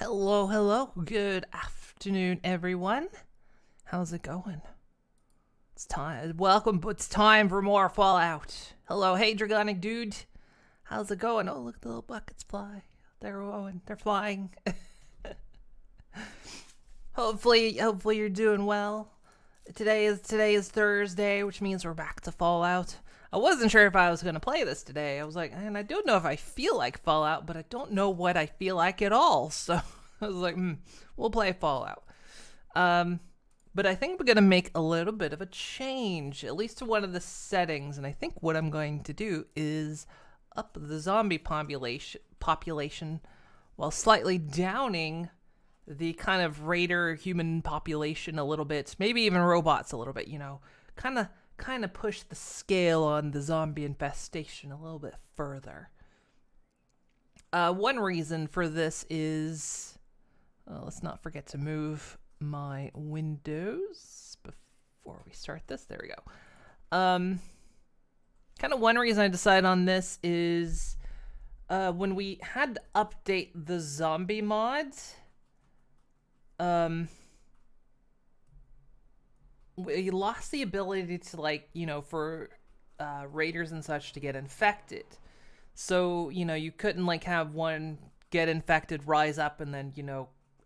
Hello, hello. Good afternoon, everyone. How's it going? It's time. Welcome. It's time for more Fallout. Hello, hey, Dragonic dude. How's it going? Oh, look, the little buckets fly. They're going. They're flying. hopefully you're doing well. Today is Thursday, which means we're back to Fallout. I wasn't sure if I was going to play this today. I was like, and I don't know if I feel like Fallout, but I don't know what I feel like at all. So I was like, we'll play Fallout. But I think we're going to make a little bit of a change, at least to one of the settings. And I think what I'm going to do is up the zombie population while slightly downing the kind of raider human population a little bit, maybe even robots a little bit, kind of push the scale on the zombie infestation a little bit further. One reason for this is, let's not forget to move my windows before we start this. There we go. Kind of one reason I decided on this is when we had to update the zombie mods, we lost the ability to for raiders and such to get infected. So, you couldn't have one get infected, rise up, and then,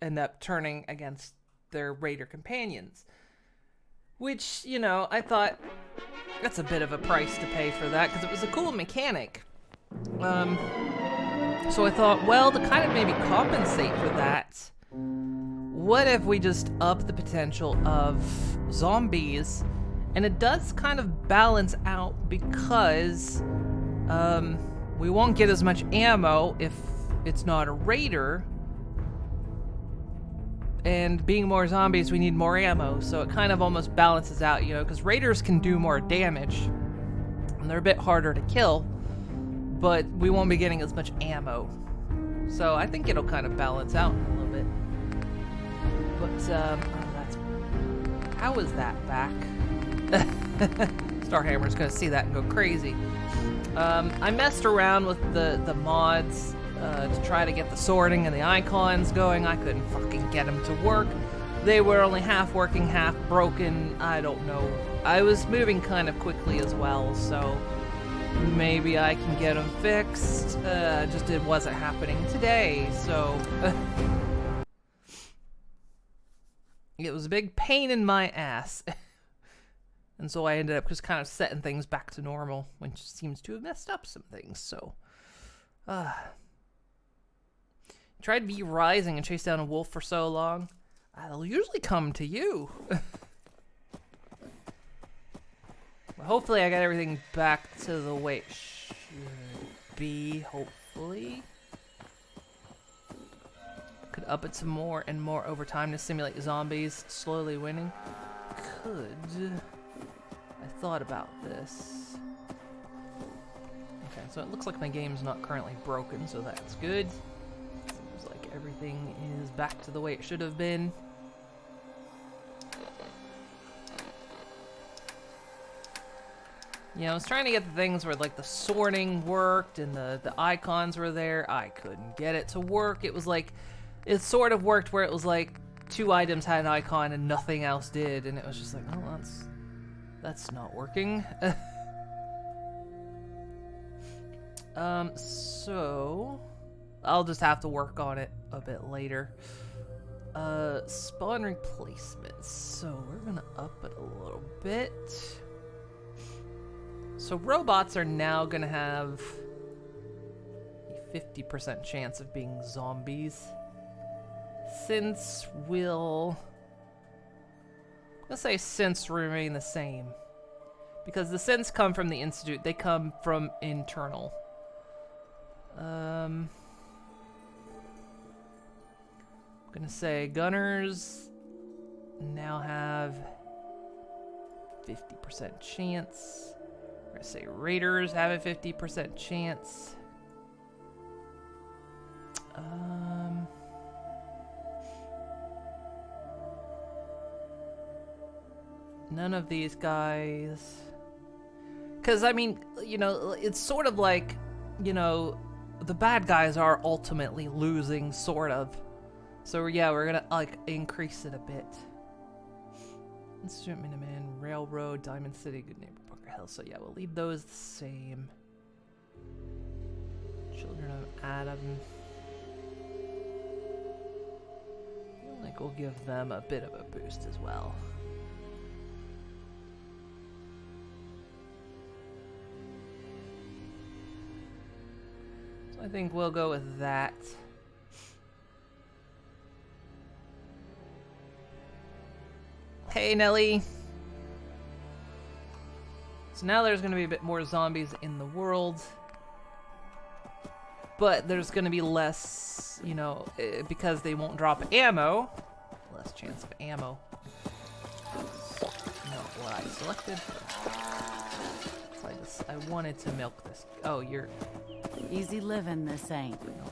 end up turning against their raider companions. Which, I thought that's a bit of a price to pay for that, because it was a cool mechanic. So I thought, well, to kind of maybe compensate for that, what if we just up the potential of zombies? And it does kind of balance out because we won't get as much ammo if it's not a raider. And being more zombies, we need more ammo. So it kind of almost balances out, because raiders can do more damage. And they're a bit harder to kill. But we won't be getting as much ammo. So I think it'll kind of balance out a little bit. But, how is that back? Starhammer's gonna see that and go crazy. I messed around with the mods to try to get the sorting and the icons going. I couldn't fucking get them to work. They were only half working, half broken. I don't know. I was moving kind of quickly as well, so maybe I can get them fixed. Just it wasn't happening today, so... It was a big pain in my ass. And so I ended up just kind of setting things back to normal, which seems to have messed up some things, so... Tried to be rising and chase down a wolf for so long. I'll usually come to you. Well, hopefully I got everything back to the way it should be, hopefully. Could up it some more and more over time to simulate zombies slowly winning. Could. I thought about this. Okay, so it looks like my game's not currently broken, so that's good. Seems like everything is back to the way it should have been. I was trying to get the things where the sorting worked and the icons were there. I couldn't get it to work. It was it sort of worked where it was two items had an icon and nothing else did, and it was just oh, that's not working. So I'll just have to work on it a bit later. Spawn replacements. So we're gonna up it a little bit. So robots are now gonna have a 50% chance of being zombies. Since let's say synths remain the same. Because the synths come from the Institute, they come from internal. I'm gonna say gunners now have 50% chance. I'm gonna say raiders have a 50% chance. None of these guys. Because, it's sort of like, the bad guys are ultimately losing, sort of. So yeah, we're gonna like increase it a bit. Instrument Minuteman, Railroad, Diamond City, Good Neighbor, Bunker Hill. So yeah, we'll leave those the same. Children of Adam. I feel like we'll give them a bit of a boost as well. So I think we'll go with that. Hey, Nelly. So now there's going to be a bit more zombies in the world. But there's going to be less, you know, because they won't drop ammo. Less chance of ammo. Not what I selected. So I wanted to milk this. Oh, you're... Easy living, this ain't. No.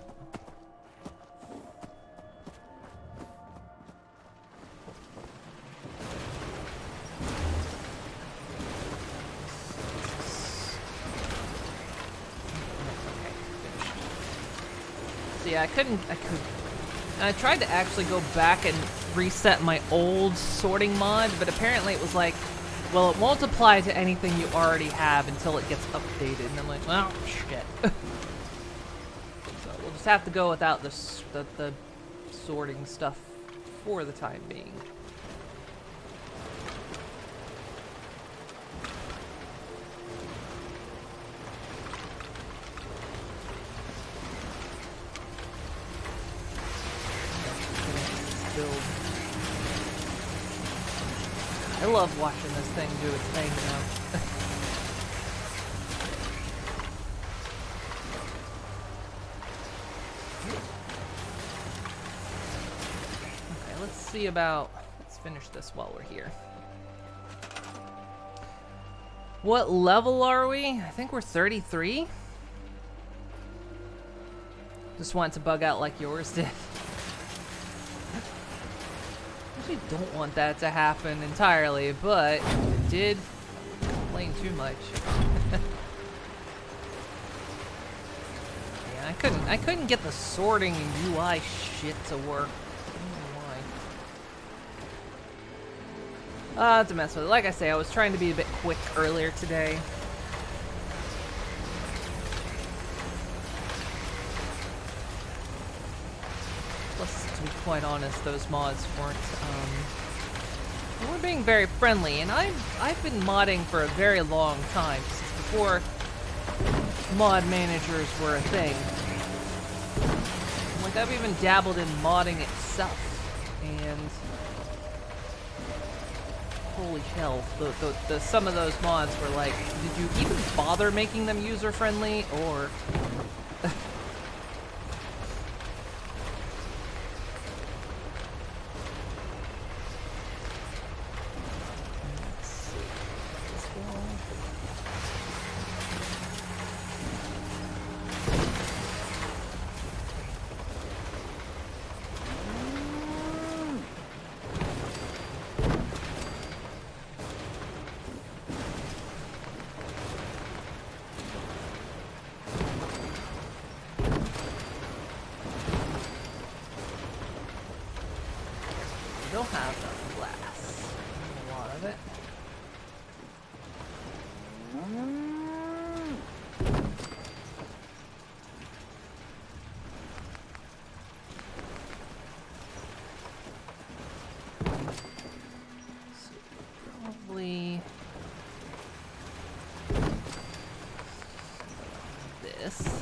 Yeah, I tried to actually go back and reset my old sorting mod, but apparently it was like, well, it won't apply to anything you already have until it gets updated. And I'm like, well, shit. So we'll just have to go without the sorting stuff for the time being. I love watching this thing do its thing, you know. Okay, let's see about... Let's finish this while we're here. What level are we? I think we're 33? Just want it to bug out like yours did. I don't want that to happen entirely, but if it did, complain too much. Yeah, I couldn't get the sorting and UI shit to work. I don't know why. It's a mess with it. Like I say, I was trying to be a bit quick earlier today. Plus, to be quite honest, those mods weren't being very friendly, and I've been modding for a very long time, since before mod managers were a thing. Like, I've even dabbled in modding itself, and holy hell, some of those mods were like, did you even bother making them user friendly, or they'll have enough glass. A lot of it. So probably this.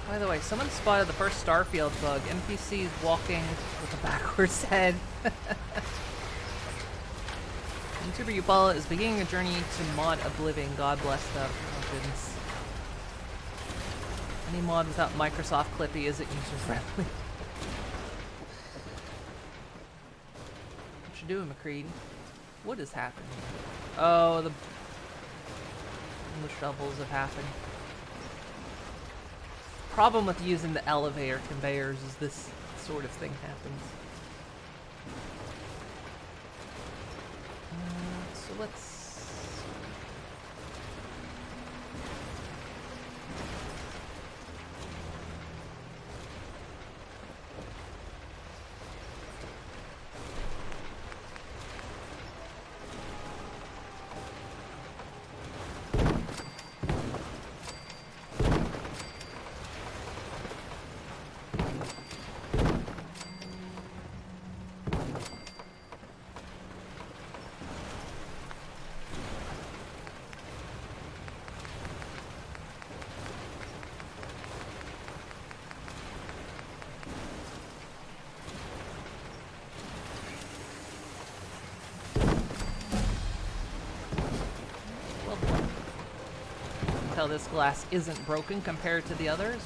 By the way, someone spotted the first Starfield bug. NPCs walking with a backwards head. YouTuber you follow is beginning a journey to mod Oblivion. God bless them. Oh goodness. Any mod without Microsoft Clippy isn't user friendly. What you doing, McCreed? What is happening? Oh, the shovels have happened. Problem with using the elevator conveyors is this sort of thing happens. let's... Tell this glass isn't broken compared to the others.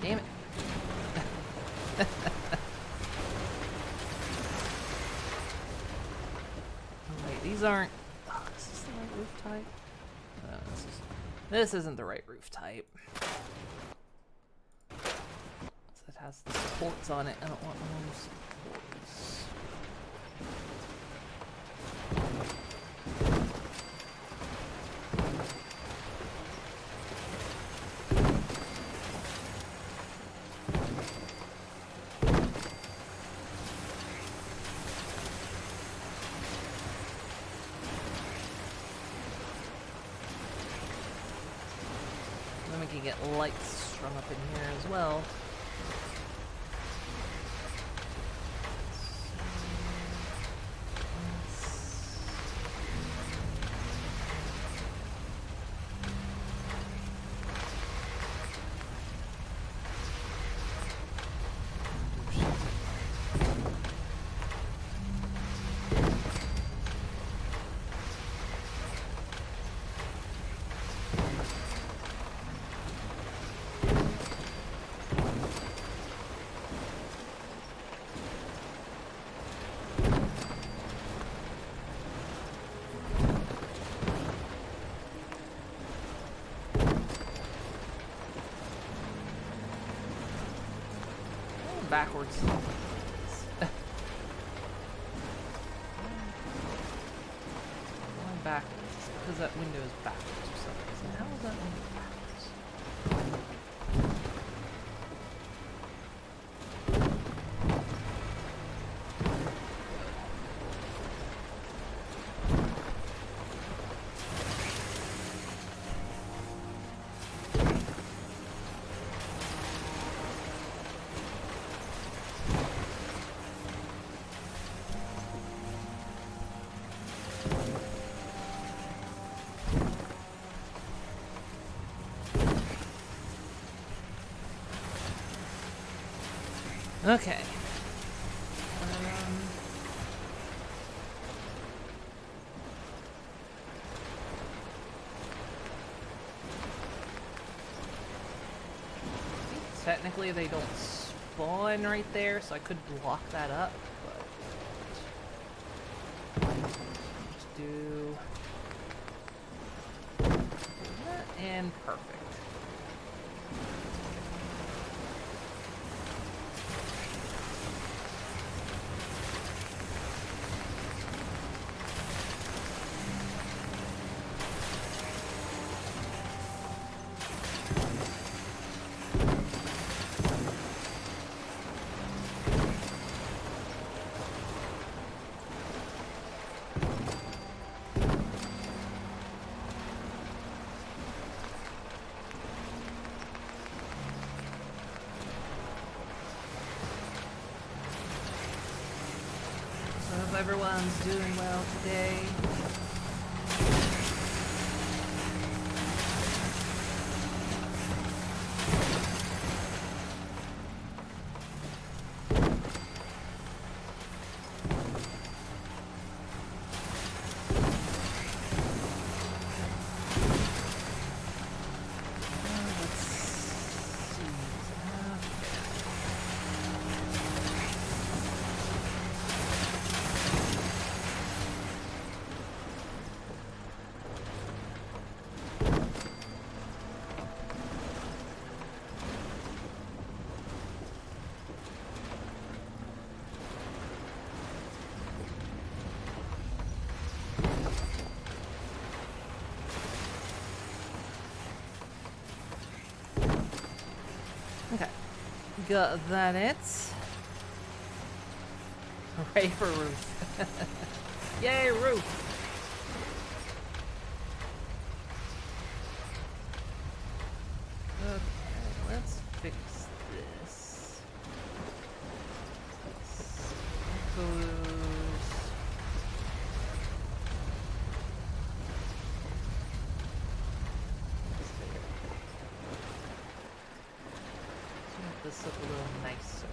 Damn it. Oh, wait, these aren't... Oh, is this the right roof type? This isn't the right roof type. So it has the supports on it. I don't want those supports. Then we can get lights strung up in here as well. Backwards. Going backwards because that window is backwards for some reason. How is that window backwards? Okay. Technically, they don't spawn right there, so I could block that up, but just do that and perfect. Hope everyone's doing well today. Got that it. Hooray for Ruth. Yay, Ruth! Okay, let's fix this. Goes. Let's make this look a little nicer.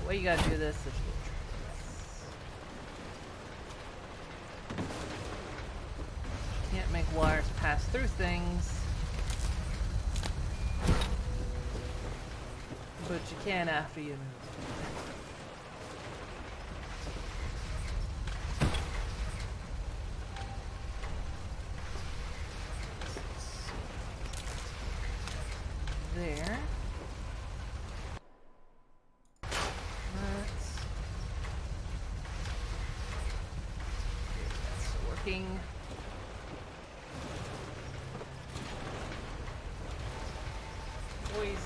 The way you gotta do this is can't make wires pass through things, but you can after you move. There. That's working. Boys.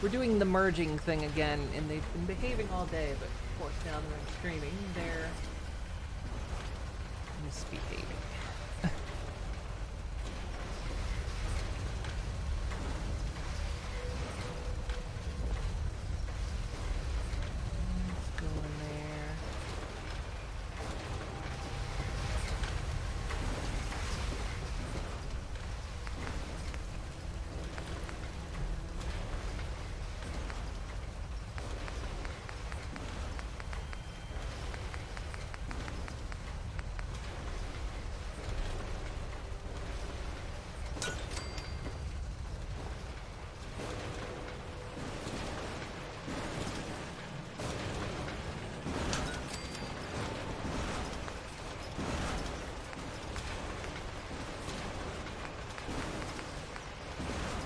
We're doing the merging thing again, and they've been behaving all day, but of course now that I'm streaming, they're misbehaving. Let's go in there.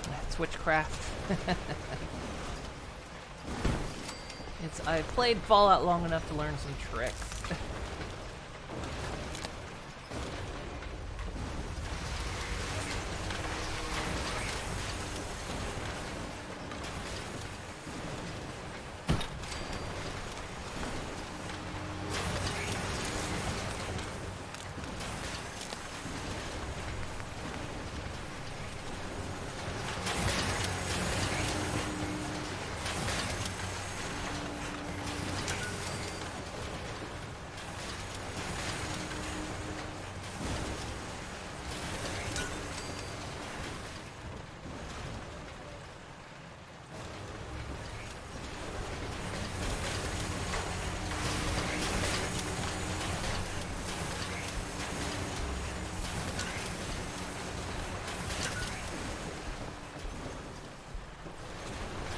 That's witchcraft. I've played Fallout long enough to learn some tricks.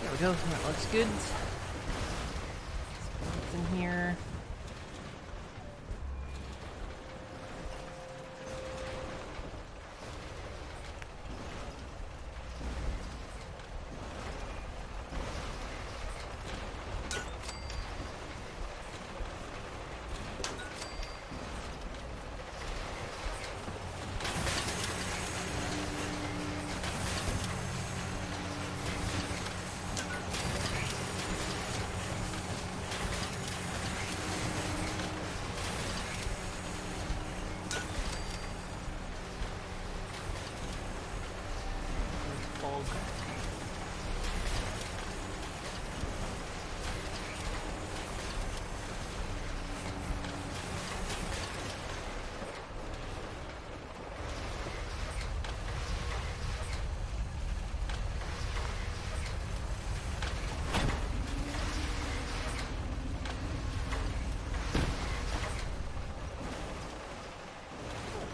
There we go. That looks good. What's in here? Fog.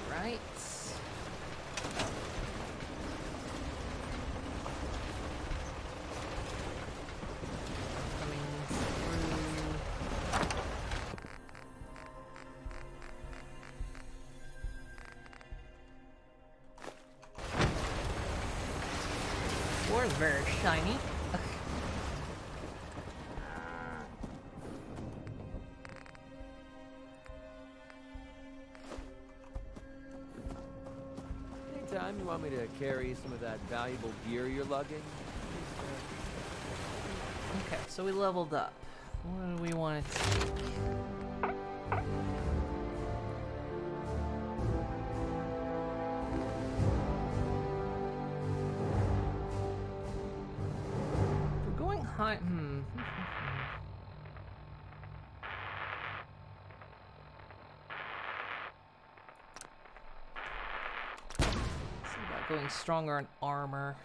Right. is very shiny. Anytime you want me to carry some of that valuable gear you're lugging? Okay, so we leveled up. What do we want to take? We're going high. See about going stronger in armor.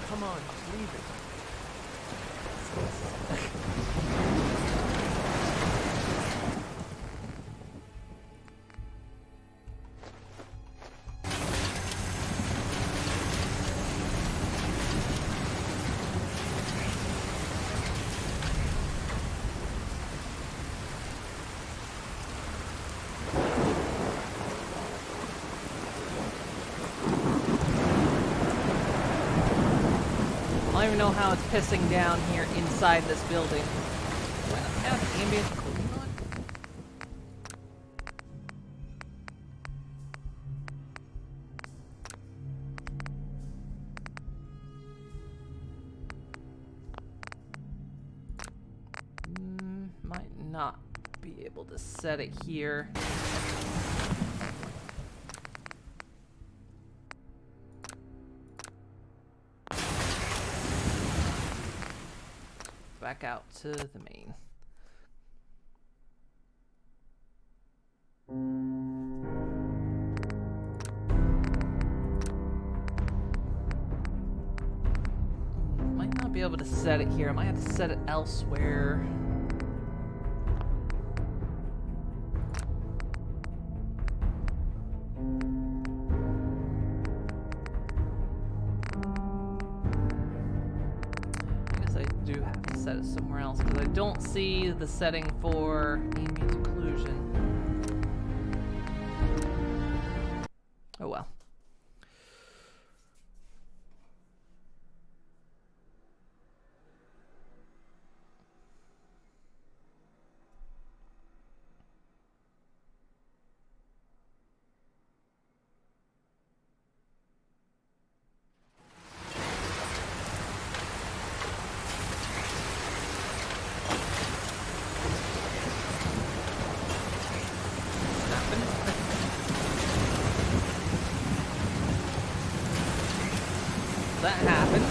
Come on, just leave it. I don't even know how it's pissing down here inside this building. Do I not have ambient cooling on? Might not be able to set it here. Back out to the main. Might not be able to set it here. I might have to set it elsewhere. Set it somewhere else because I don't see the setting for ambient occlusion. Oh well. That happened.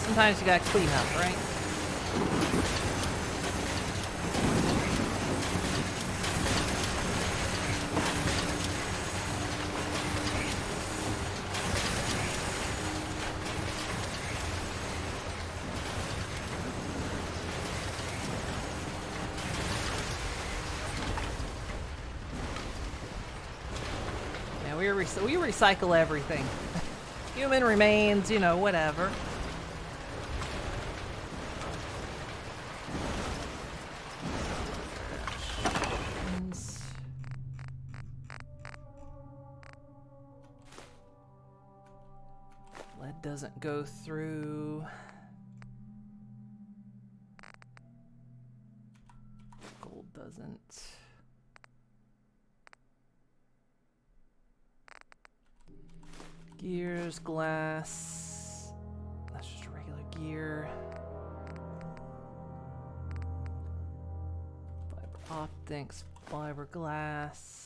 Sometimes you gotta clean up, right? Yeah, we recycle everything. Human remains, you know, whatever. doesn't go through. Gold doesn't. Gears, glass. That's just a regular gear. Fiber optics, fiberglass.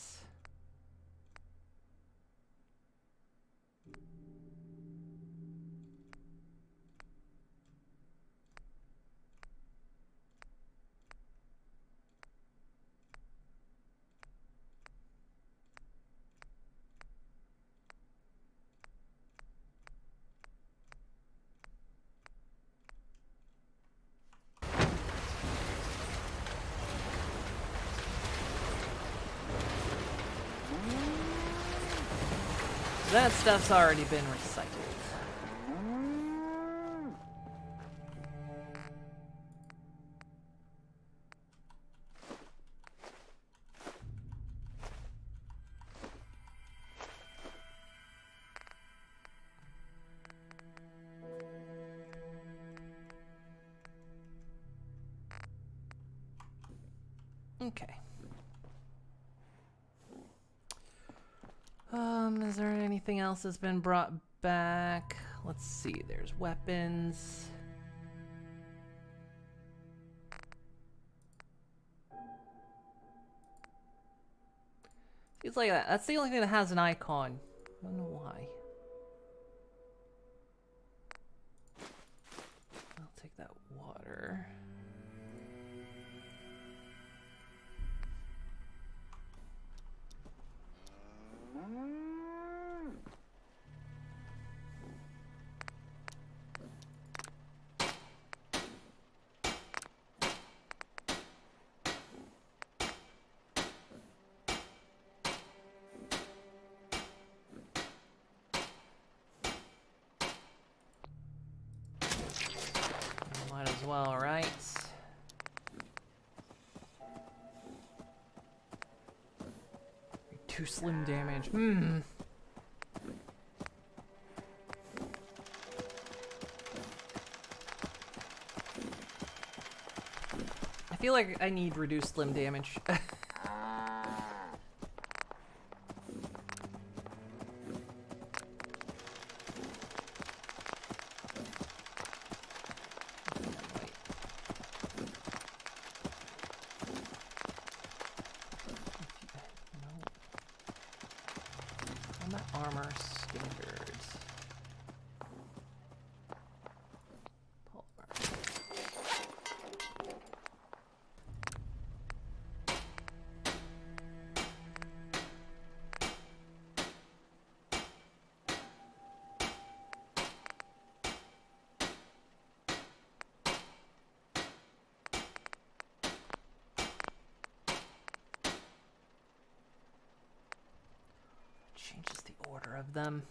That stuff's already been recycled. Okay. Is there anything else that's been brought back? Let's see, there's weapons. Seems like that. That's the only thing that has an icon. I don't know why. I'll take that water. Might as well, right? Too slim damage. I feel like I need reduced slim damage. Combat armor standards. Polymer. Changes the order of them.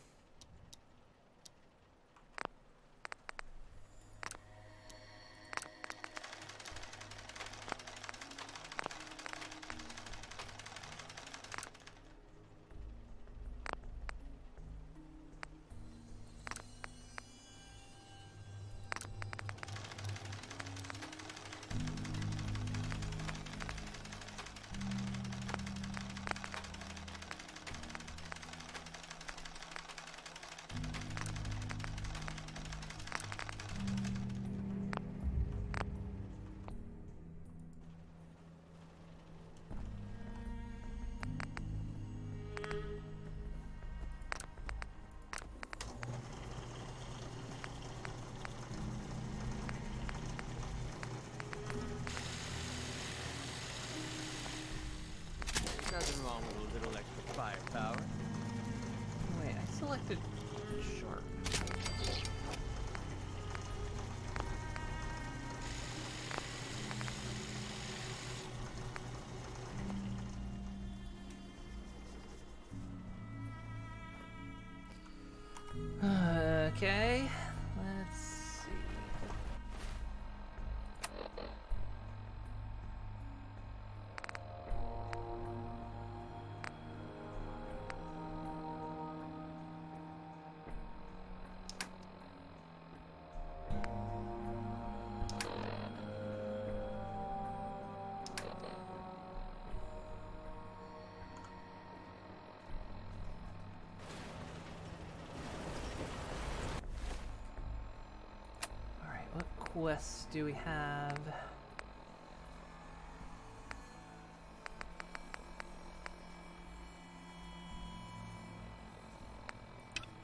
quests do we have?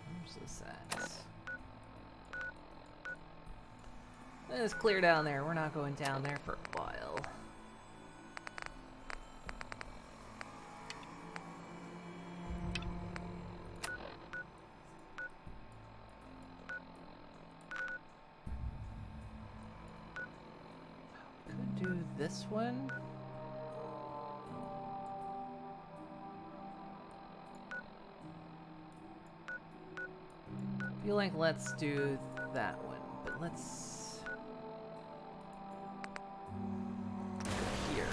Where's this at? It's clear down there. We're not going down there for a while. Could do this one. I feel like let's do that one, but let's here.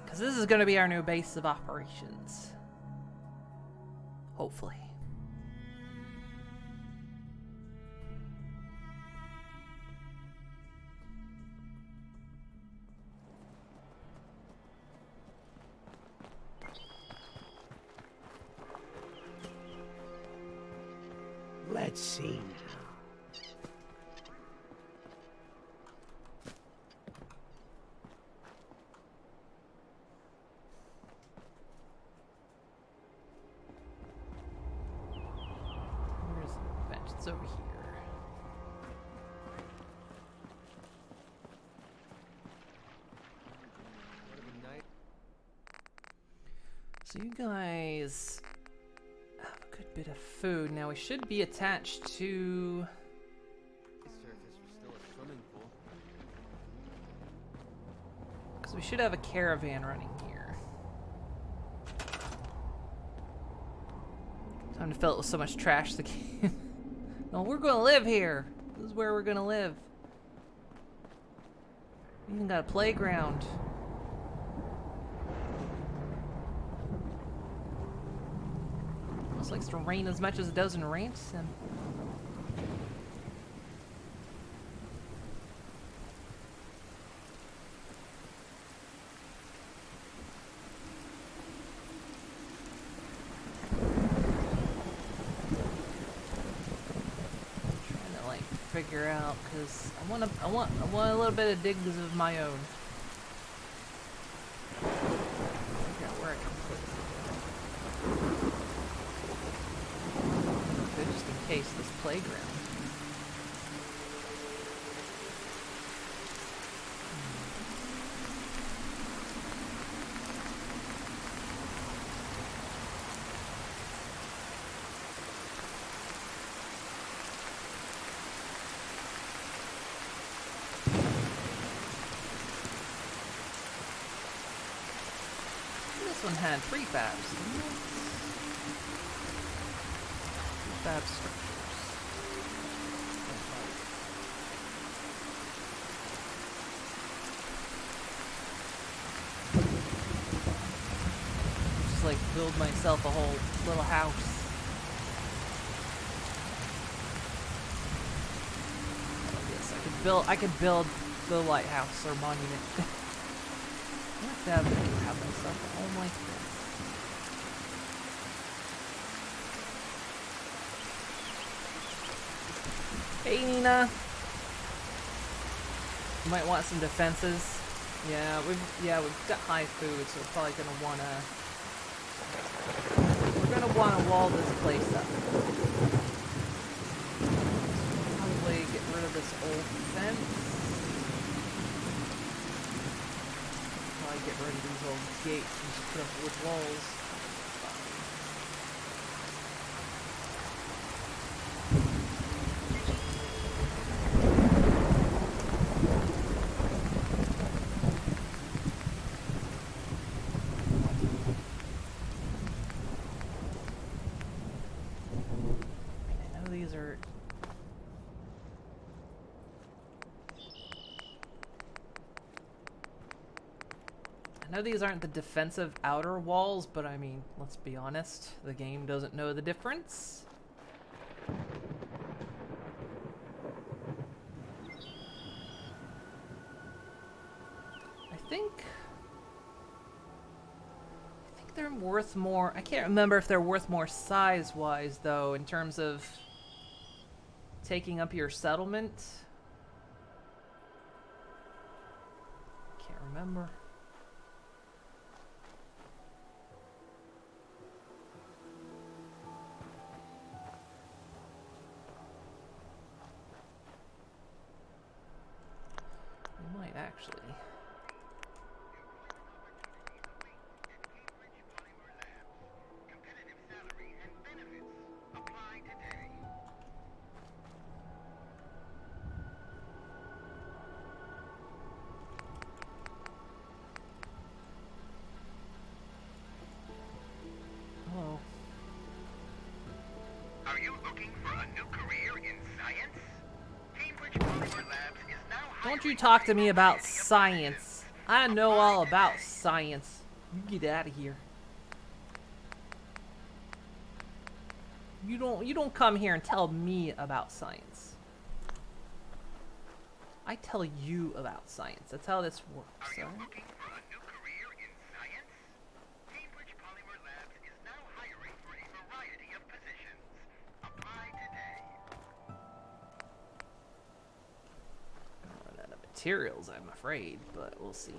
Because this is going to be our new base of operations. Hopefully. Let's see. Where's the bench? It's over here. So you guys have a good bit of food. Now we should be attached to... because we should have a caravan running here. Time to fill it with so much trash the game. No, we're gonna live here. This is where we're gonna live. We even got a playground. Almost likes to rain as much as it does in Ranch Sim. Figure out, because I want a little bit of digs of my own. Figure out where I can put it. Good, just in case this playground. This one had prefabs, didn't it? Prefab structures. Just like build myself a whole little house. Oh, yes, I could build the lighthouse or monument. I like to have myself a home like this. Hey Nina! You might want some defenses. Yeah, we've got high food, so we're probably gonna wanna wall this place up. Probably get rid of this old fence. Get rid of these old gates and just put up wood walls. I know these are... I know these aren't the defensive outer walls, but I mean, let's be honest, the game doesn't know the difference. I think they're worth more. I can't remember if they're worth more size-wise, though, in terms of taking up your settlement. Can't remember. We might actually. Oh. Are you looking for a new career in science? Cambridge Polymer Labs is now Don't you talk to me about science. I know all about science. You get out of here. You don't come here and tell me about science. I tell you about science. That's how this works. Are you Alright? looking for a new career in science? Cambridge Polymer Labs is now hiring for a variety of positions. Apply today. Run out of materials, I'm afraid, but we'll see.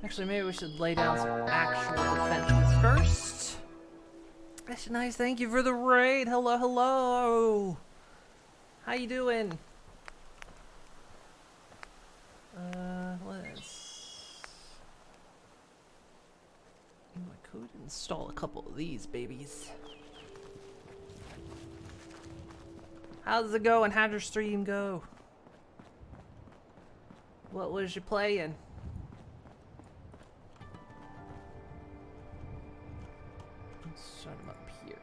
Actually, maybe we should lay down some actual defenses first. That's nice. Thank you for the raid. Hello, hello. How you doing? Let's. Ooh, I could install a couple of these babies. How's it going? How'd your stream go? What was you playing? Let's start him up here.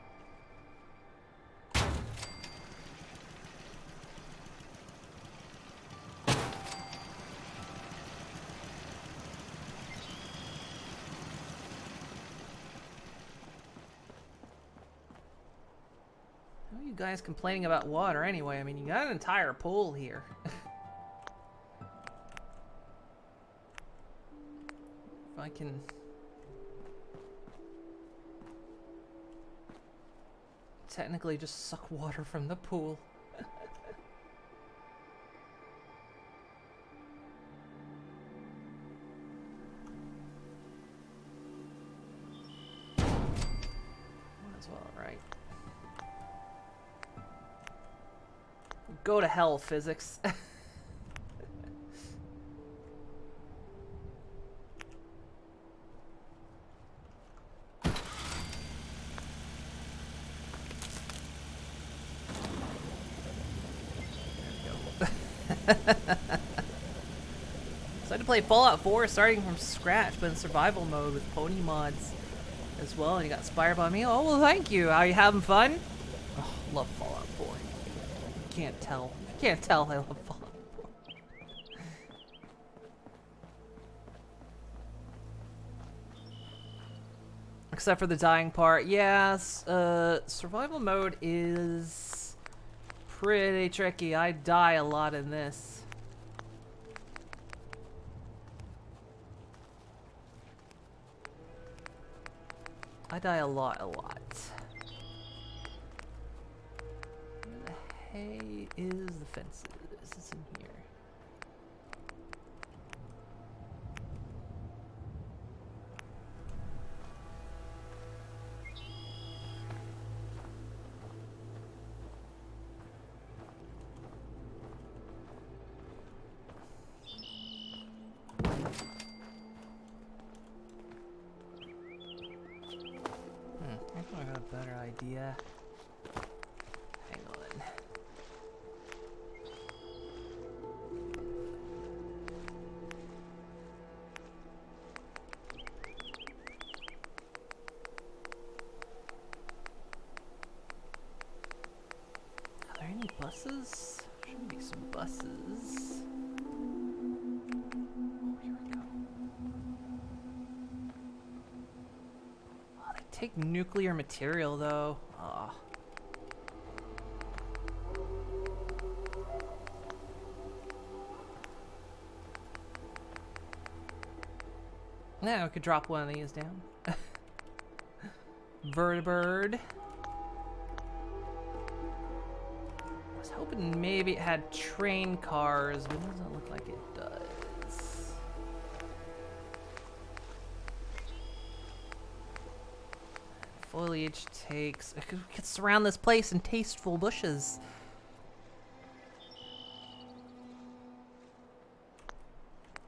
How are you guys complaining about water anyway? I mean, you got an entire pool here. If I can... technically just suck water from the pool. Might as well, right? Go to hell, physics. Decided to play Fallout 4 starting from scratch, but in survival mode with pony mods as well. And you got inspired by me. Oh, well, thank you. Are you having fun? Oh, love Fallout 4. You can't tell. You can't tell I love Fallout 4. Except for the dying part. Yes, survival mode is pretty tricky. I die a lot in this. I die a lot. Where the hay is the fences? It's in here. I think I got a better idea. Hang on. Are there any buses? Should be some buses. Oh, here we go. Oh, they take nuclear material though. Ah. Now I could drop one of these down. Vertibird. I was hoping maybe it had train cars, but it doesn't look like it does. Foliage takes... We could surround this place in tasteful bushes.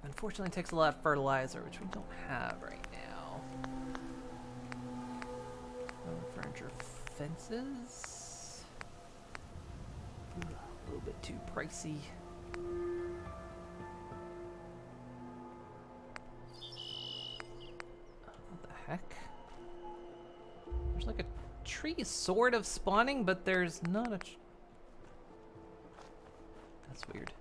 Unfortunately, it takes a lot of fertilizer, which we don't have right now. Furniture, fences. Ooh, a little bit too pricey. What the heck? There's like a tree sort of spawning, but there's not a... That's weird.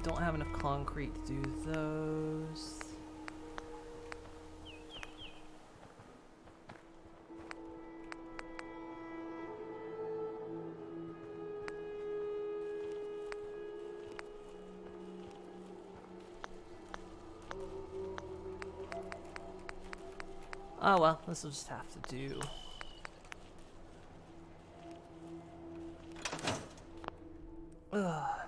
Don't have enough concrete to do those. Oh well, this will just have to do. Ugh.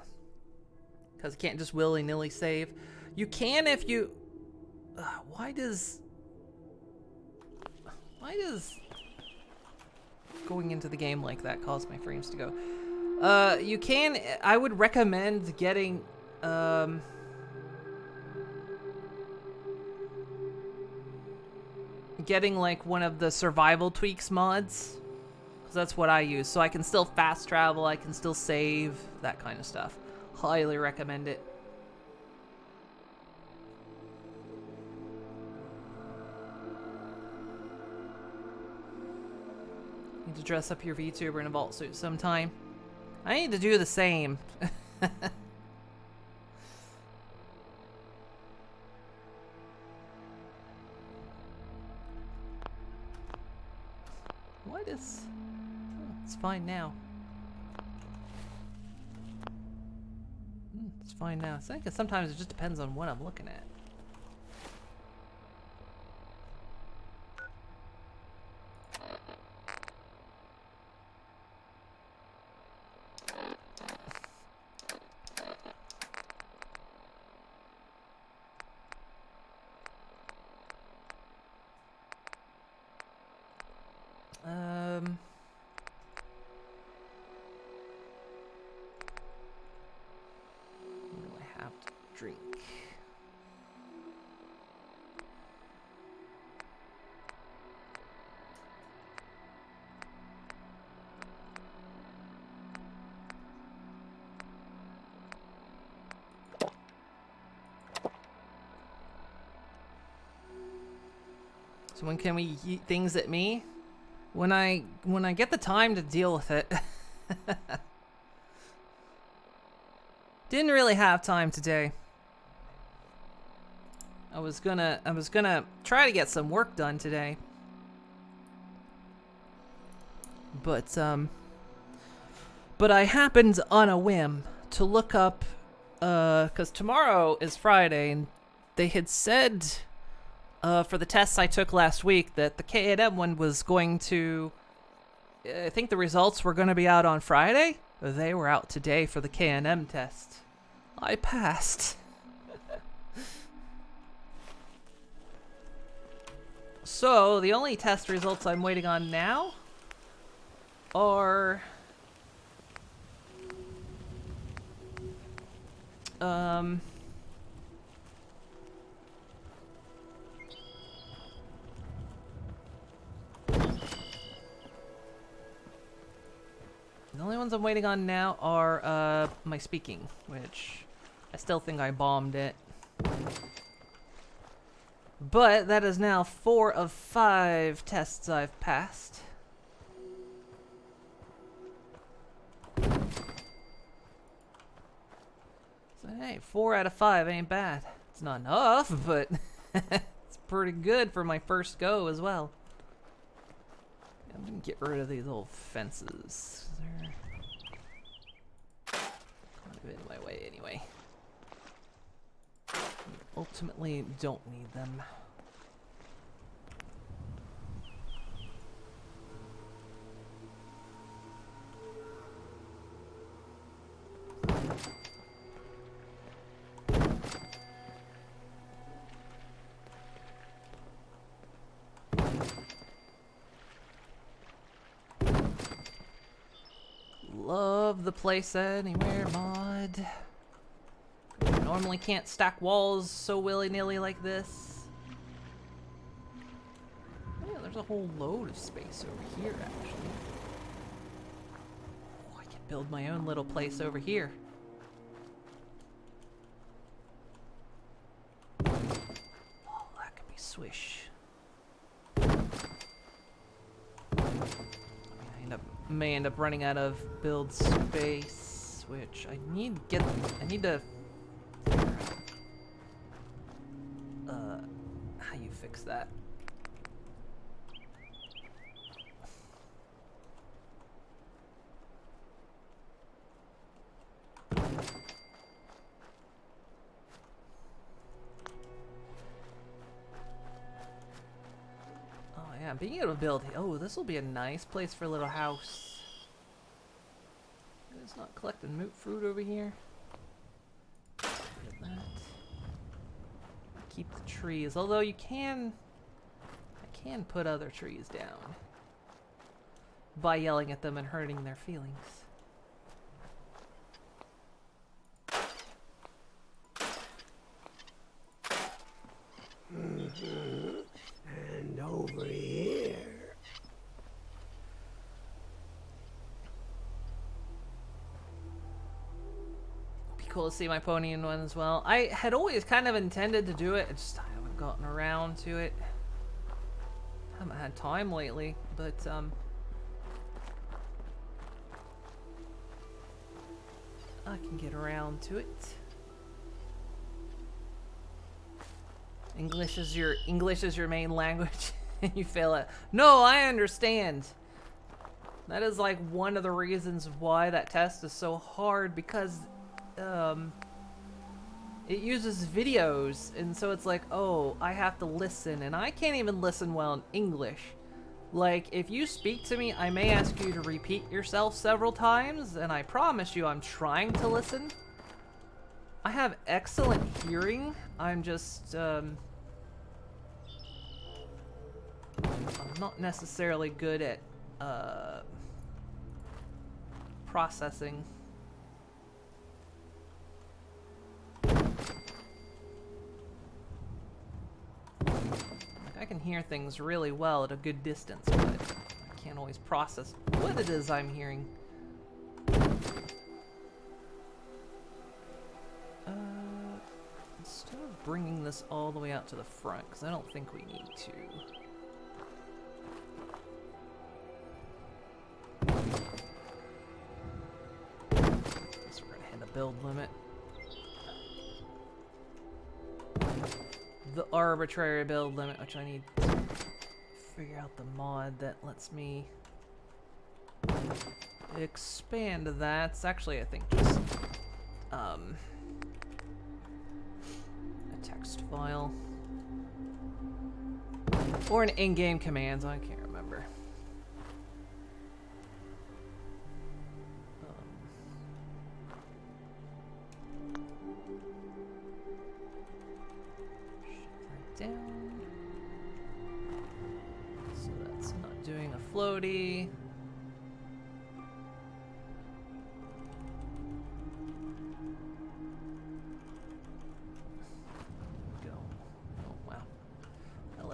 Because you can't just willy-nilly save. You can if you... why does going into the game like that cause my frames to go? You can... I would recommend getting... getting like one of the survival tweaks mods. Because that's what I use. So I can still fast travel, I can still save, that kind of stuff. Highly recommend it. Need to dress up your VTuber in a vault suit sometime. I need to do the same. What is... Oh, it's fine now. It's fine now. I think sometimes it just depends on what I'm looking at. What do I have to drink? So when can we eat things at me? When I get the time to deal with it. Didn't really have time today. I was gonna try to get some work done today. But I happened on a whim to look up, cause tomorrow is Friday and they had said for the tests I took last week that the K&M one was going to, I think the results were going to be out on Friday. They were out today for the K&M test. I passed. So the only test results I'm waiting on now are the only ones I'm waiting on now are my speaking, which I still think I bombed it. But that is now 4 of 5 tests I've passed. So hey, 4 out of 5 ain't bad. It's not enough, but it's pretty good for my first go as well. I'm gonna get rid of these old fences. They're kind of in my way anyway. ultimately don't need them. Love the place anywhere mod. Normally can't stack walls so willy-nilly like this. Oh, yeah, there's a whole load of space over here, actually. Oh, I can build my own little place over here. Oh, that could be swish. May end up running out of build space, which I need to figure out how you fix that. Oh yeah, being able to build. Oh, this will be a nice place for a little house. It's not collecting moot fruit over here. Get that. Keep the trees, although I can put other trees down by yelling at them and hurting their feelings. And over here. Be cool to see my pony in one as well. I had always kind of intended to do it, I just haven't gotten around to it. Haven't had time lately, but I can get around to it. English is your main language and you fail it. No, I understand. That is like one of the reasons why that test is so hard, because it uses videos, and so it's like, oh, I have to listen, and I can't even listen well in English. Like, if you speak to me, I may ask you to repeat yourself several times, and I promise you I'm trying to listen. I have excellent hearing. I'm just, I'm not necessarily good at, processing. Like, I can hear things really well at a good distance, but I can't always process what it is I'm hearing. Instead of bringing this all the way out to the front, because I don't think we need to. Guess we're gonna hit a build limit. The arbitrary build limit, which I need to figure out the mod that lets me expand that. It's actually, I think, just a text file or an in-game command. I can't remember. Shut that down. So that's not doing a floaty.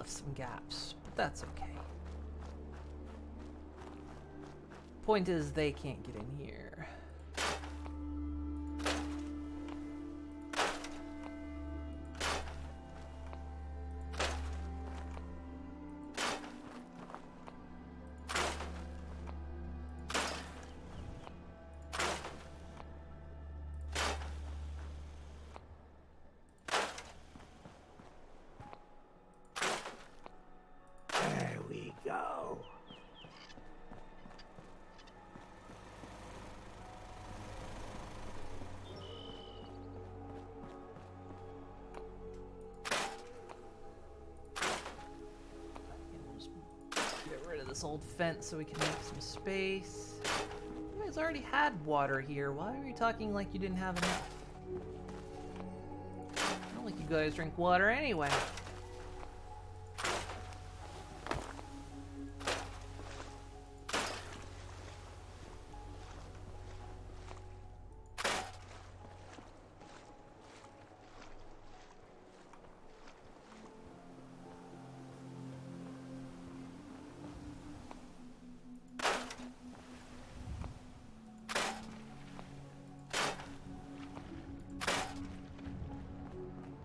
Some gaps, but that's okay. Point is, they can't get in here. this old fence so we can make some space. You guys already had water here. Why are you talking like you didn't have enough? I don't think you guys drink water anyway.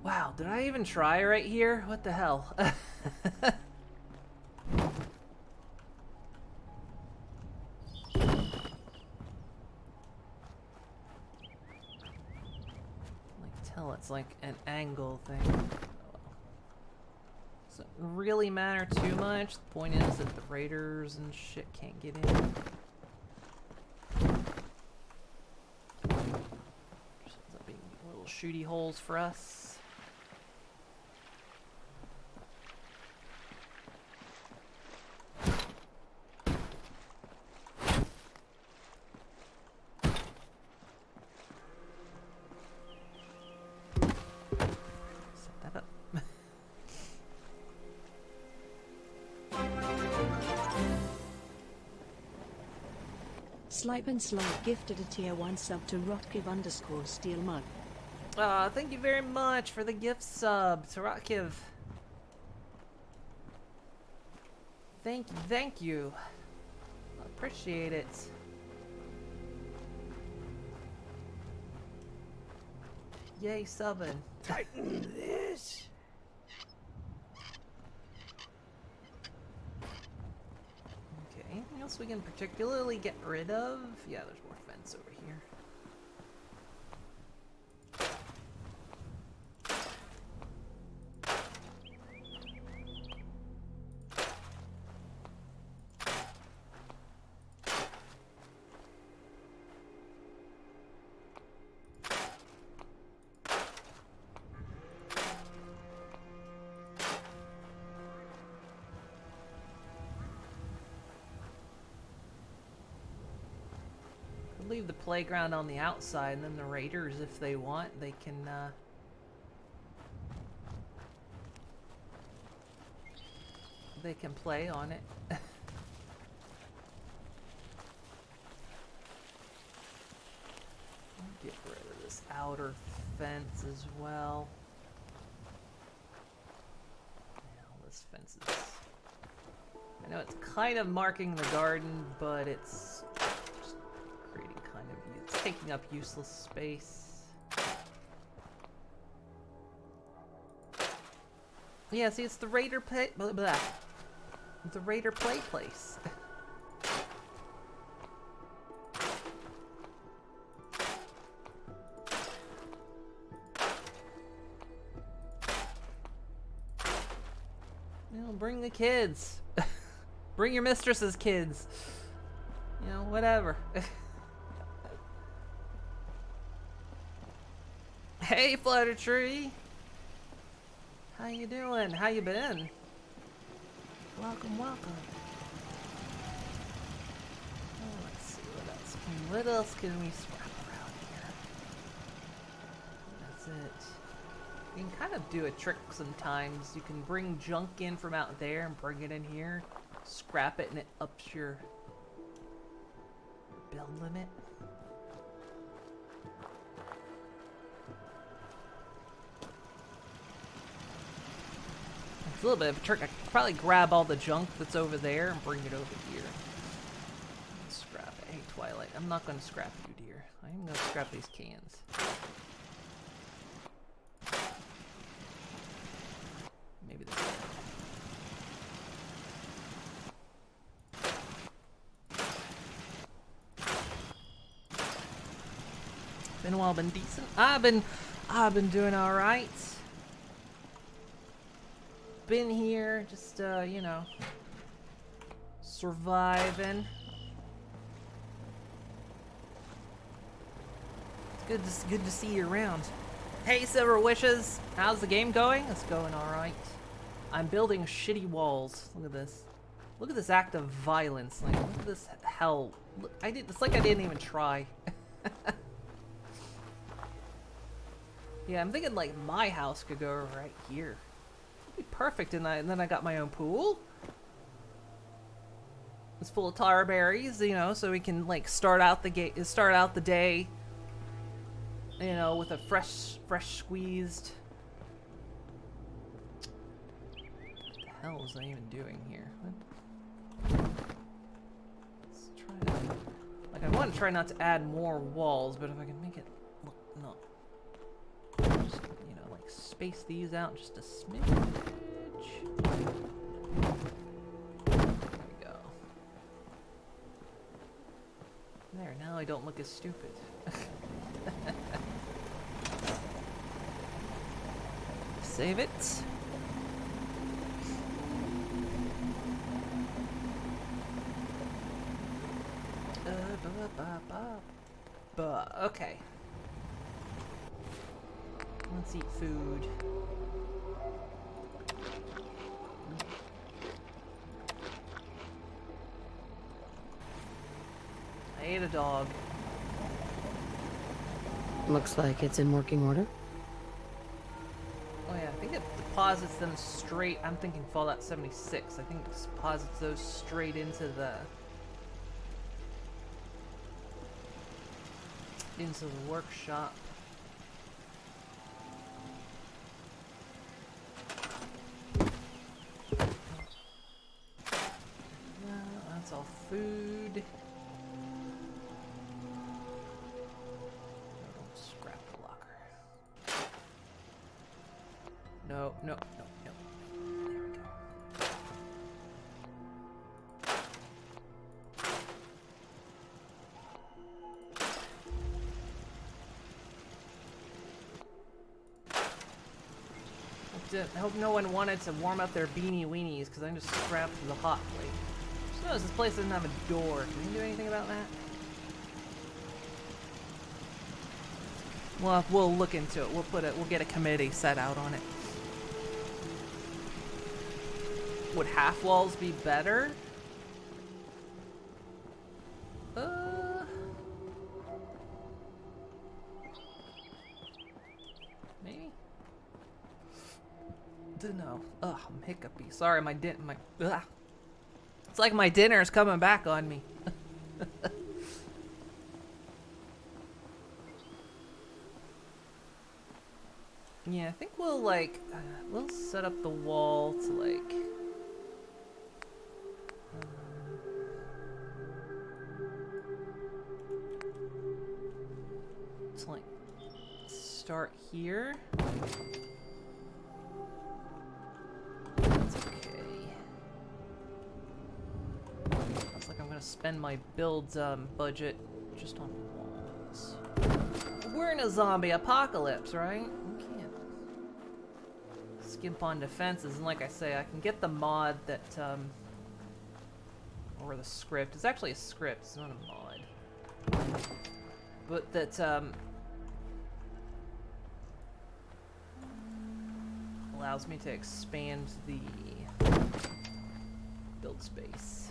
Wow, did I even try right here? What the hell? Tell it's like an angle thing. Doesn't really matter too much. The point is that the raiders and shit can't get in. Just ends up being little shooty holes for us. Slipe and Slide gifted a tier 1 sub to Rotkiv_Steelmug. Thank you very much for the gift sub to Rotkiv. Thank you. I appreciate it. Yay, subbing. Tighten this. Okay, anything else we can particularly get rid of? Yeah, there's more fence over here. Leave the playground on the outside, and then the raiders, if they want, they can play on it. Get rid of this outer fence as well. Yeah, all this fence is... I know it's kind of marking the garden, but it's it's taking up useless space. Yeah, see, it's the Raider play. Blah, blah. The Raider play place. You know, bring the kids. Bring your mistress's kids. You know, whatever. Hey, Flutter Tree! How you doing? How you been? Welcome, welcome. Oh, let's see what else can we swap around here? That's it. You can kind of do a trick sometimes. You can bring junk in from out there and bring it in here, scrap it, and it ups your build limit. It's a little bit of a trick. I could probably grab all the junk that's over there and bring it over here. Scrap it. Hey, Twilight, I'm not going to scrap you, dear. I'm going to scrap these cans. Maybe this one. Been a while, been decent. I've been doing all right. Been here, just you know, surviving. It's good to see you around. Hey, Silver Wishes, how's the game going? It's going all right. I'm building shitty walls. Look at this. Look at this act of violence. Like, look at this hell. Look, it's like I didn't even try. Yeah, I'm thinking like my house could go right here. It'd be perfect, and then I got my own pool. It's full of tar berries, you know, so we can like start out the day, you know, with a fresh squeezed. What the hell is I even doing here? Let's try to, like, I want to try not to add more walls, but if I can make it look not, just, you know, like space these out just a smidge. There, now I don't look as stupid. Save it. Okay. Let's eat food. I ate a dog. Looks like it's in working order. Oh yeah, I think it deposits them straight. I'm thinking Fallout 76. I think it deposits those straight into the workshop. That's all food. Scrap the locker. No. There we go. I hope no one wanted to warm up their beanie weenies because I'm just strapped to the hot plate. Just notice this place doesn't have a door. Can you do anything about that? Well, we'll look into it. We'll get a committee set out on it. Would half walls be better? Maybe. Don't know. Ugh, I'm hiccupy. Sorry, ugh. It's like my dinner's coming back on me. Yeah, I think we'll like we'll set up the wall to like start here. That's okay. Looks like I'm gonna spend my build budget just on walls. We're in a zombie apocalypse, right? We can't skimp on defenses, and like I say, I can get the mod that or the script. It's actually a script, it's not a mod. But that allows me to expand the build space.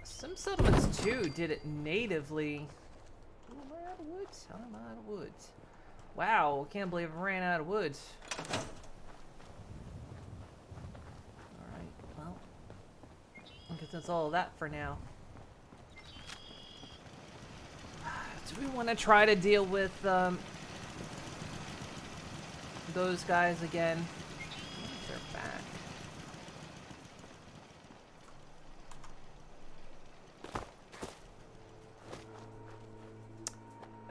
Some settlements too did it natively. Ooh, am I out of wood? I'm out of wood. Wow, can't believe I ran out of wood. Alright, well, I guess that's all of that for now. Do we want to try to deal with those guys again? What if they're back?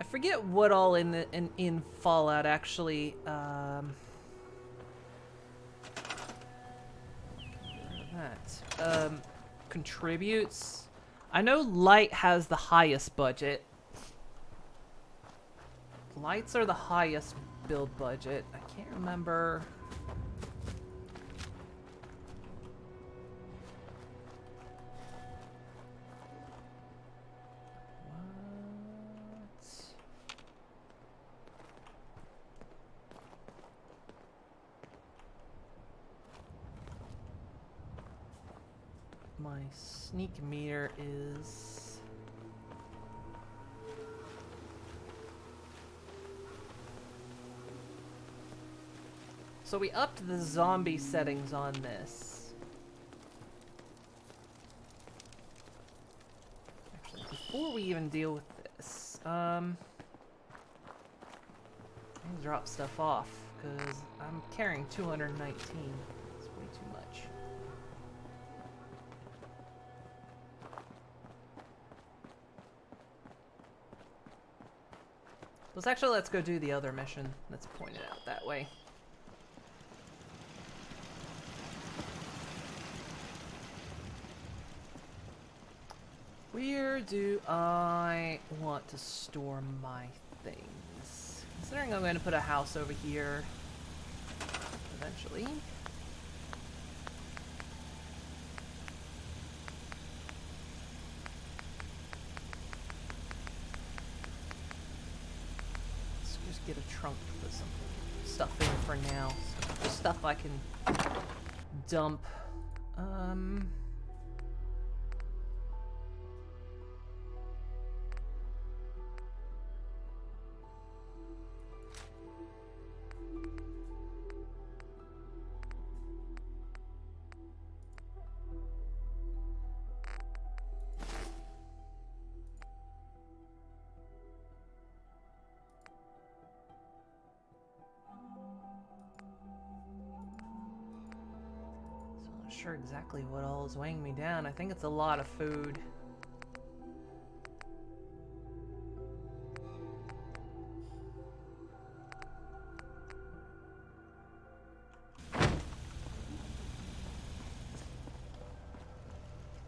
I forget what all in Fallout actually contributes. I know light has the highest budget. Lights are the highest build budget. I can't remember. What? sneak meter is... So we upped the zombie settings on this. Actually, before we even deal with this, I need to drop stuff off because I'm carrying 219. It's way too much. Let's go do the other mission that's pointed out that way. Where do I want to store my things? Considering I'm going to put a house over here eventually. Let's just get a trunk to put some stuff in for now. So stuff I can dump. Sure exactly what all is weighing me down. I think it's a lot of food. I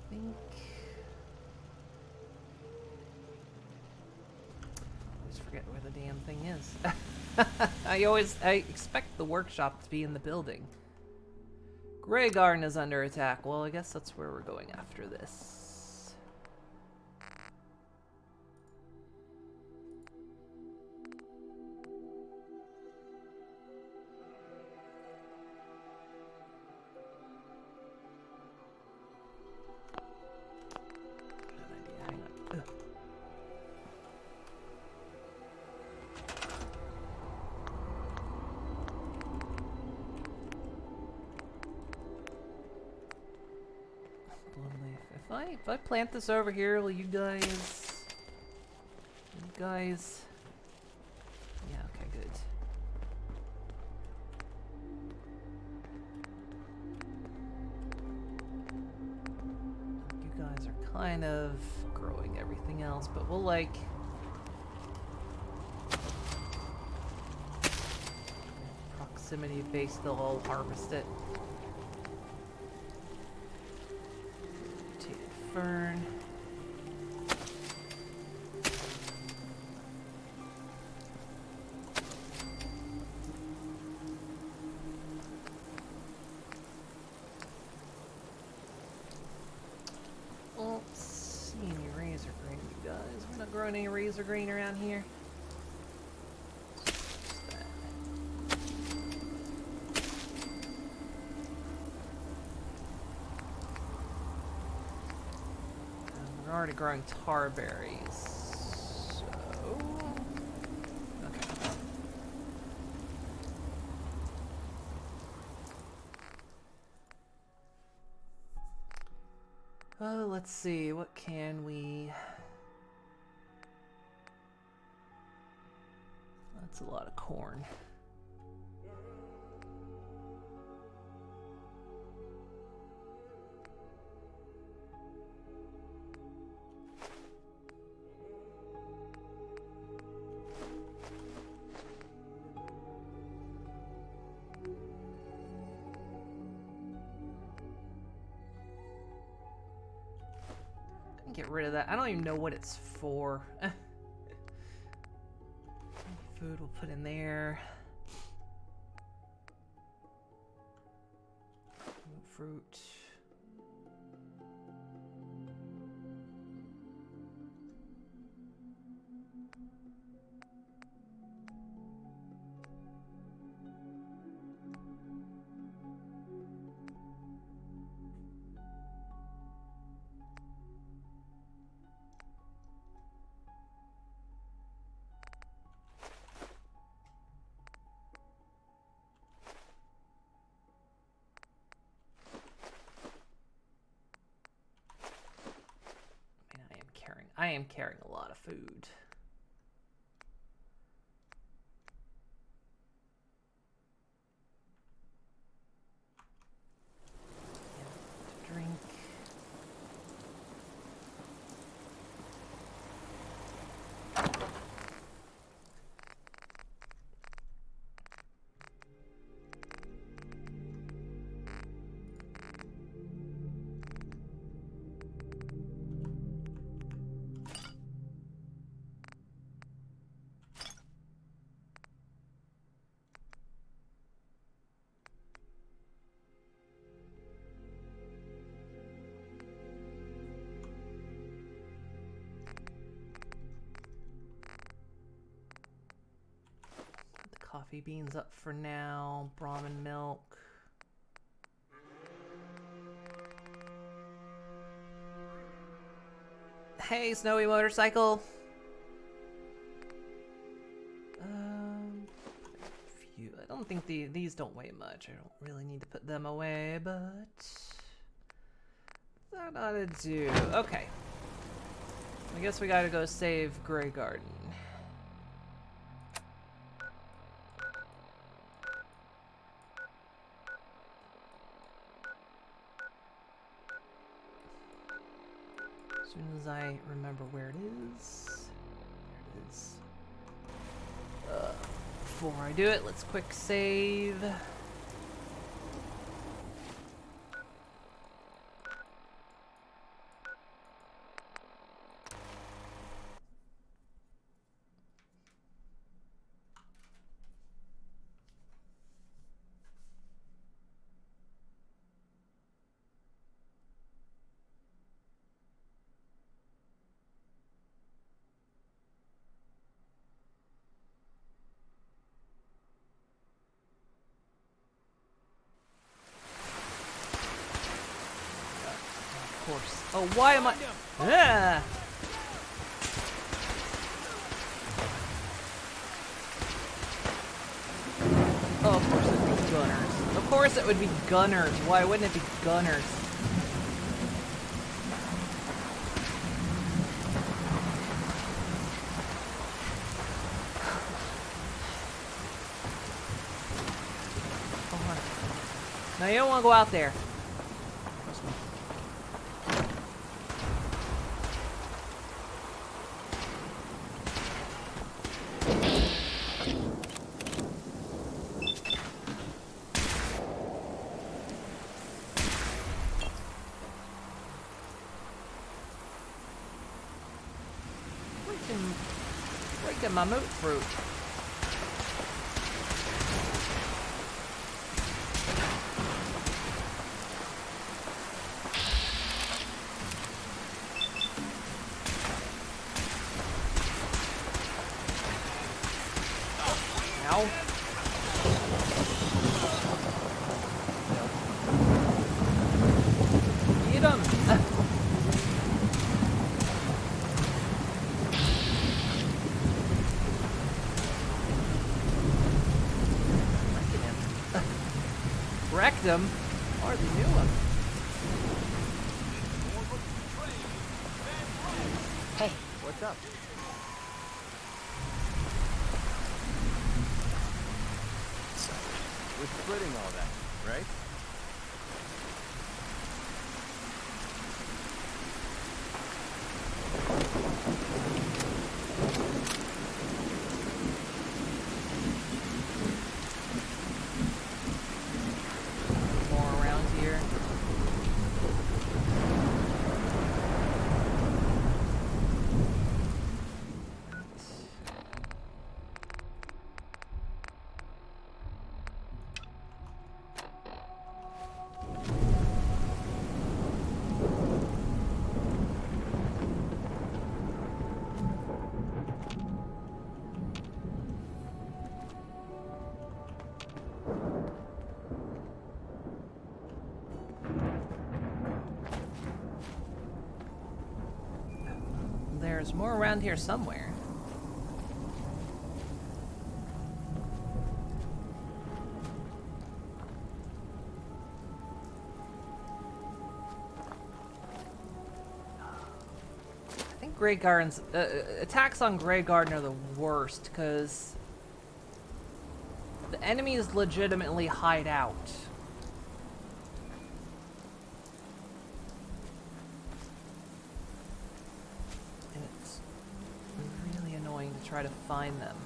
think... I always forget where the damn thing is. I expect the workshop to be in the building. Grey Garden is under attack. Well, I guess that's where we're going after this. Good idea. Hang on. Ugh. If I plant this over here, will you guys... Yeah, okay, good. You guys are kind of growing everything else, but we'll like... proximity base, they'll all harvest it. Fern. Oh, see any razor green, you guys. We're not growing any razor green around here. We're already growing tar berries, so... Okay. Oh, let's see, what can we... That's a lot of corn. Get rid of that. I don't even know what it's for. Food we'll put in there. Fruit. I am carrying a lot of food. To drink. Coffee beans up for now. Brahmin milk. Hey, snowy motorcycle. I don't think these don't weigh much. I don't really need to put them away, but that ought to do. Okay. I guess we gotta go save Grey Garden. As soon as I remember where it is. There it is. Before I do it, let's quick save. Of course. Oh, why am I? Ah! Oh, of course it would be gunners. Of course it would be gunners. Why wouldn't it be gunners? Oh, no, you don't want to go out there. Trust me. Breaking my moot fruit. Ow. Eat 'em. Wrecked him. Hardly knew him. Hey, what's up? We're splitting all that, right? More around here. There's more around here somewhere. I think Grey Gardens. Attacks on Grey Garden are the worst because the enemies legitimately hide out. And it's really annoying to try to find them.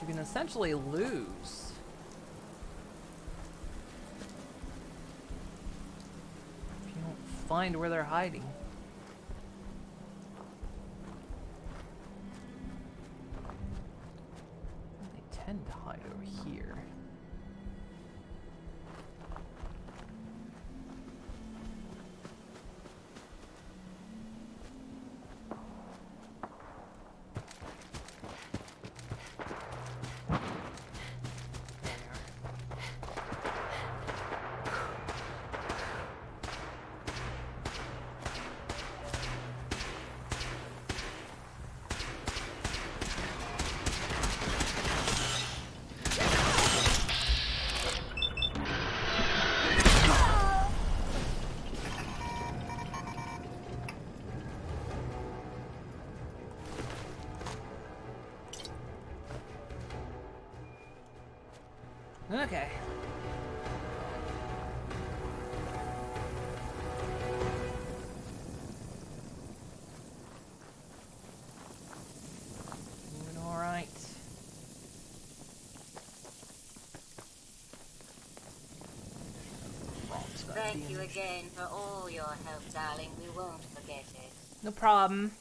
You can essentially lose. If you don't find where they're hiding. They tend to hide over here. Okay. Doing all right. Thank you again for all your help, darling. We won't forget it. No problem.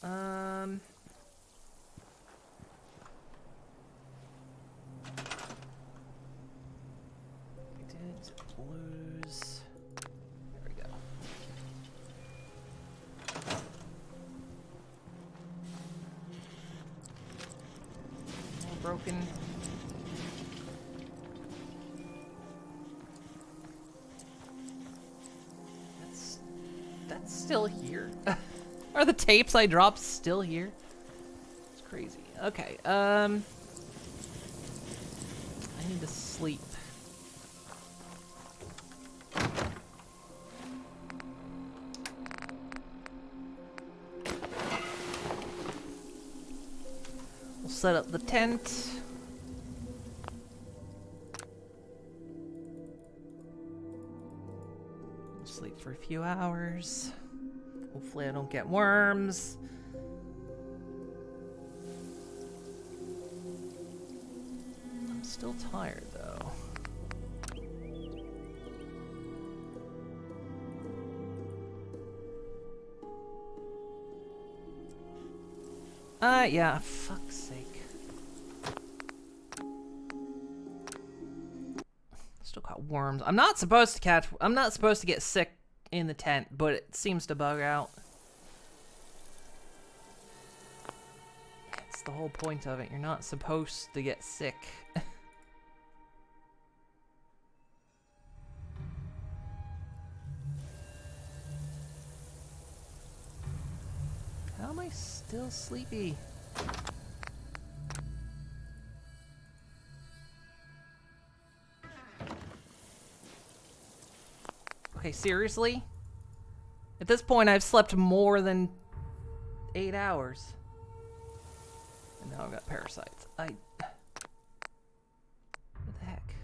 We did lose. There we go. More broken. That's still here. Are the tapes I dropped still here? It's crazy. Okay, I need to sleep. We'll set up the tent. Sleep for a few hours. Hopefully I don't get worms. I'm still tired though. Yeah, fuck's sake. Still got worms. I'm not supposed to get sick in the tent, but it seems to bug out. It's the whole point of it. You're not supposed to get sick. How am I still sleepy? Okay, seriously? At this point, I've slept more than 8 hours. And now I've got parasites. What the heck?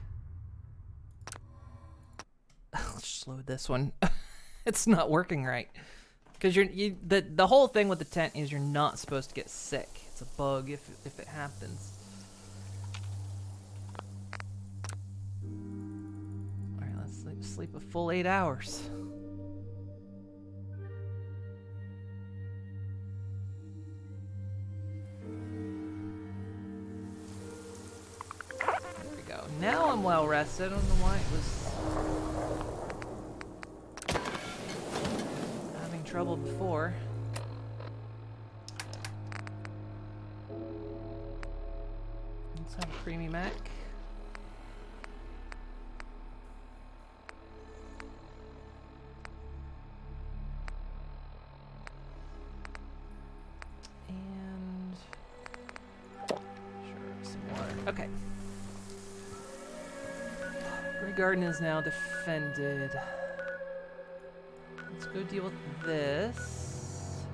Let's just load this one. It's not working right. Because the whole thing with the tent is you're not supposed to get sick. It's a bug if it happens. Alright, let's sleep a full 8 hours. There we go. Now I'm well rested. I don't know why it was having trouble before. Let's have a creamy mac. And sure, some water. Okay. garden is now defended. Let's go deal with this.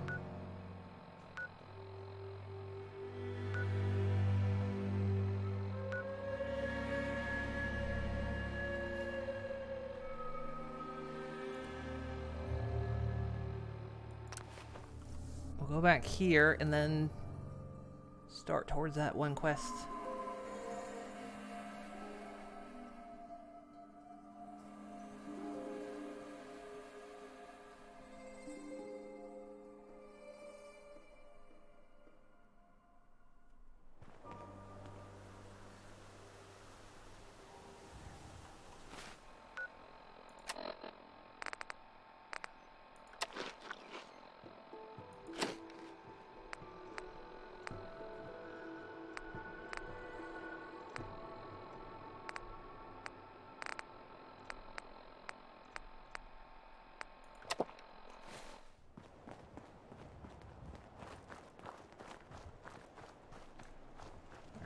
We'll go back here and then start towards that one quest.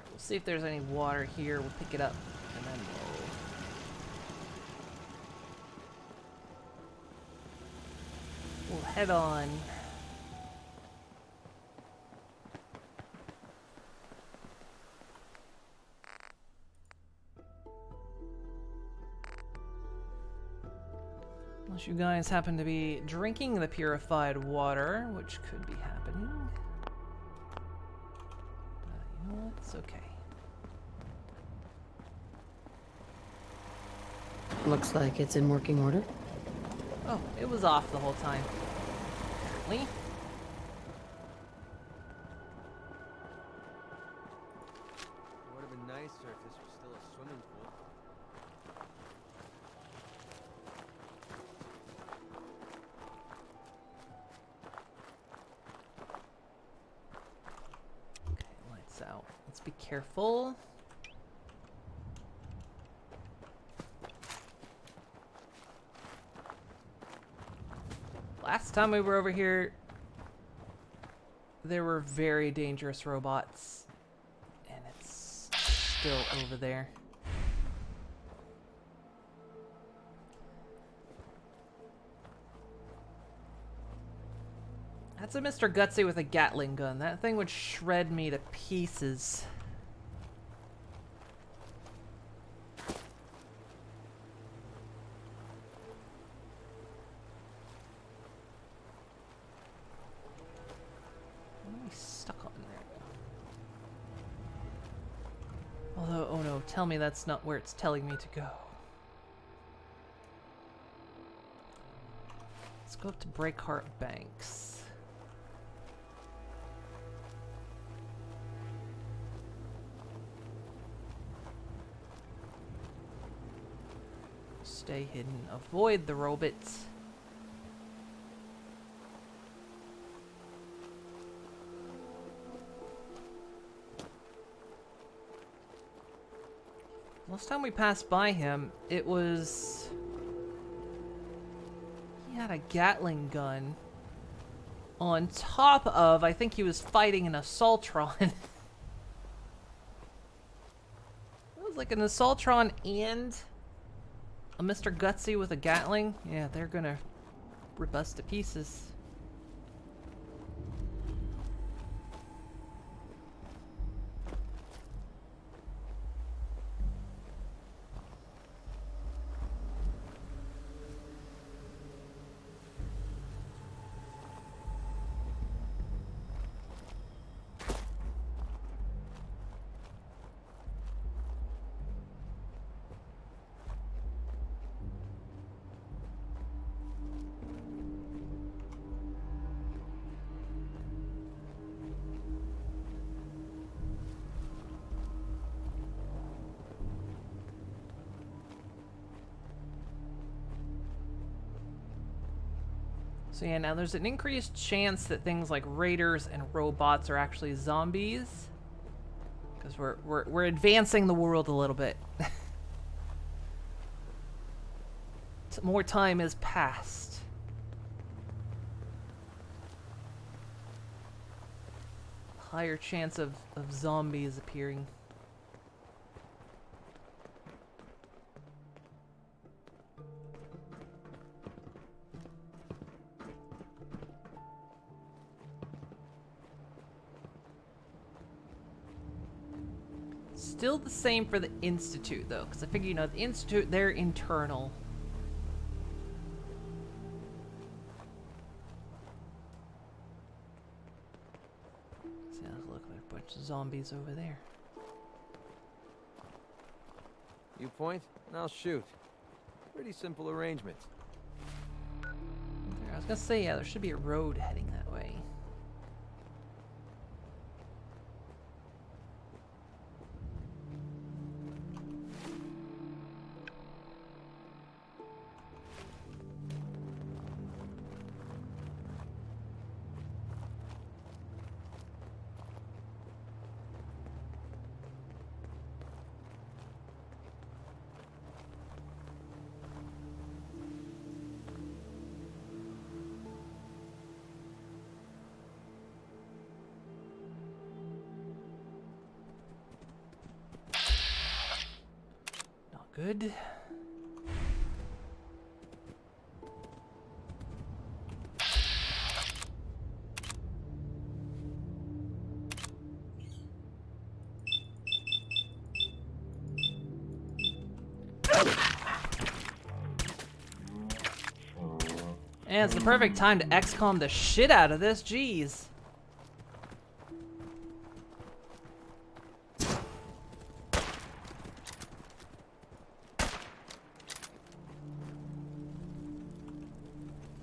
We'll see if there's any water here. We'll pick it up and then we'll head on. Unless you guys happen to be drinking the purified water, which could be happening. You know what? It's okay. Looks like it's in working order. Oh, it was off the whole time. Apparently. It would have been nicer if this was still a swimming pool. Okay, lights out. Let's be careful. Last time we were over here, there were very dangerous robots, and it's still over there. That's a Mr. Gutsy with a Gatling gun. That thing would shred me to pieces. Stuck on there. Although, oh no, tell me that's not where it's telling me to go. Let's go up to Breakheart Banks. Stay hidden. Avoid the robots. Last time we passed by him, it was... he had a Gatling gun on top of, I think he was fighting an Assaultron. It was like an Assaultron and a Mr. Gutsy with a Gatling. Yeah, they're gonna rip us to pieces. So yeah, now there's an increased chance that things like raiders and robots are actually zombies. Because we're advancing the world a little bit. More time has passed. Higher chance of zombies appearing. Still the same for the Institute, though, because I figure, you know, the Institute, they're internal. See, that look like a bunch of zombies over there. You point, and I'll shoot. Pretty simple arrangement. I was gonna say, yeah, there should be a road heading that way. Good. And it's the perfect time to XCOM the shit out of this, jeez.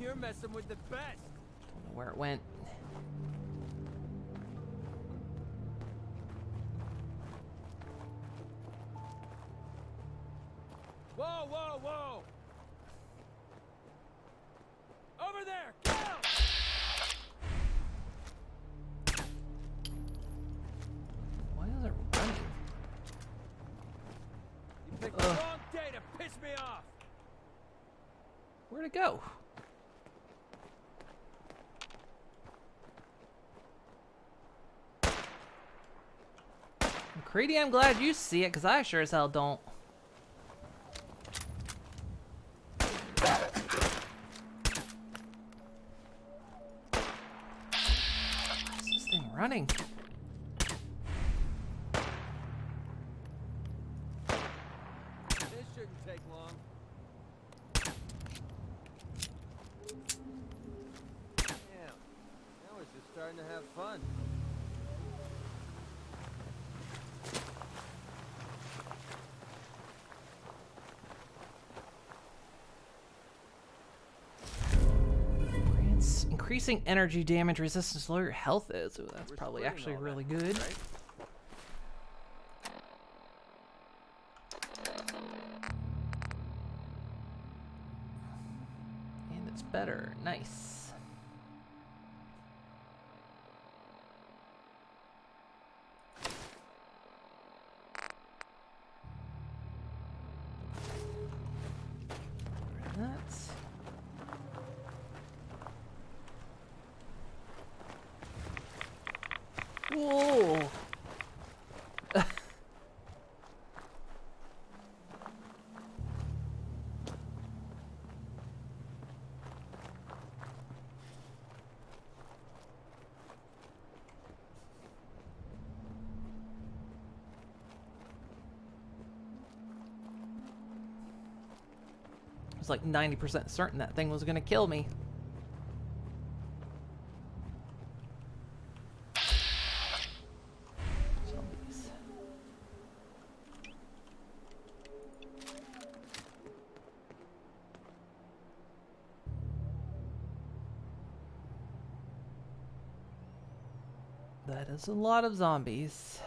You're messing with the best. Don't know where it went. Whoa, whoa, whoa! Over there! Go! Why is it running? You picked the wrong day to piss me off! Where'd it go? McCready, I'm glad you see it, because I sure as hell don't. Why is this thing running? This shouldn't take long. Yeah, now we're just starting to have fun. Increasing energy damage resistance, lower your health is. Ooh, that's We're probably splitting actually all really that, good. right? And it's better. Nice. That's whoa. I was like 90% certain that thing was gonna kill me. Zombies. That is a lot of zombies.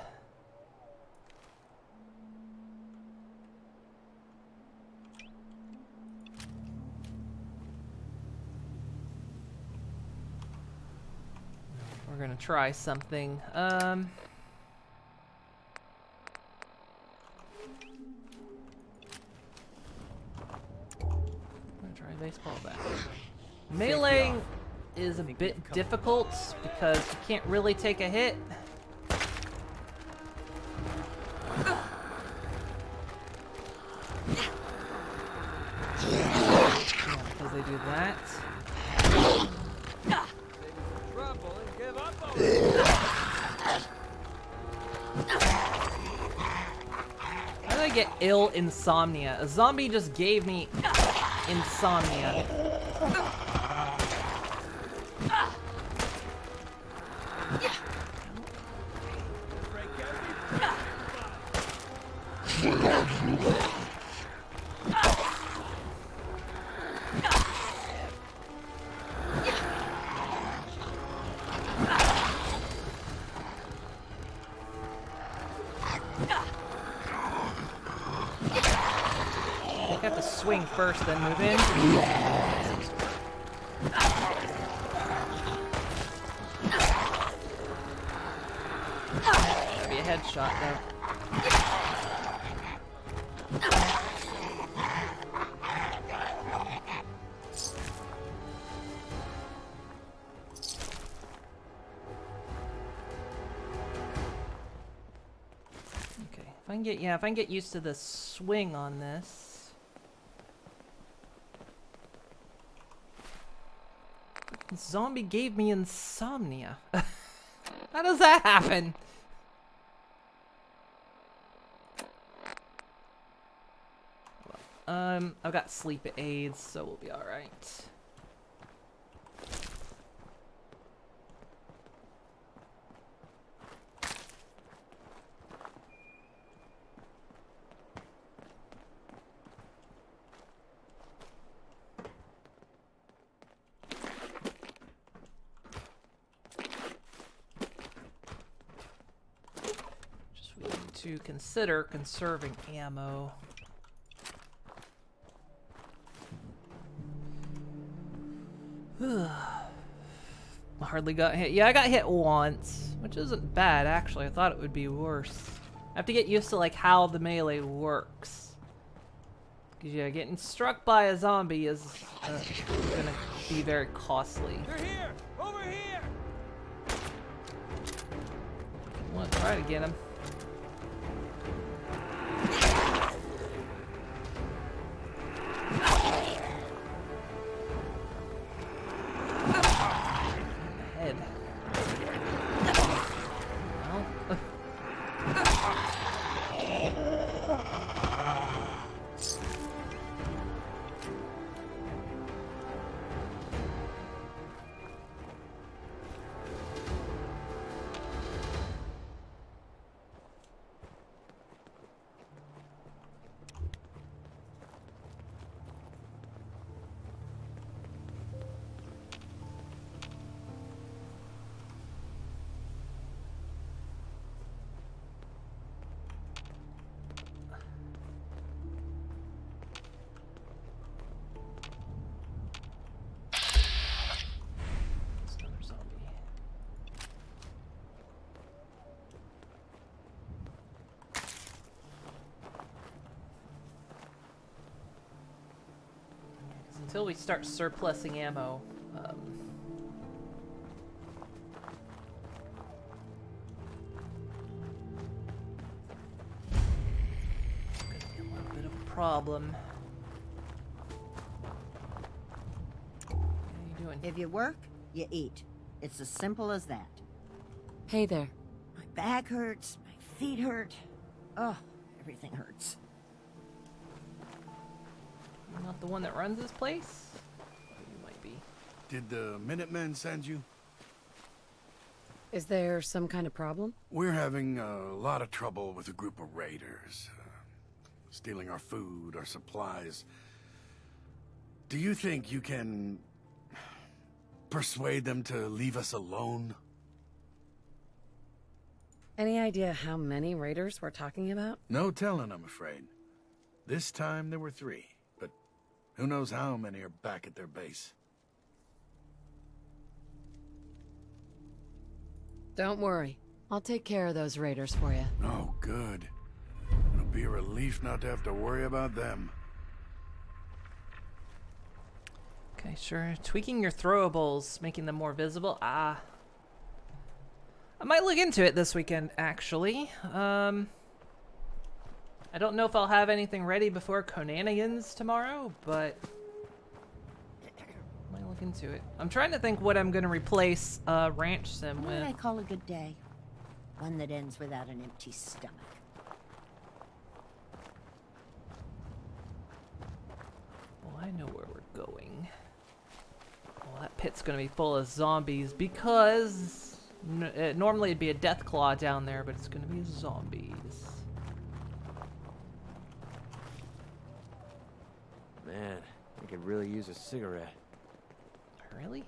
We're gonna try something. I'm gonna try a baseball bat. Meleeing is a bit difficult because you can't really take a hit. Yeah, because they do that. Trouble and give up on it. get ill insomnia. A zombie just gave me insomnia. I have to swing first, then move in. That'd be a headshot, though. Okay, if I can get used to the swing on this. Zombie gave me insomnia. How does that happen? I've got sleep aids, so we'll be alright. To consider conserving ammo. Hardly got hit. Yeah, I got hit once, which isn't bad actually. I thought it would be worse. I have to get used to like how the melee works. Cause yeah, getting struck by a zombie is gonna be very costly. They're here! Over here! I want to try to get him. Head. Well. Until we start surplusing ammo, gonna be a little bit of a problem. What are you doing? If you work, you eat. It's as simple as that. Hey there. My back hurts, my feet hurt. Oh, everything hurts. You're not the one that runs this place? Oh, you might be. Did the Minutemen send you? Is there some kind of problem? We're having a lot of trouble with a group of raiders. Stealing our food, our supplies. Do you think you can persuade them to leave us alone? Any idea how many raiders we're talking about? No telling, I'm afraid. This time there were 3, but who knows how many are back at their base. Don't worry. I'll take care of those raiders for you. Oh, good. It'll be a relief not to have to worry about them. Okay, sure. Tweaking your throwables, making them more visible. Ah. I might look into it this weekend, actually. I don't know if I'll have anything ready before Conanigans tomorrow, but I might look into it. I'm trying to think what I'm going to replace Ranch Sim What with. do I call a good day? One that ends without an empty stomach. going. Well, that pit's gonna be full of zombies because normally it'd be a death claw down there, but it's gonna be zombies. Man, I could really use a cigarette. Really?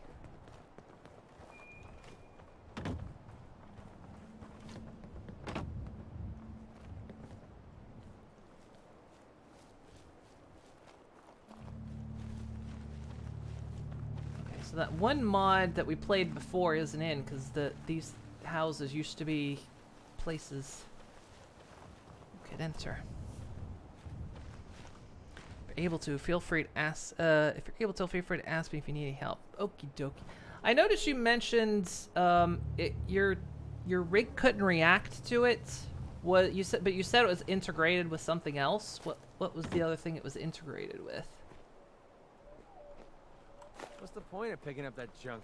So that one mod that we played before isn't in because these houses used to be places you could enter. If you're able to, feel free to ask. If you're able to, feel free to ask me if you need any help. Okie dokie. I noticed you mentioned your rig couldn't react to it. What you said, but you said it was integrated with something else. What was the other thing it was integrated with? What's the point of picking up that junk?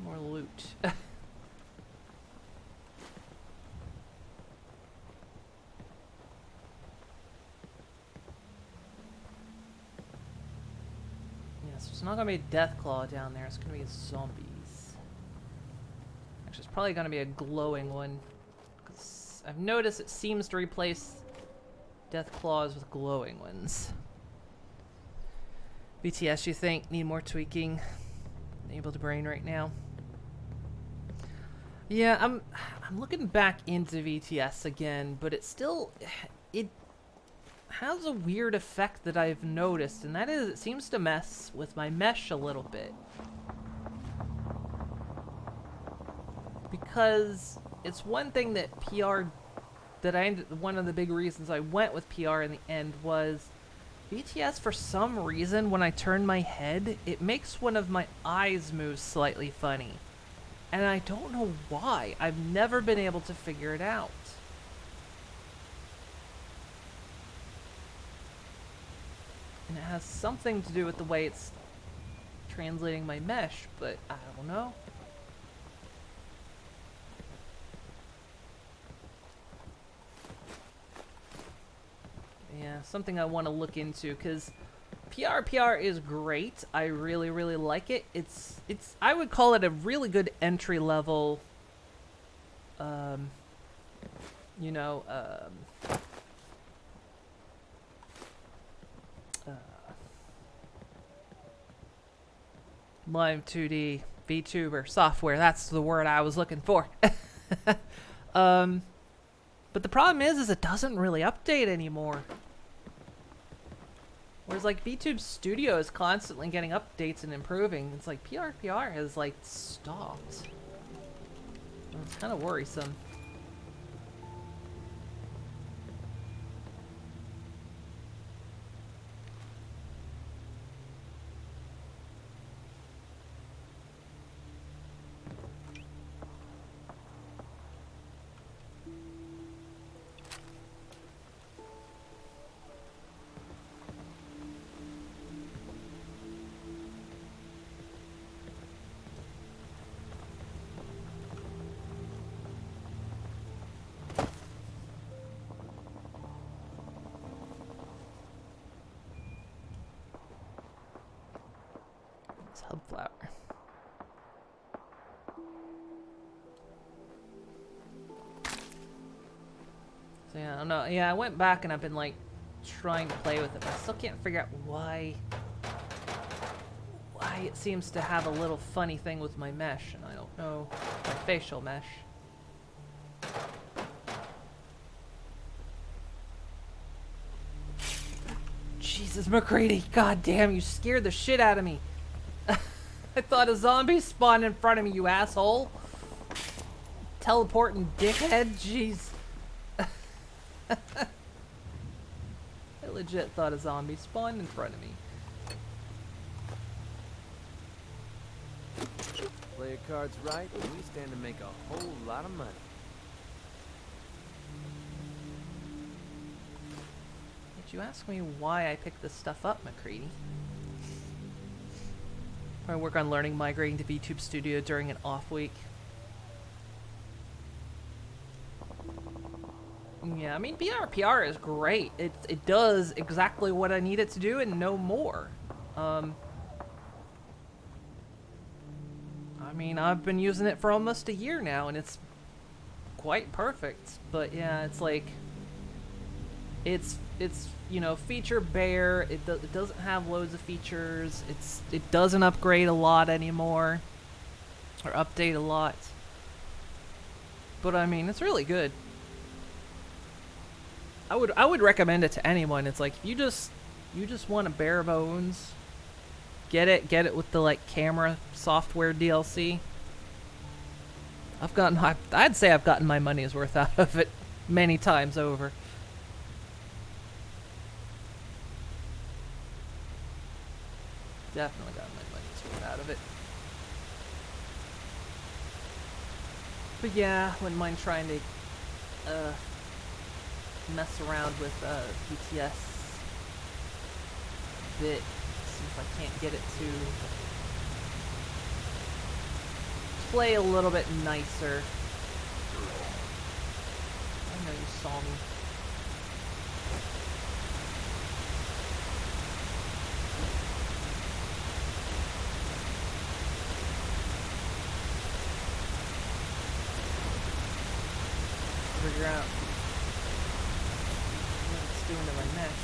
More loot. Yes, it's not gonna be a death claw down there. It's gonna be zombies. Actually, it's probably gonna be a glowing one. 'Cause I've noticed it seems to replace death claws with glowing ones. BTS, you think need more tweaking? Able to brain right now. Yeah, I'm looking back into VTS again, but it has a weird effect that I've noticed, and that is it seems to mess with my mesh a little bit. Because it's one thing that one of the big reasons I went with PR in the end was VTS, for some reason, when I turn my head, it makes one of my eyes move slightly funny. And I don't know why. I've never been able to figure it out. And it has something to do with the way it's translating my mesh, but I don't know. Yeah, something I want to look into, because PR is great. I really, really like it. It's I would call it a really good entry level, you know, Live 2D VTuber software. That's the word I was looking for. But the problem is it doesn't really update anymore. Whereas like VTube Studio is constantly getting updates and improving. It's like PR has like stopped. It's kind of worrisome. Hubflower. So yeah, I don't know. Yeah, I went back and I've been like trying to play with it, but I still can't figure out why it seems to have a little funny thing with my mesh, and I don't know my facial mesh. Jesus, McCready, god damn, you scared the shit out of me. I thought a zombie spawned in front of me, you asshole. Teleporting dickhead, jeez. I legit thought a zombie spawned in front of me. play your cards right, and we stand to make a whole lot of money. Did you ask me why I picked this stuff up, McCready? I work on learning migrating to VTube Studio during an off week. Yeah, I mean, BRPR is great. It does exactly what I need it to do and no more. I mean, I've been using it for almost a year now, and it's quite perfect. But yeah, it's like, it's you know, feature bare. It doesn't have loads of features. It doesn't upgrade a lot anymore, or update a lot. But I mean, it's really good. I would recommend it to anyone. It's like, if you just want a bare bones, get it with the like camera software DLC. I'd say I've gotten my money's worth out of it many times over. Definitely got my money's worth out of it. But yeah, wouldn't mind trying to mess around with BTS a bit, see if I can't get it to play a little bit nicer. I know you saw me. Figure out what it's doing to my mesh.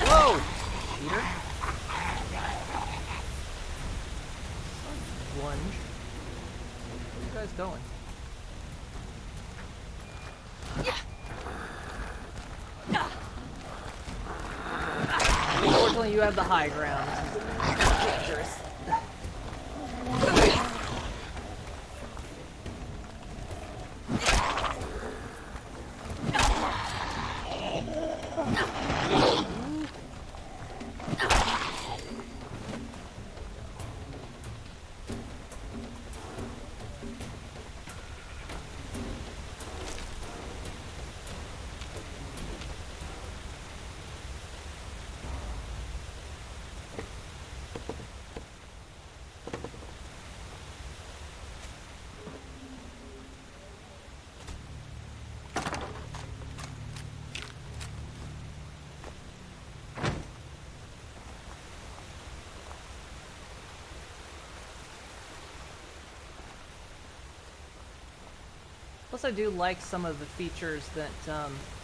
Whoa! Cheater. Lunge. Where are you guys going? Unfortunately, you have the high ground. Dangerous. Plus, I do like some of the features that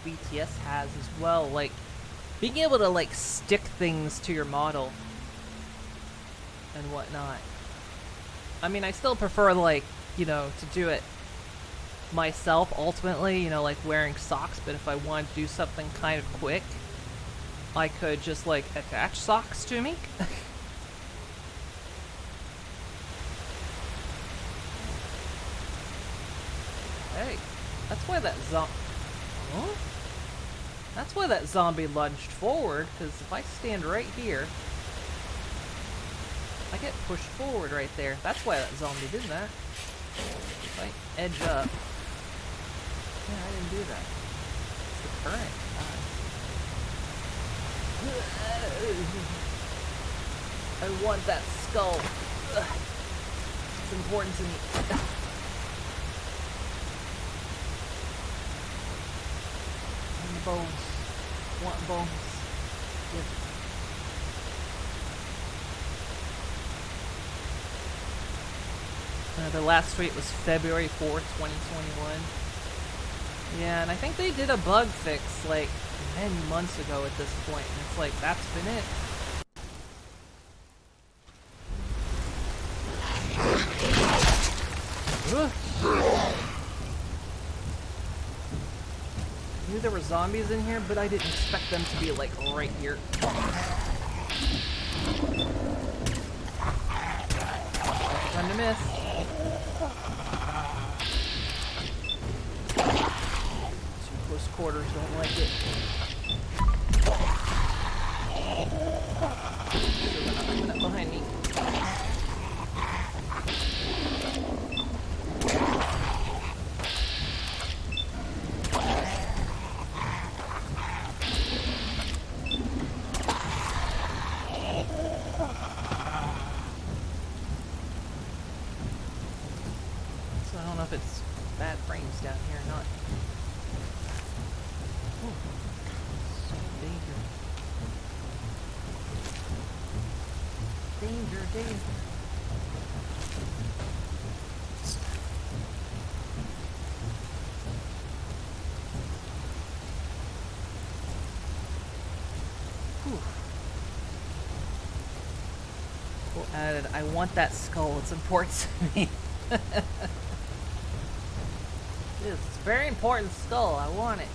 BTS has as well, like being able to like stick things to your model and whatnot. I mean, I still prefer, like, you know, to do it myself ultimately, you know, like wearing socks, but if I wanted to do something kind of quick, I could just like attach socks to me. Hey, that's why that Huh? That's why that zombie lunged forward, because if I stand right here, I get pushed forward right there. That's why that zombie did that. If I edge up... Yeah, I didn't do that. It's the current. I want that skull. It's important to me. Bones. Want bones. Yep. The last tweet was February 4th, 2021. Yeah, and I think they did a bug fix like many months ago at this point, and it's like, that's been it. I knew there were zombies in here, but I didn't expect them to be like right here. Time to miss. Too close quarters, don't like it. They're not coming up behind me. So I don't know if it's bad frames down here or not. Ooh. So danger. Danger, danger. Whew. Cool added. I want that skull. It's important to me. It's a very important skull. I want it.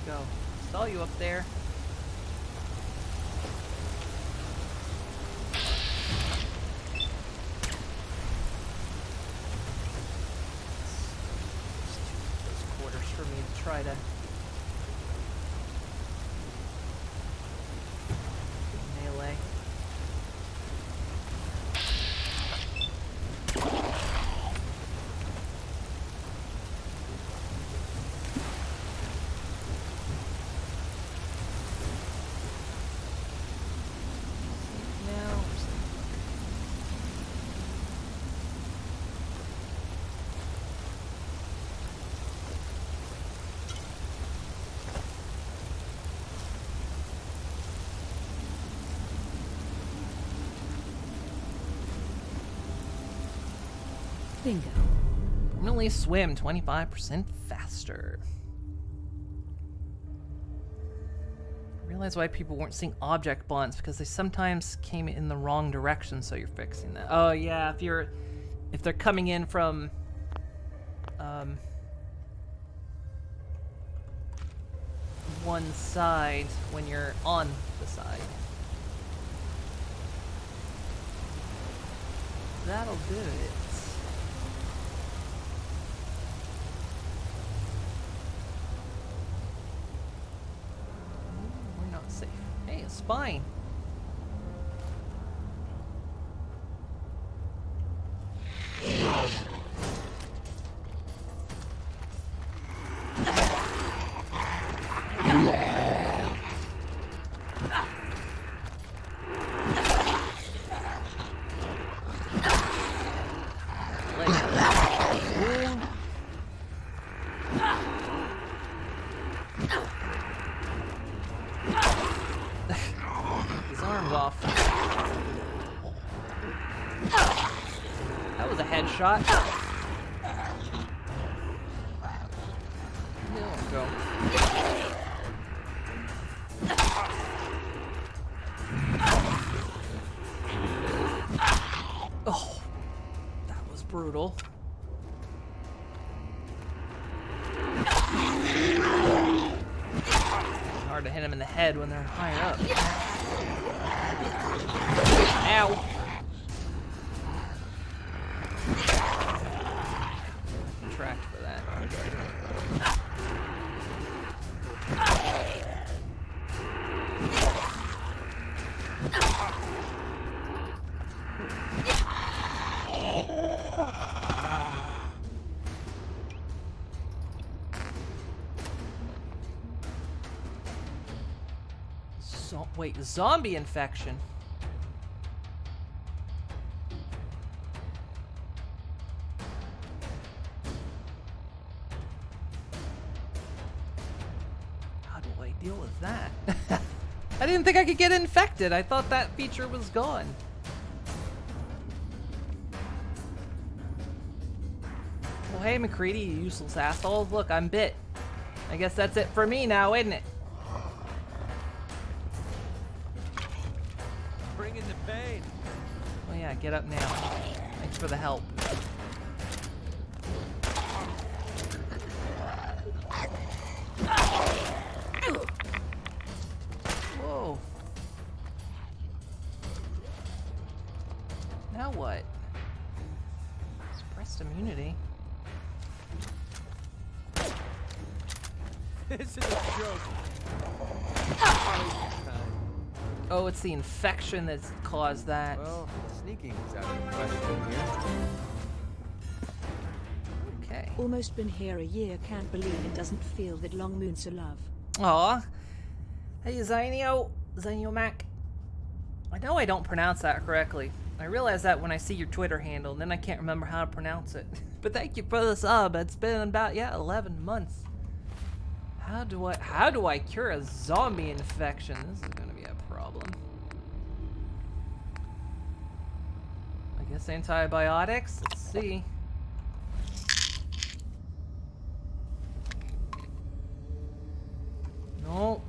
Go. Saw you up there. Those quarters for me to try to melee. Bingo. Permanently swim 25% faster. I realize why people weren't seeing object bonds, because they sometimes came in the wrong direction, so you're fixing that. Oh yeah, if they're coming in from one side when you're on the side. That'll do it. We're not safe. Hey, a spine. His arm's off. That was a headshot. There we go. Oh, that was brutal. Hard to hit him in the head when they're higher up. Ow! Tracked for that. Wait, zombie infection? How do I deal with that? I didn't think I could get infected. I thought that feature was gone. Oh, hey, McCready, you useless asshole. Look, I'm bit. I guess that's it for me now, isn't it? Bring in the pain. Oh yeah, get up now. Thanks for the help. Whoa. Now what? Suppressed immunity. This is a joke. Oh, it's the infection that's caused that. Well, sneaking is out of the question here. Okay. Almost been here a year, can't believe it doesn't feel that long moons are love. Aw. Hey, Zenio Mac. I know I don't pronounce that correctly. I realize that when I see your Twitter handle, and then I can't remember how to pronounce it. But thank you for the sub. It's been about, 11 months. How do I cure a zombie infection? This is gonna be a problem. I guess antibiotics? Let's see. No.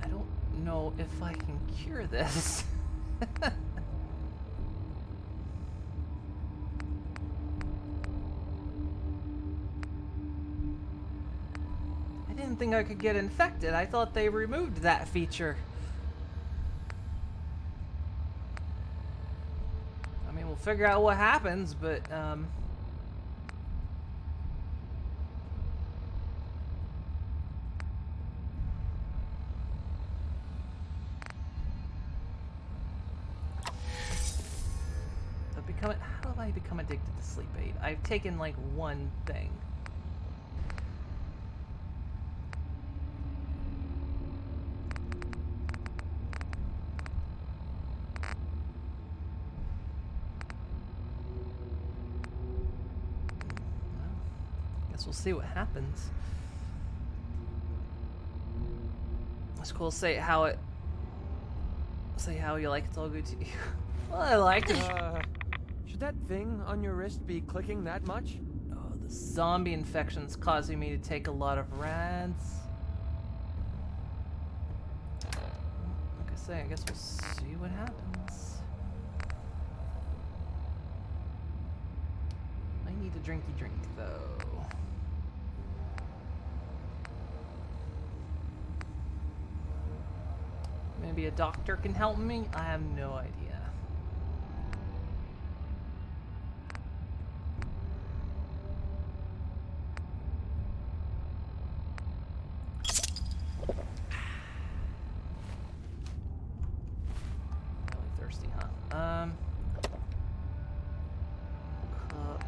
I don't know if I can cure this. I didn't think I could get infected. I thought they removed that feature. I mean, we'll figure out what happens, but, how do I become addicted to sleep aid? I've taken, like, one thing. Guess we'll see what happens. It's cool. Say how you like it's all good to you. Well, I like it. Should that thing on your wrist be clicking that much? Oh, the zombie infection's causing me to take a lot of rads. Like I say, I guess we'll see what happens. I need a drinky drink though. Maybe a doctor can help me? I have no idea. Really thirsty, huh? Cup.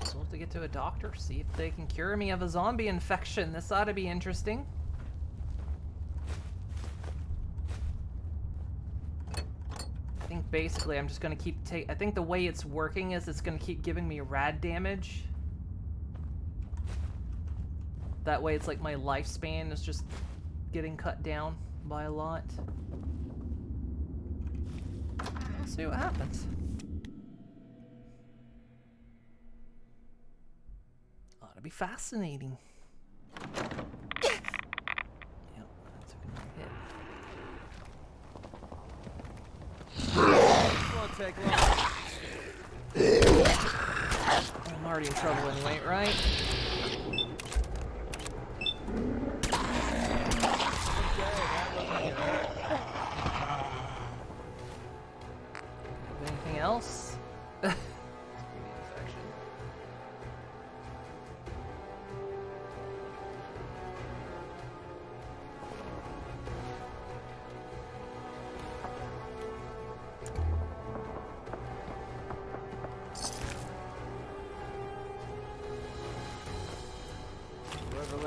So we'll have to get to a doctor, see if they can cure me of a zombie infection. This ought to be interesting. I think basically I'm just gonna keep I think the way it's working is it's gonna keep giving me rad damage. That way it's like my lifespan is just getting cut down by a lot. We'll see what happens. Ought to be fascinating. Yep, that took another hit. Won't take long. I'm already in trouble anyway, right? Anything else?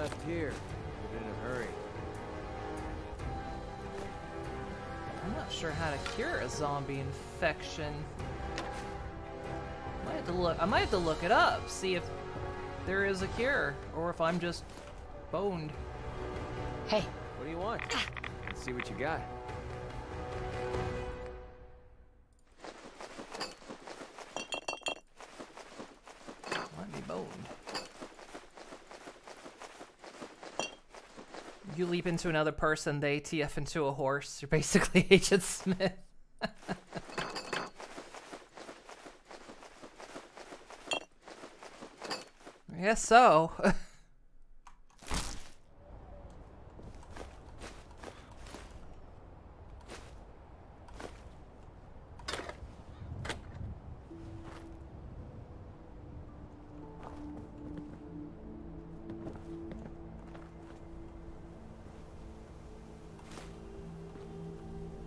left here, but in a hurry. I'm not sure how to cure a zombie infection. I might have to look it up, see if there is a cure, or if I'm just boned. Hey, What do you want? Let's see what you got. Might be boned. You leap into another person, they TF into a horse. You're basically Agent Smith. I guess so.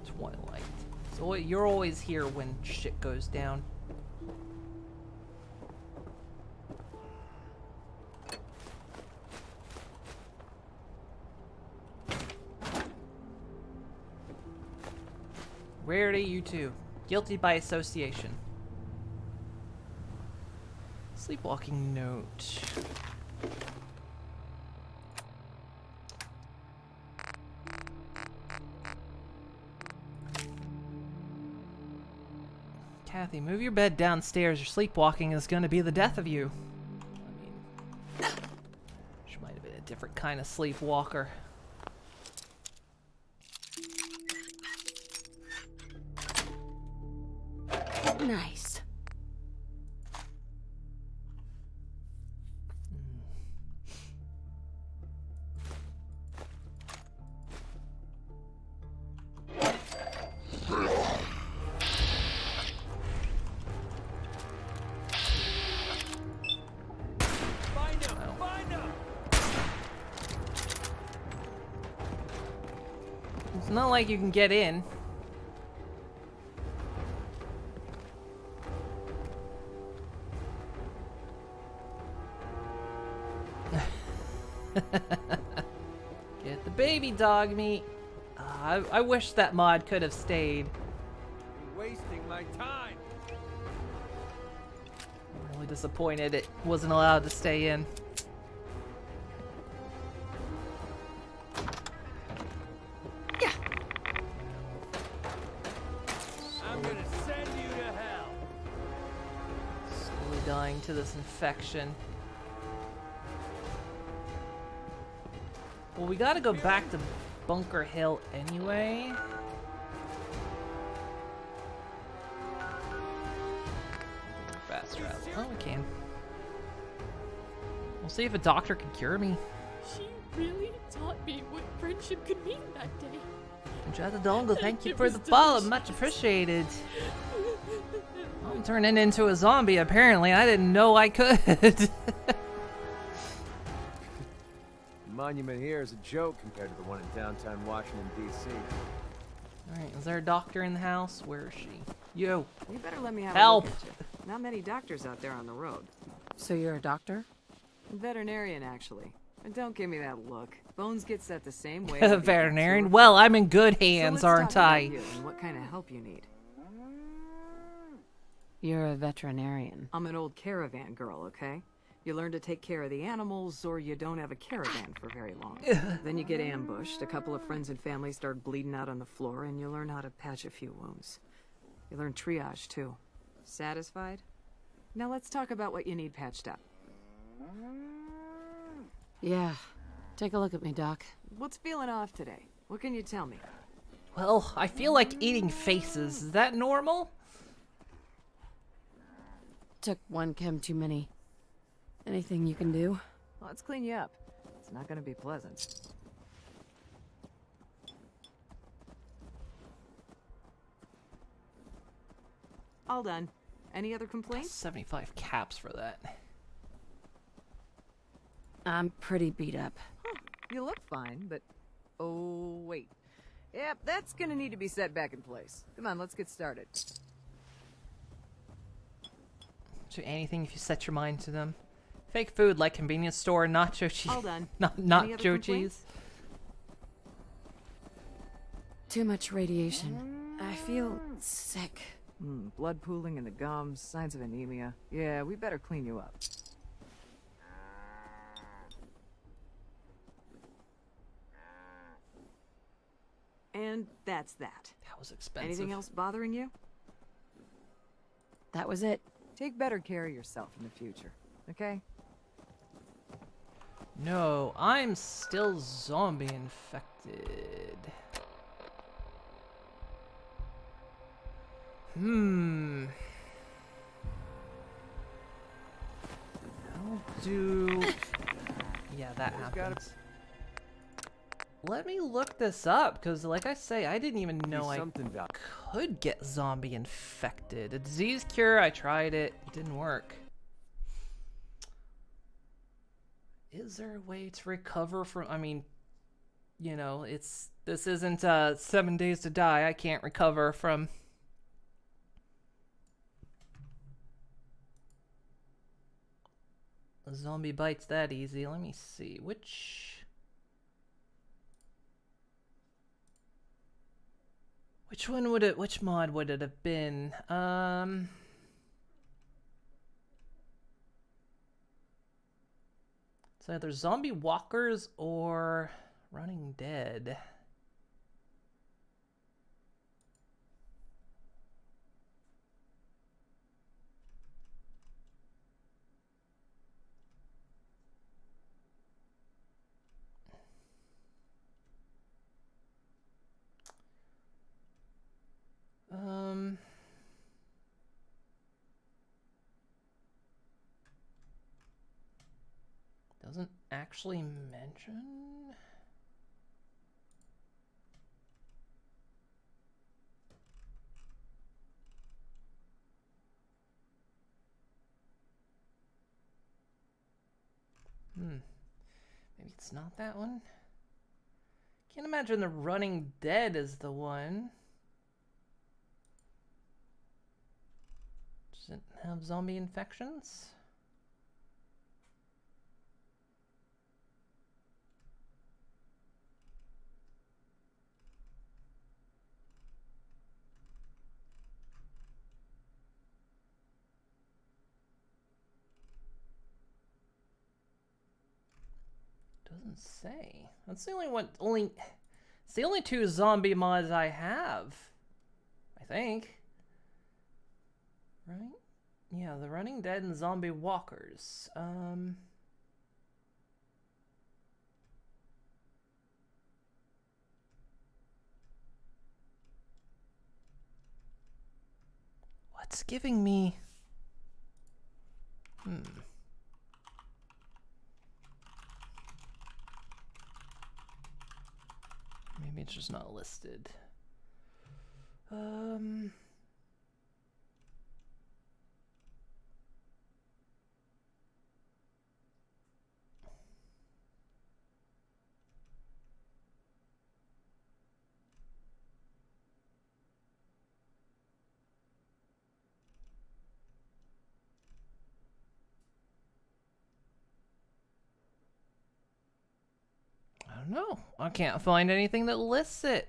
Twilight. So you're always here when shit goes down. Rarity, you too. Guilty by association. Sleepwalking note. Kathy, move your bed downstairs. Your sleepwalking is going to be the death of you. I mean, she might have been a different kind of sleepwalker. nice. It's not like you can get in. Get the baby dog meat. I wish that mod could have stayed. You're wasting my time. I'm really disappointed it wasn't allowed to stay in. I'm gonna send you to hell. Slowly dying to this infection. Well, we gotta go back to Bunker Hill anyway. Fast route. Oh, we can. We'll see if a doctor can cure me. She really taught me what friendship could mean that day. Jada Dongle, thank you for the follow. Much appreciated. I'm turning into a zombie, apparently. I didn't know I could. The monument here is a joke compared to the one in downtown Washington, D.C. Alright, is there a doctor in the house? Where is she? You. You better let me have Help. a look at you. Not many doctors out there on the road. So you're a doctor? Veterinarian, actually. And don't give me that look. Bones get set the same way. I'll be Veterinarian? sure. Well, I'm in good So hands, let's aren't talk about I? you and what kind of help you need. You're a veterinarian. I'm an old caravan girl, okay? You learn to take care of the animals, or you don't have a caravan for very long. Then you get ambushed, a couple of friends and family start bleeding out on the floor, and you learn how to patch a few wounds. You learn triage, too. Satisfied? Now let's talk about what you need patched up. Yeah. Take a look at me, Doc. What's feeling off today? What can you tell me? Well, I feel like eating faces. Is that normal? Took one chem too many. Anything you can do? Let's clean you up. It's not gonna be pleasant. All done. Any other complaints? 75 caps for that. I'm pretty beat up. You look fine, but... Oh, wait. Yep, that's gonna need to be set back in place. Come on, let's get started. Do anything if you set your mind to them. Fake food like convenience store nacho cheese. All done. Not Any other nacho complaints? cheese. Too much radiation. I feel sick. Blood pooling in the gums, signs of anemia. Yeah, we better clean you up. And that's that. That was expensive. Anything else bothering you? That was it. Take better care of yourself in the future, okay? No, I'm still zombie infected. I'll do... Yeah, that happens. Let me look this up, because like I say, I didn't even know I could get zombie infected. A disease cure, I tried it. It didn't work. Is there a way to recover from... I mean, you know, this isn't 7 days to die. I can't recover from... a zombie bites that easy. Let me see. Which one would it... which mod would it have been? It's either zombie walkers or Running Dead. Doesn't actually mention. Maybe it's not that one. Can't imagine the Running Dead is the one. Does it have zombie infections? Doesn't say. That's the only one. It's the only two zombie mods I have. I think. Right? Yeah, the Running Dead and Zombie Walkers. What's giving me? Maybe it's just not listed. I don't know. I can't find anything that lists it.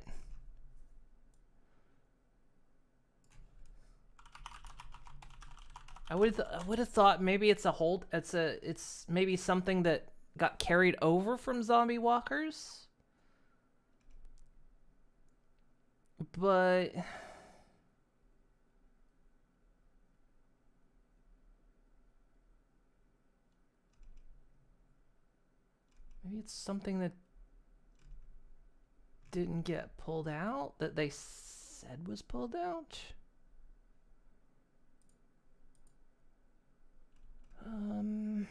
I would have thought maybe it's it's maybe something that got carried over from Zombie Walkers. But maybe it's something that didn't get pulled out, that they said was pulled out. Hold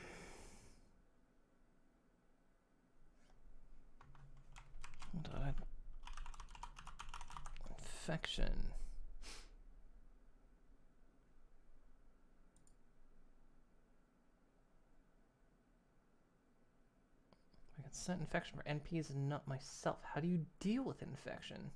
on. Infection. I got sent infection for NPs and not myself. How do you deal with infection?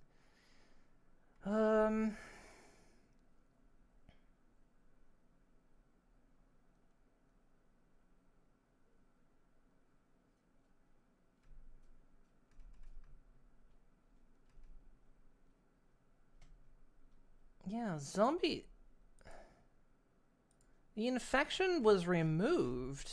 Yeah, zombie... The infection was removed.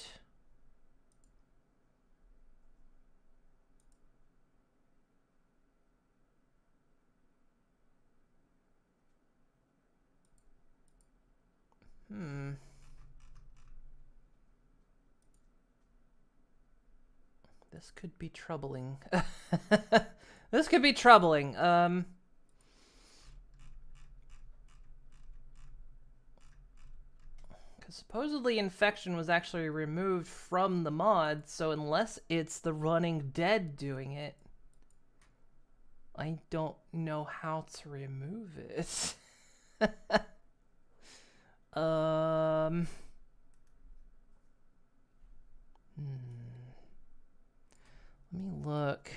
This could be troubling. This could be troubling. Because supposedly infection was actually removed from the mod, so unless it's the running dead doing it, I don't know how to remove it. Let me look.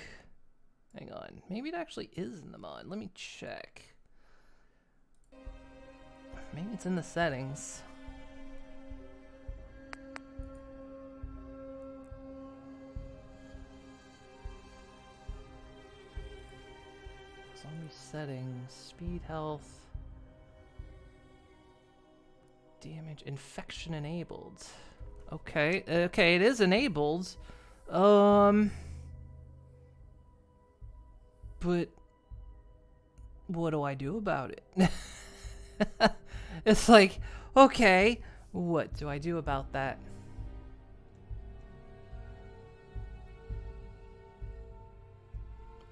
Hang on. Maybe it actually is in the mod. Let me check. Maybe it's in the settings. Zombie settings. Speed, health. Damage. Infection enabled. Okay. Okay, it is enabled. But what do I do about it? It's like, okay, what do I do about that?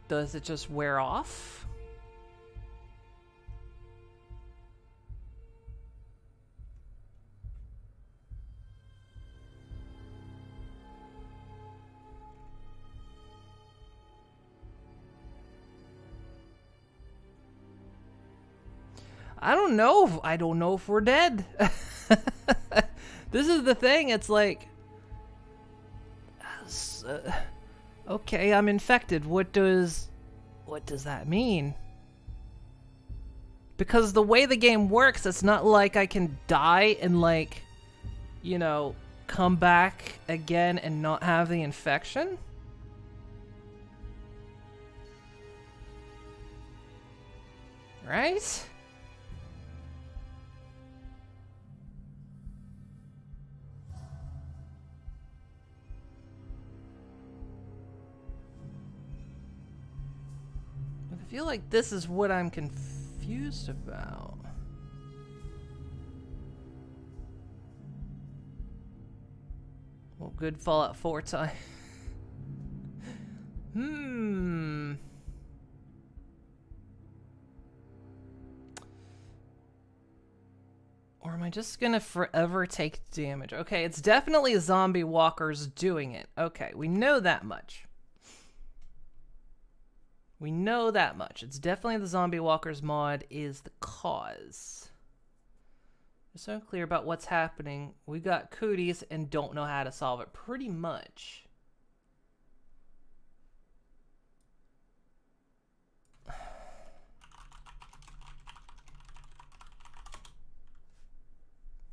Does it just wear off? I don't know. I don't know if we're dead. This is the thing. It's like, okay, I'm infected. What does that mean? Because the way the game works, it's not like I can die and, like, you know, come back again and not have the infection. Right? I feel like this is what I'm confused about. Well, good Fallout 4 time. Or am I just gonna forever take damage? Okay, it's definitely zombie walkers doing it. Okay, we know that much. We know that much. It's definitely the zombie walkers mod is the cause. Just so clear about what's happening. We got cooties and don't know how to solve it. Pretty much.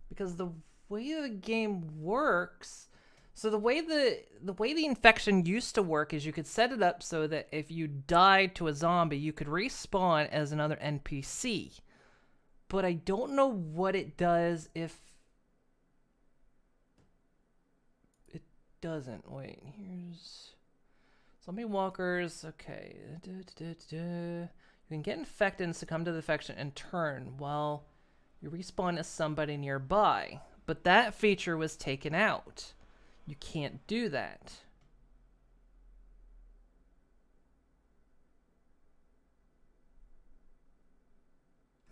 Because the way the game works, so the way the infection used to work is you could set it up so that if you died to a zombie, you could respawn as another NPC. But I don't know what it does if it doesn't. Wait, here's zombie walkers. Okay. You can get infected and succumb to the infection and turn while you respawn as somebody nearby. But that feature was taken out. You can't do that.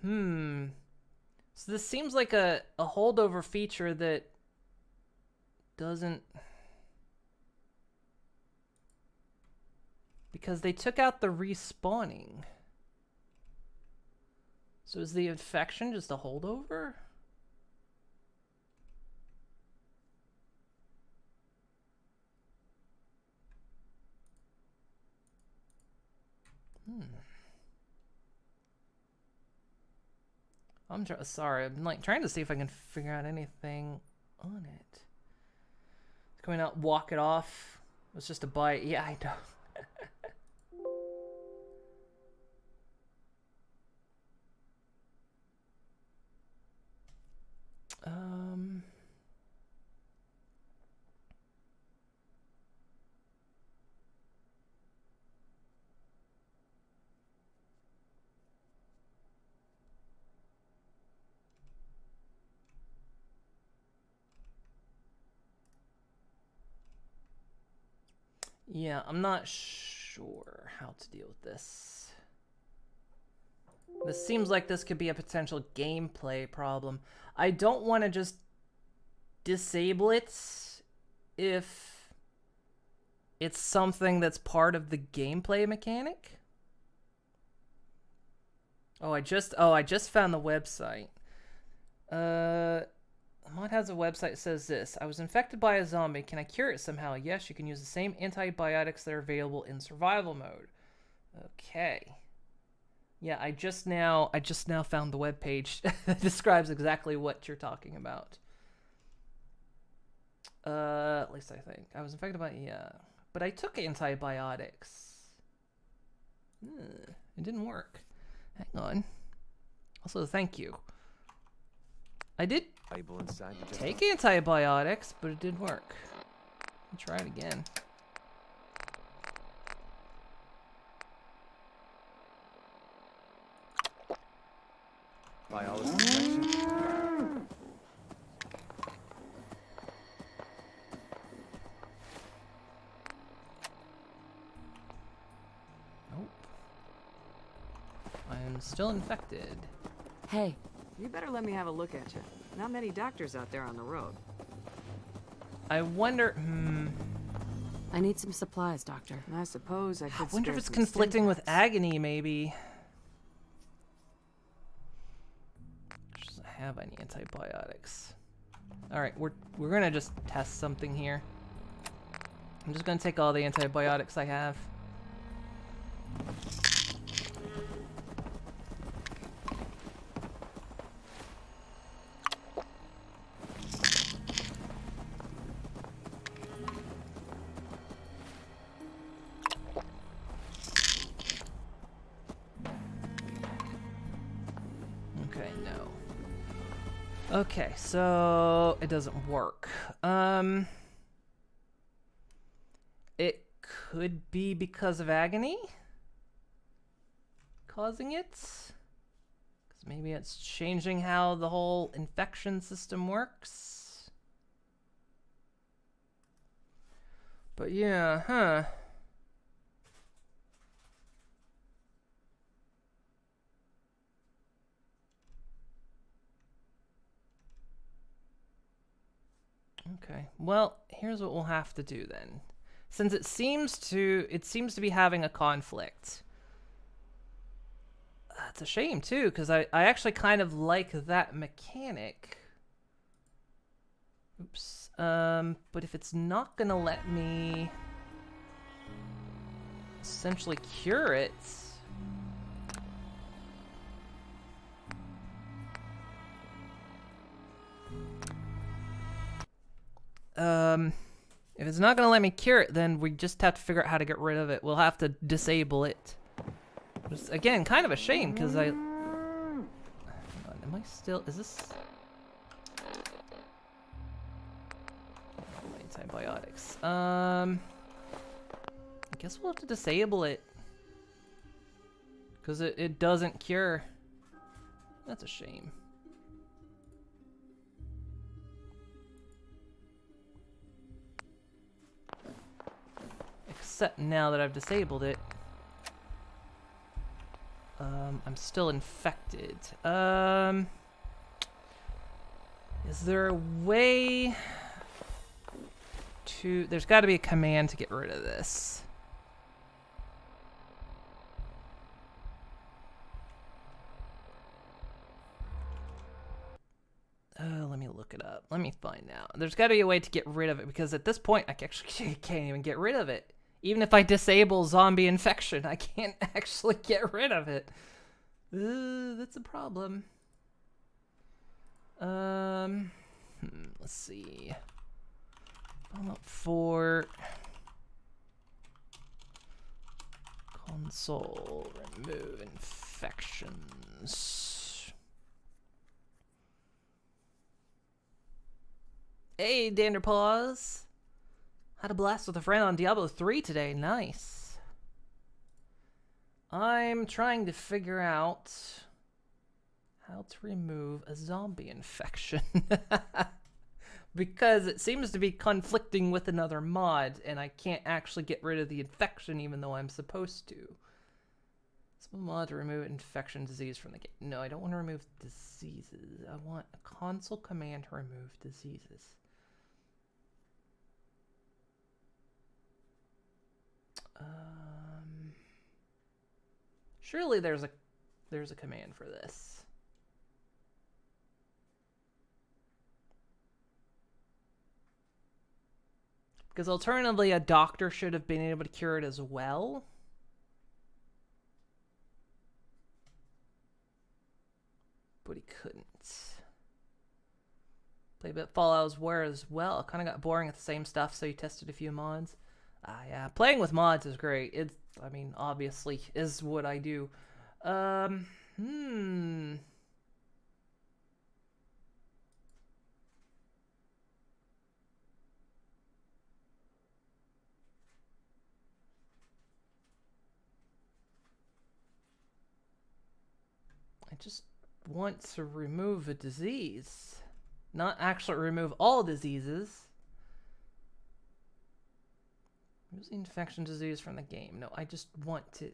So this seems like a holdover feature that doesn't... Because they took out the respawning. So is the infection just a holdover? I'm sorry. I'm like trying to see if I can figure out anything on it. It's coming out, walk it off. It's just a bite. Yeah, I know. Um. Yeah, I'm not sure how to deal with this. This seems like this could be a potential gameplay problem. I don't want to just disable it if it's something that's part of the gameplay mechanic. Oh, I just found the website. Mod has a website that says this. I was infected by a zombie. Can I cure it somehow? Yes, you can use the same antibiotics that are available in survival mode. Okay. Yeah, I just now found the webpage that describes exactly what you're talking about. At least I think. I was infected by, yeah. But I took antibiotics. It didn't work. Hang on. Also, thank you. I did take antibiotics, but it didn't work. I'll try it again. Biology section. Nope. I am still infected. Hey, you better let me have a look at you. Not many doctors out there on the road. I wonder. I need some supplies, Doctor. I suppose I could. I wonder if spare it's some conflicting with Stim-Packs. agony, maybe. Doesn't have any antibiotics. All right, we're gonna just test something here. I'm just gonna take all the antibiotics I have. Okay, no. Okay, so it doesn't work. It could be because of agony causing it. Because maybe it's changing how the whole infection system works. But yeah, huh. Okay. Well, here's what we'll have to do then. Since it seems to be having a conflict. It's a shame too, because I actually kind of like that mechanic. Oops. But if it's not gonna let me essentially cure it. If it's not gonna let me cure it, then we just have to figure out how to get rid of it. We'll have to disable it. It's, again, kind of a shame, because hang on, am I still, is this? Antibiotics. I guess we'll have to disable it. Because it doesn't cure. That's a shame. Except now that I've disabled it. I'm still infected. Is there a way to... There's got to be a command to get rid of this. Let me look it up. Let me find out. There's got to be a way to get rid of it, because at this point, I actually can't even get rid of it. Even if I disable zombie infection, I can't actually get rid of it. That's a problem. Let's see. Fallout 4 console, remove infections. Hey, Danderpaws. Had a blast with a friend on Diablo 3 today. Nice. I'm trying to figure out how to remove a zombie infection. Because it seems to be conflicting with another mod, and I can't actually get rid of the infection even though I'm supposed to. Some mod to remove infection disease from the game. No, I don't want to remove diseases. I want a console command to remove diseases. Surely there's a command for this. Because alternatively, a doctor should have been able to cure it as well. But he couldn't. Play a bit Fallout War as well. Kind of got boring at the same stuff, so you tested a few mods. Yeah, playing with mods is great. It's, I mean, obviously, is what I do. I just want to remove a disease. Not actually remove all diseases. Remove the infection disease from the game. No, I just want to...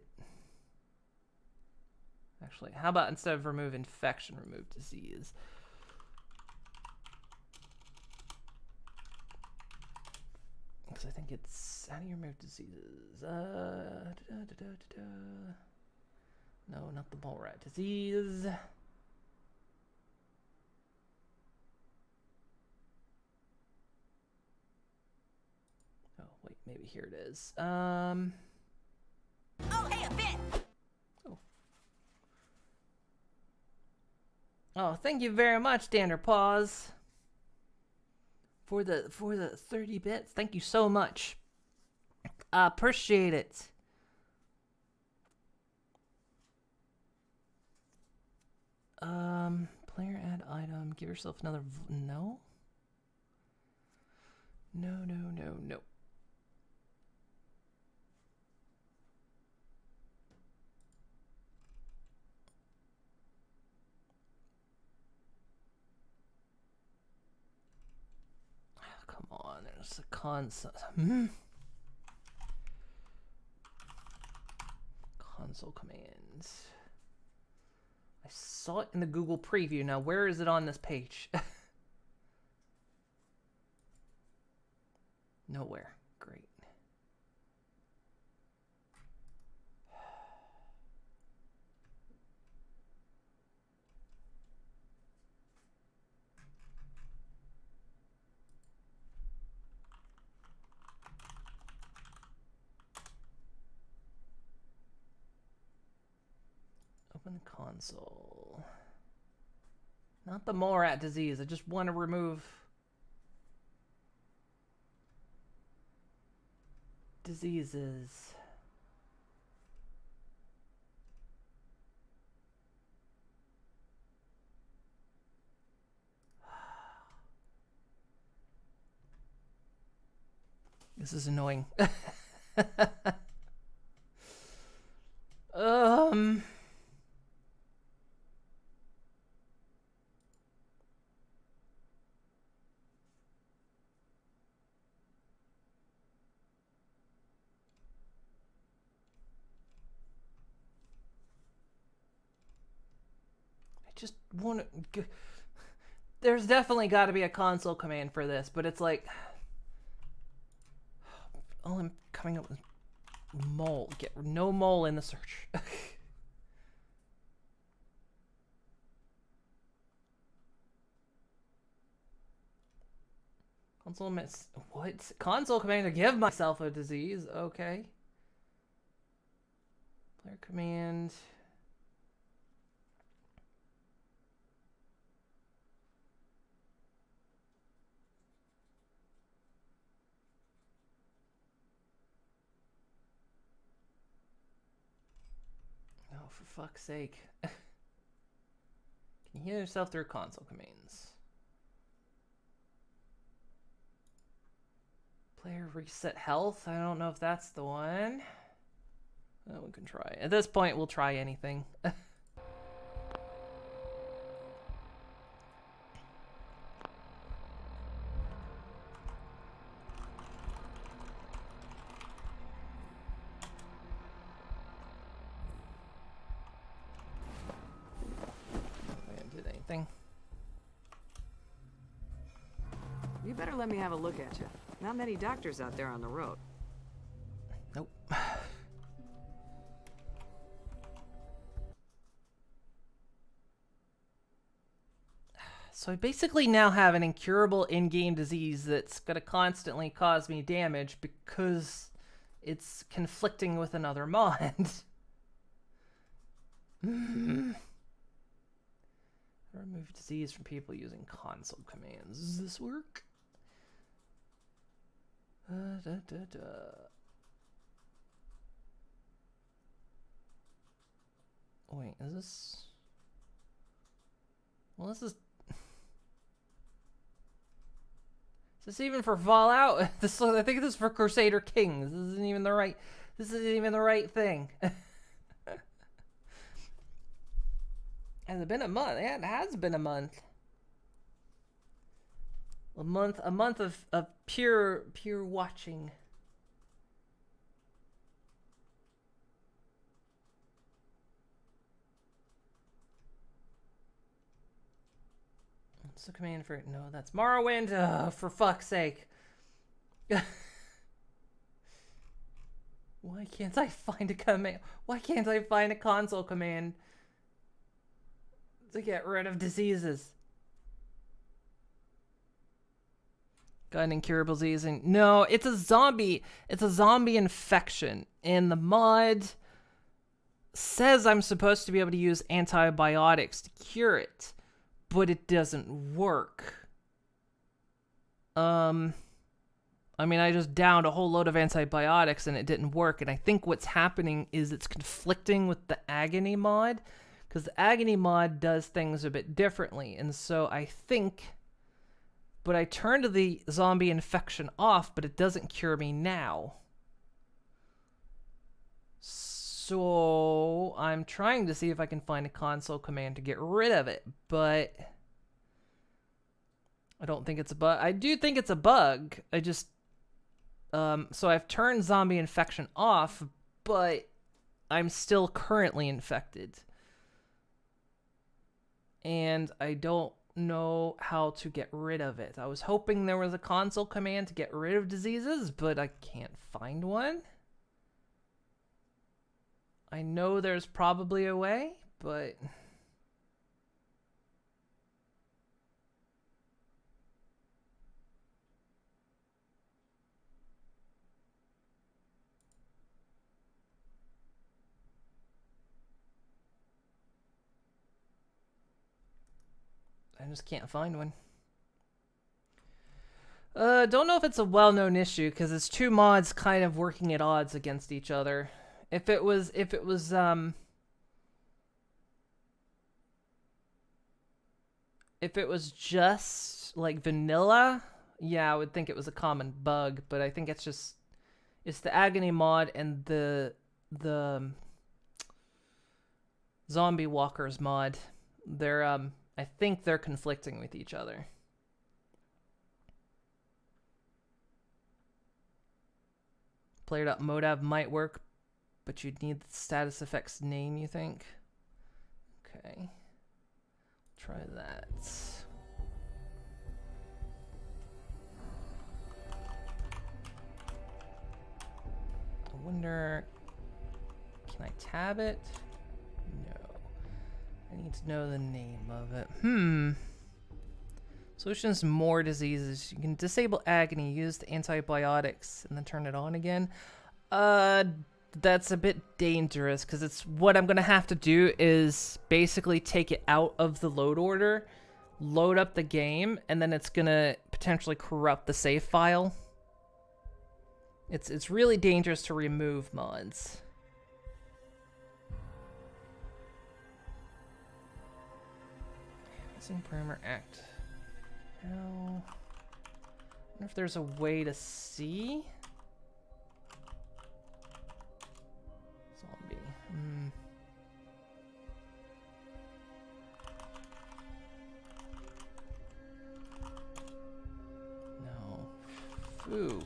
Actually, how about instead of remove infection, remove disease? Because I think it's... How do you remove diseases? No, not the mole rat disease. Oh, wait, maybe here it is. Oh, hey, a bit! Oh. Oh, thank you very much, Danderpaws. For the 30 bits. Thank you so much. Appreciate it. Player add item. Give yourself another... No? No. Come on, there's a console. Console commands. I saw it in the Google preview. Now, where is it on this page? Nowhere. Great. Open the console. Not the mole rat disease. I just want to remove diseases. This is annoying. Just want to... There's definitely got to be a console command for this, but it's like... Oh, I'm coming up with mole. Get no mole in the search. Console miss... What? Console command to give myself a disease? Okay. Player command... Oh, for fuck's sake. Can you heal yourself through console commands? Player reset health. I don't know if that's the one. Oh, we can try. At this point, we'll try anything. Did anything? You better let me have a look at you. Not many doctors out there on the road. Nope. So I basically now have an incurable in-game disease that's going to constantly cause me damage because it's conflicting with another mod. Remove disease from people using console commands. Does this work? Wait, is this... Well, this is... Is this even for Fallout? This, I think this is for Crusader Kings. This isn't even the right... This isn't even the right thing. Has it been a month? Yeah, it has been a month. A month of pure watching. What's the command for it? No, that's Morrowind. Oh, for fuck's sake. Why can't I find a command? Why can't I find a console command to get rid of diseases? Got an incurable disease. And no, it's a zombie. It's a zombie infection. And the mod says I'm supposed to be able to use antibiotics to cure it, but it doesn't work. I mean, I just downed a whole load of antibiotics and it didn't work. And I think what's happening is it's conflicting with the Agony mod, because the Agony mod does things a bit differently. And so I think... But I turned the zombie infection off, but it doesn't cure me now. So I'm trying to see if I can find a console command to get rid of it, but I don't think it's a bug. I do think it's a bug. I just... so I've turned zombie infection off, but I'm still currently infected. And I don't know how to get rid of it. I was hoping there was a console command to get rid of diseases, but I can't find one. I know there's probably a way, but... I just can't find one. Don't know if it's a well-known issue, because it's two mods kind of working at odds against each other. If it was just like vanilla, yeah, I would think it was a common bug, but I think it's the Agony mod and the Zombie Walkers mod. They're I think they're conflicting with each other. Player.modav might work, but you'd need the status effects name, you think? Okay. Try that. I wonder... Can I tab it? No. I need to know the name of it. Solutions: more diseases. You can disable agony, use the antibiotics, and then turn it on again. That's a bit dangerous, because it's what I'm gonna have to do is basically take it out of the load order, load up the game, and then it's gonna potentially corrupt the save file. It's really dangerous to remove mods. Missing primer act. How wonder if there's a way to see. Zombie. No. Foo.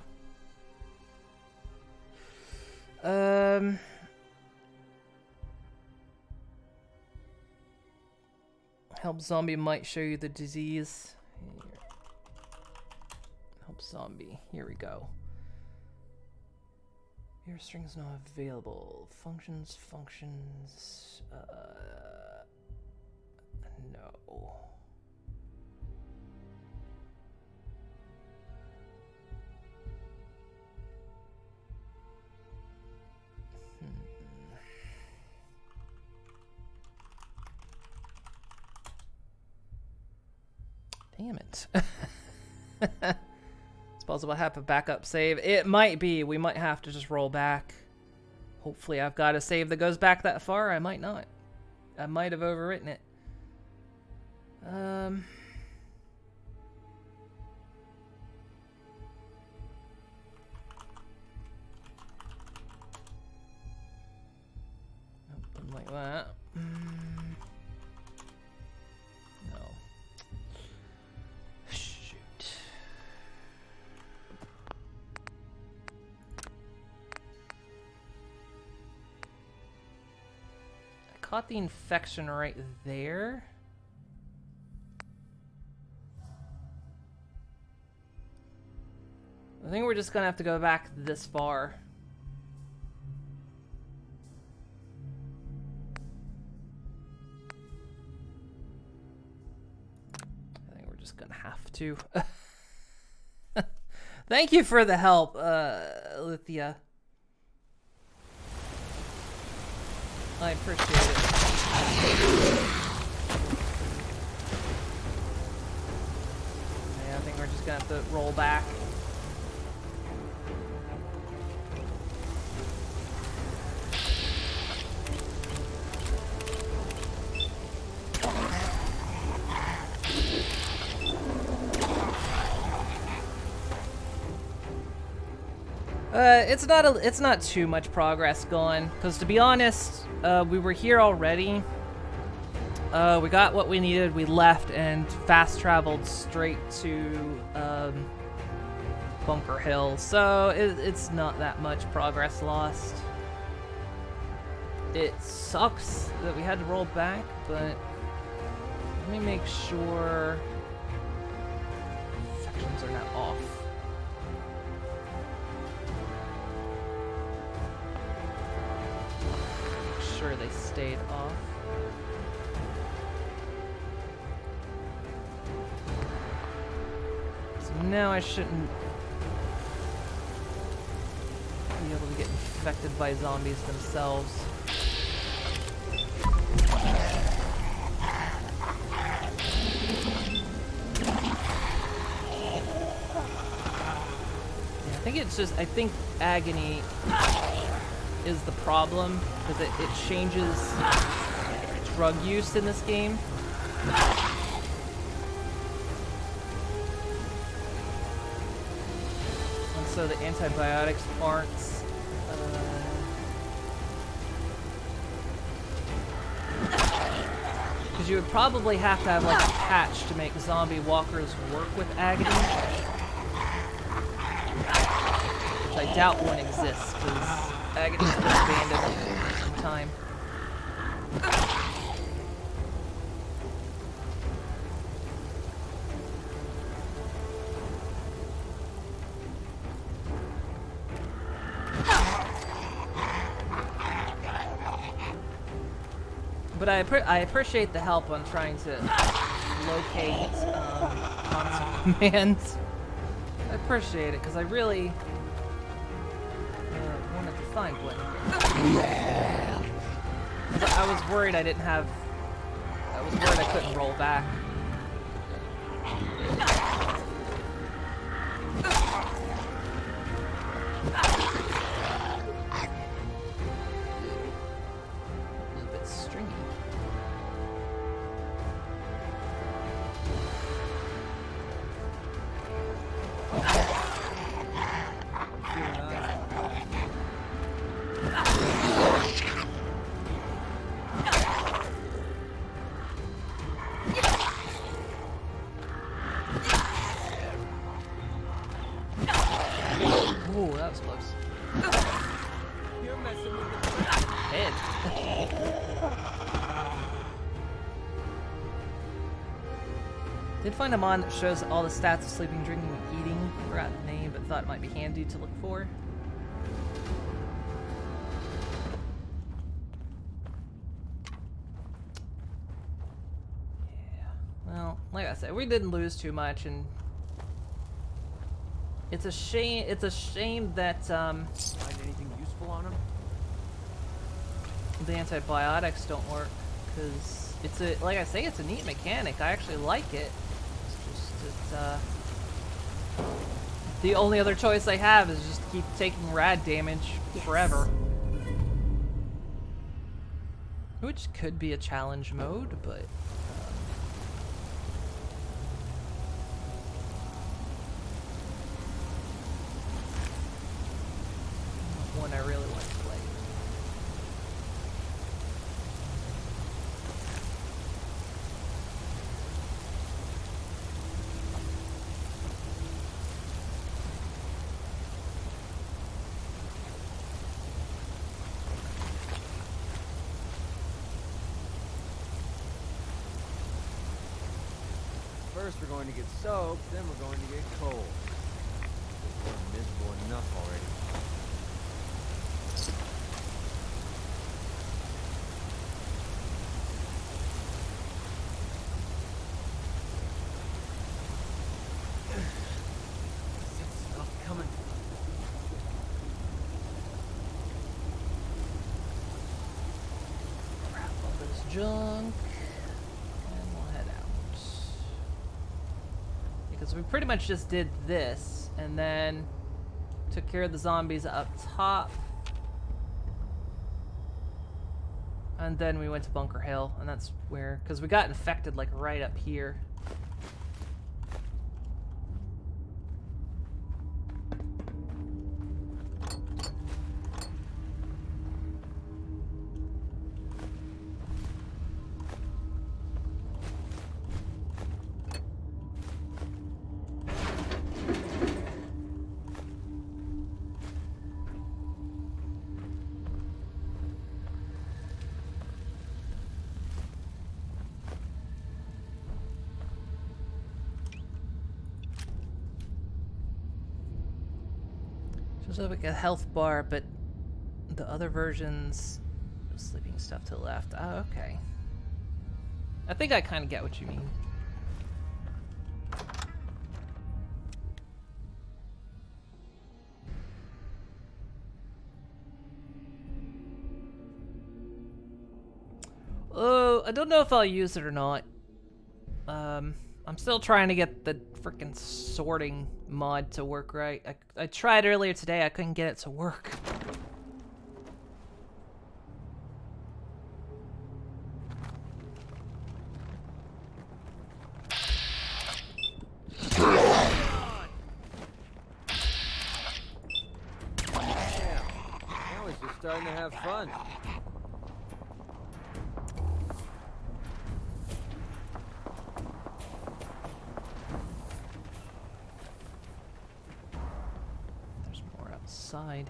Help zombie might show you the disease. Here. Help zombie. Here we go. Your string's not available. Functions. No. Damn it. It's possible I have a backup save. It might be. We might have to just roll back. Hopefully I've got a save that goes back that far. I might not. I might have overwritten it. Nope, didn't like that. No. Shoot. I caught the infection right there. I think we're just gonna have to go back this far. I think we're just gonna have to. Thank you for the help, Lithia. I appreciate it. Yeah, I think we're just gonna have to roll back. It's not too much progress going, because to be honest, we were here already. We got what we needed, we left, and fast traveled straight to Bunker Hill, so it's not that much progress lost. It sucks that we had to roll back, but let me make sure infections are not off. Sure they stayed off. So now I shouldn't be able to get infected by zombies themselves. Yeah, I think agony is the problem, because it changes drug use in this game. And so the antibiotics aren't because you would probably have to have like a patch to make zombie walkers work with agony, which I doubt one exists, because Agony's been abandoned for some time. But I appreciate the help on trying to locate console commands. I appreciate it, because I really wanted to find one. I was worried I didn't have... I was worried I couldn't roll back. It's a bit stringy. did. Did find a mod that shows all the stats of sleeping, drinking, and eating. Forgot the name, but thought it might be handy to look for. Yeah. Well, like I said, we didn't lose too much, and it's a shame. It's a shame that Find anything useful on him? the antibiotics don't work, because it's a, like I say, it's a neat mechanic. I actually like it. The only other choice I have is just keep taking rad damage forever. Which could be a challenge mode, but not one I really want to play. First we're going to get soaked, then we're going to get cold. We're miserable enough already. Stop coming. Grab all this junk, and we'll head out. Because we pretty much just did this, and then took care of the zombies up top. And then we went to Bunker Hill, and that's where, because we got infected like right up here. Shows up like a health bar, but the other versions, sleeping stuff to the left. Oh, okay. I think I kind of get what you mean. Oh, I don't know if I'll use it or not. I'm still trying to get the freaking sorting mod to work right. I tried earlier today, I couldn't get it to work. Now it's just starting to have fun. There's more outside.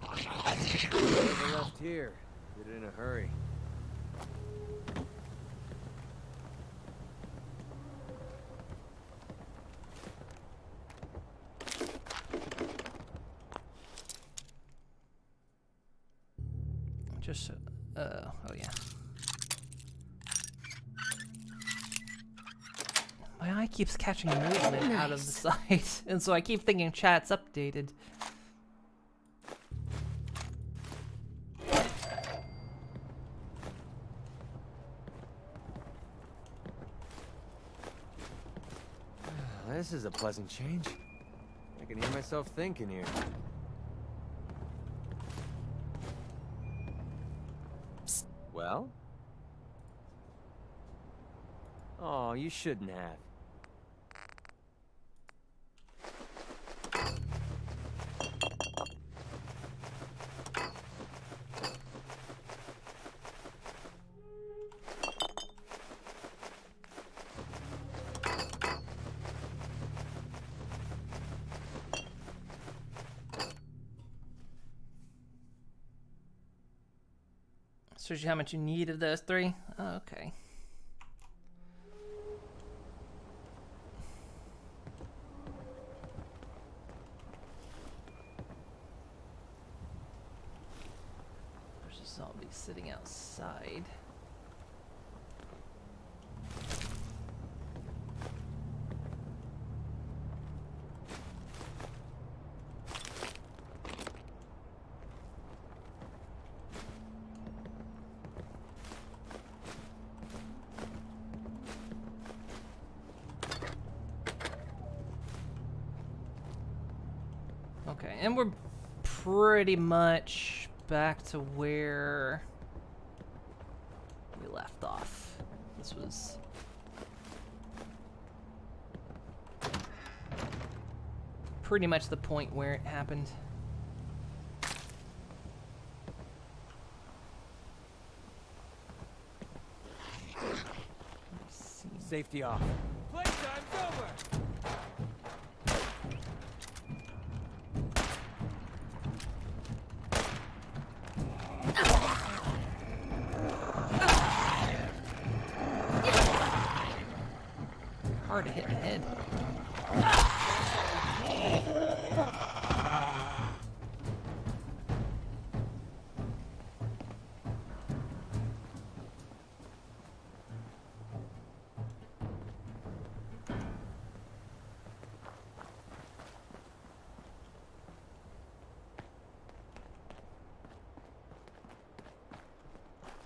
Whatever left here. Did it in a hurry. Just, oh yeah. My eye keeps catching movement out of the site, and so I keep thinking chat's updated. This is a pleasant change. I can hear myself thinking here. Psst. Well? Oh, you shouldn't have. Shows you how much you need of those 3. Oh, okay. There's a zombie sitting outside. Okay, and we're pretty much back to where we left off. This was pretty much the point where it happened. Safety off. Playtime's over! Hard to hit in the head.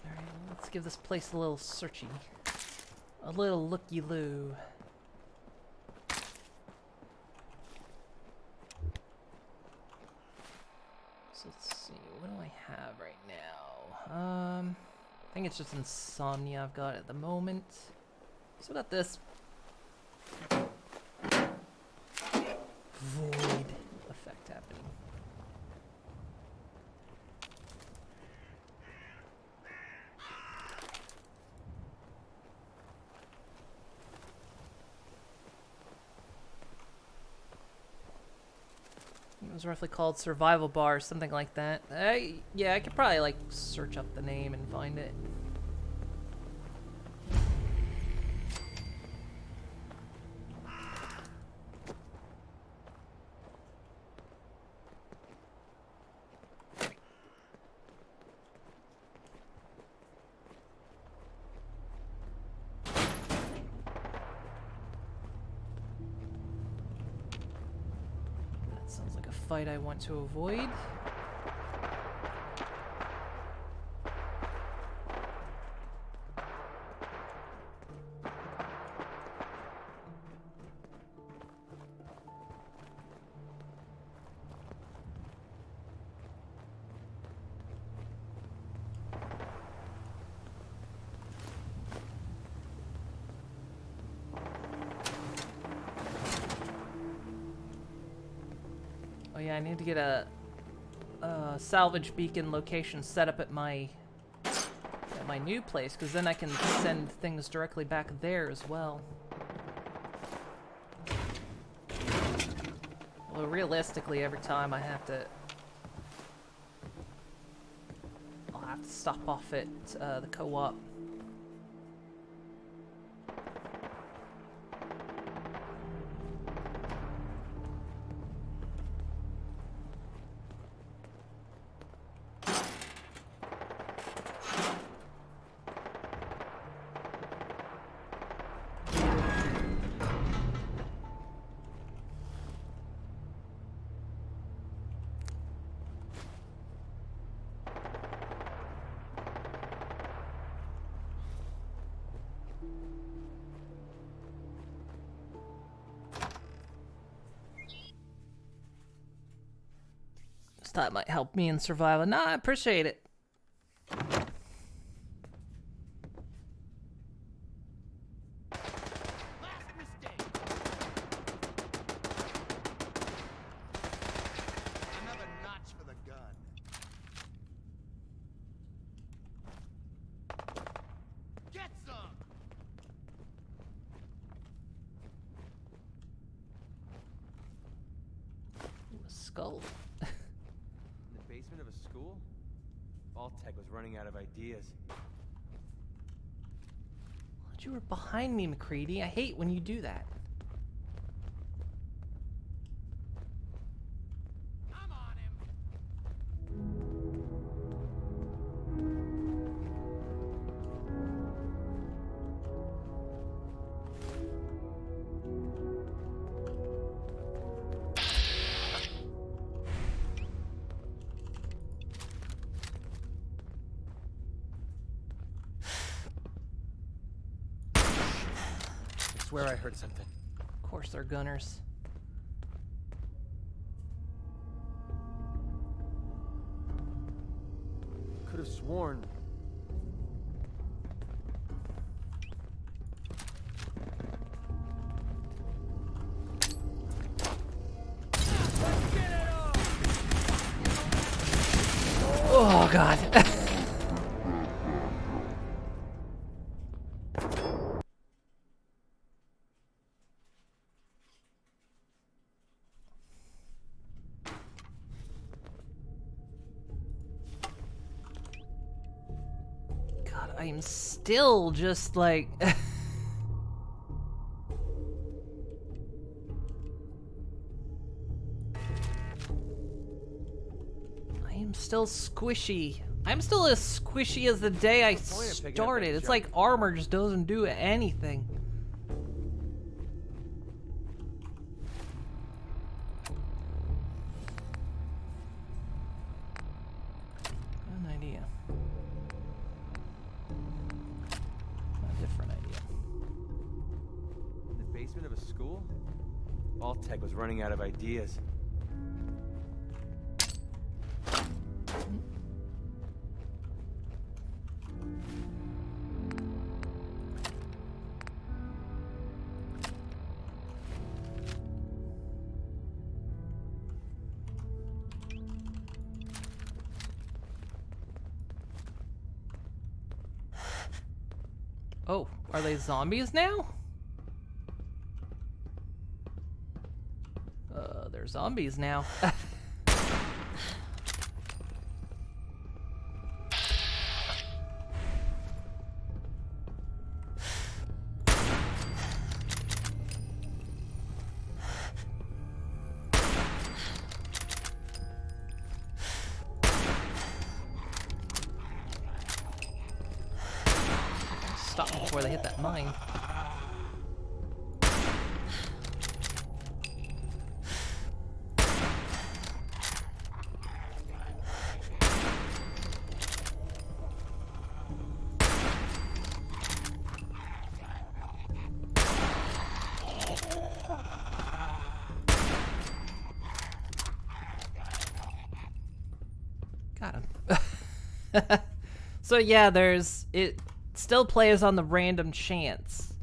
Alright, let's give this place a little searchy. A little looky-loo. So let's see, what do I have right now? I think it's just insomnia I've got at the moment. Still got this void effect happening. It was roughly called Survival Bar or something like that. Yeah, I could probably like search up the name and find it. Sounds like a fight I want to avoid. Oh yeah, I need to get a salvage beacon location set up at my new place, because then I can send things directly back there as well. Although realistically, every time I'll have to stop off at the co-op. Just thought it might help me in survival. Nah, I appreciate it. Skull. In the basement of a school? Vault-Tec was running out of ideas. You were behind me, McCready. I hate when you do that. I'm on him. I swear I heard something. Of course they're gunners. Could have sworn. Oh, God. God, I am still just like... I am still squishy. I'm still as squishy as the day I started. It's like armor just doesn't do anything. An idea. A different idea. In the basement of a school? Vault-Tec was running out of ideas. Oh, are they zombies now? They're zombies now. Stop before they hit that mine. Got him. So yeah, it still plays on the random chance.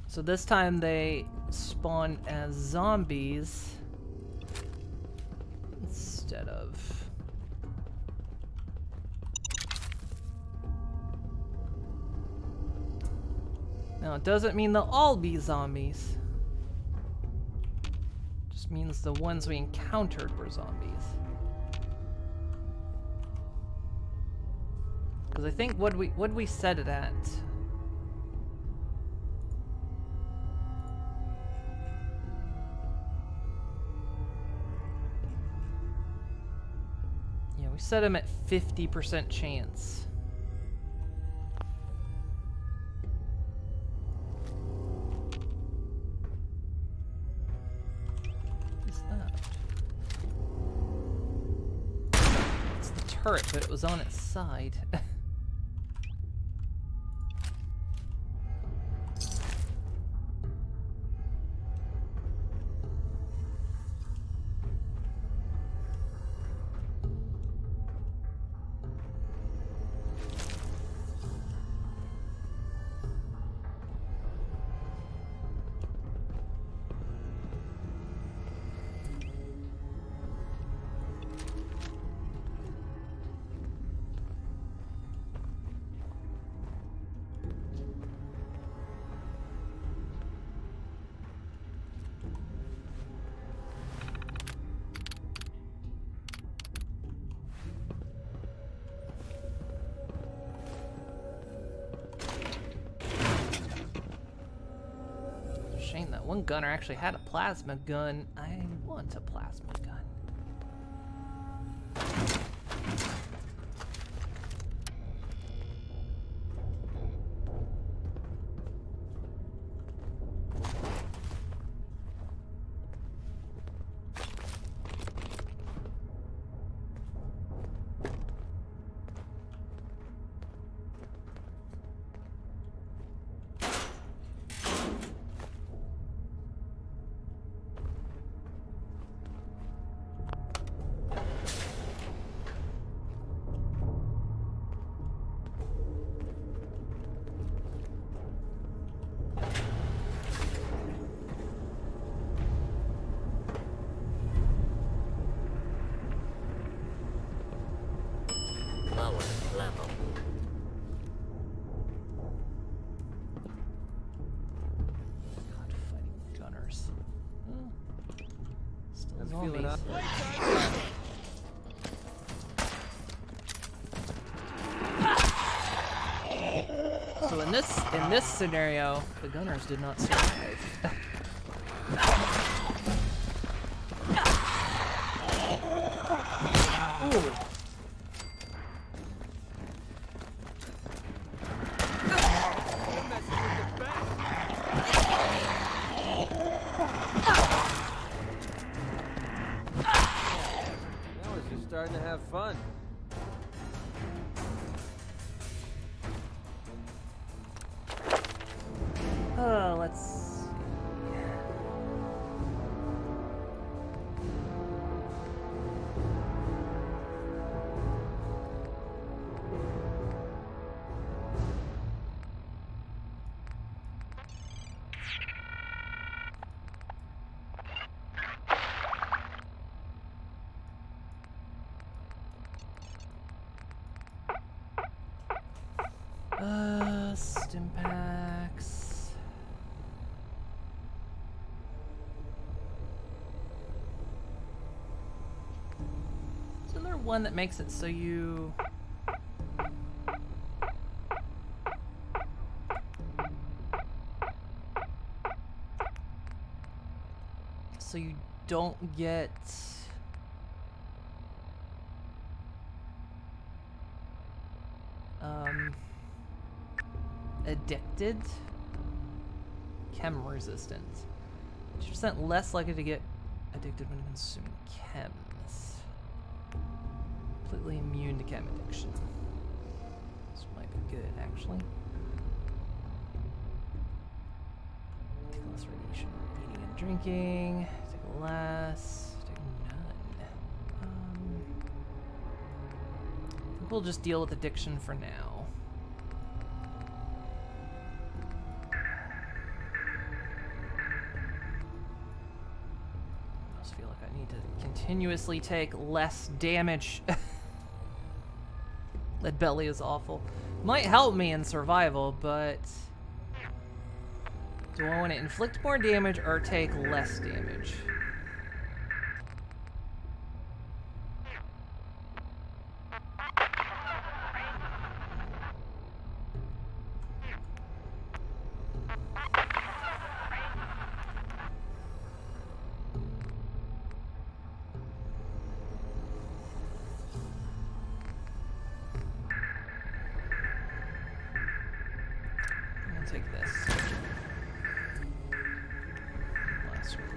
So this time they spawn as zombies instead of... Now it doesn't mean they'll all be zombies. It just means the ones we encountered were zombies. Because I think what we set it at. Yeah, we set him at 50% chance. What's that? It's the turret, but it was on its side. That one gunner actually had a plasma gun. I want a plasma gun. So in this scenario, the gunners did not survive. Ooh. Now it's just starting to have fun. Let's see. Stim packs. Isn't there one that makes it so you... so you don't get... addicted? Chem resistant. 2% less likely to get addicted when consuming chems. Completely immune to chem addiction. This might be good, actually. Take less radiation when eating and drinking. Take less. Take none. I think we'll just deal with addiction for now. Continuously take less damage. That belly is awful. Might help me in survival, but do I want to inflict more damage or take less damage? Take this. Last one.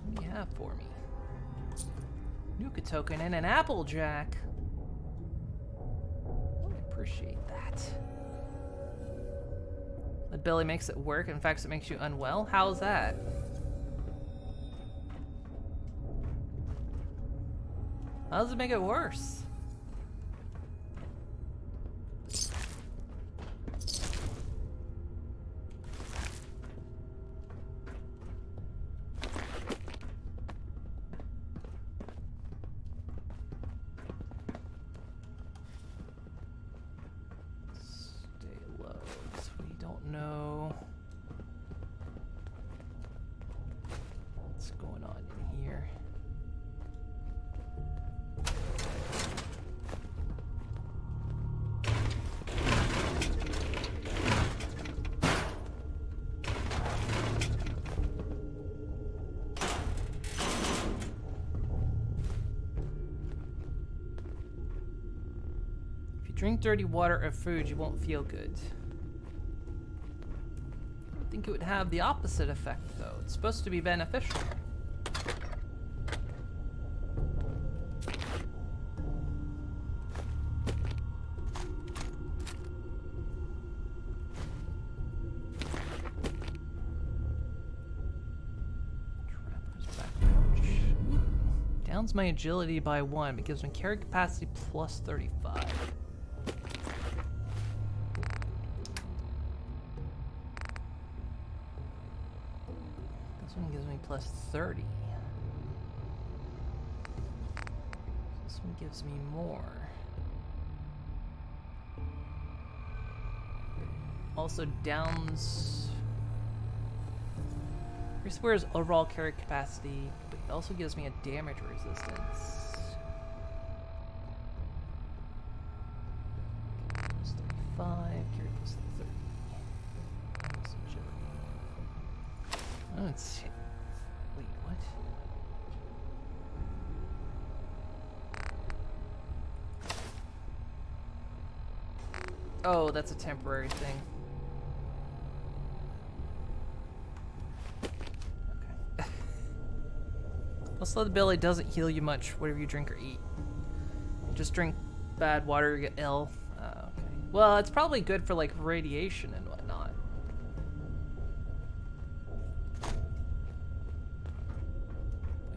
What do you have for me? Nuka token and an Applejack. I appreciate that. The belly makes it work. In fact, it makes you unwell. How's that? How does it make it worse? Stay low, so we don't know what's going on in here. If you drink dirty water or food, you won't feel good. I think it would have the opposite effect, though. It's supposed to be beneficial. Downs my agility by 1, but gives me carry capacity plus 35. This one gives me plus 30. This one gives me more. Also downs... Square's overall carry capacity, but it also gives me a damage resistance. Plus 35, carry plus 30. Plus agility. Oh, it's... Wait, what? Oh, that's a temporary thing. Also, the ability doesn't heal you much, whatever you drink or eat. Just drink bad water, you get ill. Okay. Well, it's probably good for, like, radiation and whatnot.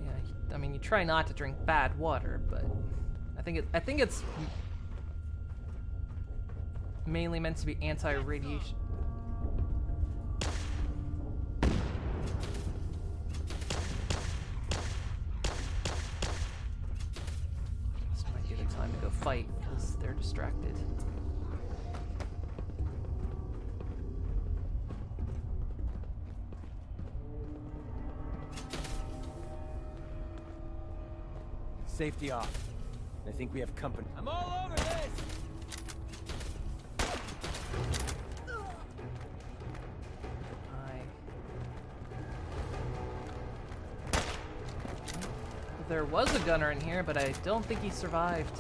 Yeah, I mean, you try not to drink bad water, but I think it's mainly meant to be anti-radiation. Time to go fight because they're distracted. Safety off. I think we have company. I'm all over this! There was a gunner in here, but I don't think he survived.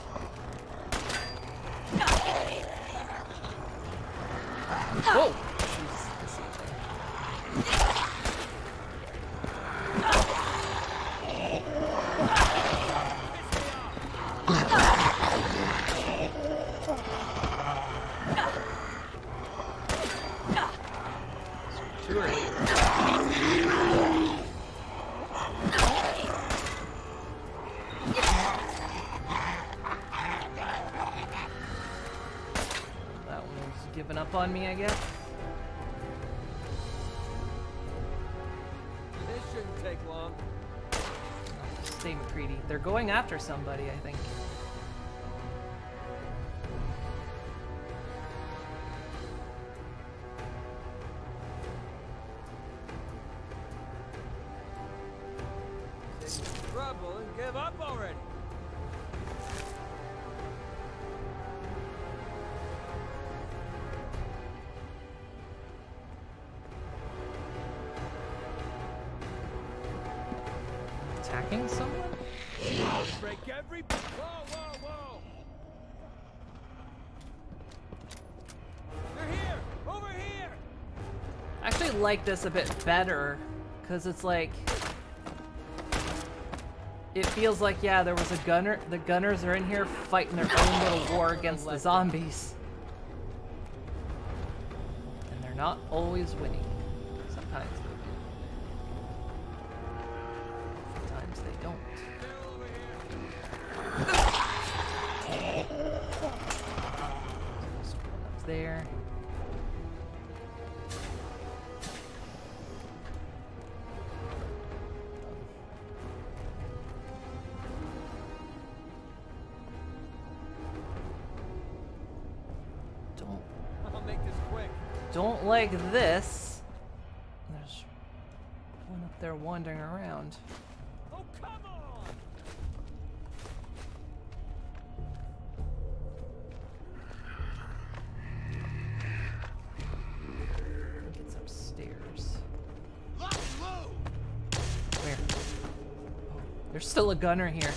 Whoa! Giving up on me, I guess. This shouldn't take long. Stay McCready. They're going after somebody, I think. Take trouble and give up already. Attacking someone? Break every... Whoa, whoa, whoa! They're here! Over here! I actually like this a bit better, because it's like... It feels like, yeah, there was a gunner. The gunners are in here fighting their own little war against the zombies. And they're not always winning. Sometimes they do. Sometimes they don't. There's one up there. I'll make this quick. Don't like this. There's one up there wandering around. Oh, come on! I think it's upstairs. Where? Oh, there's still a gunner here.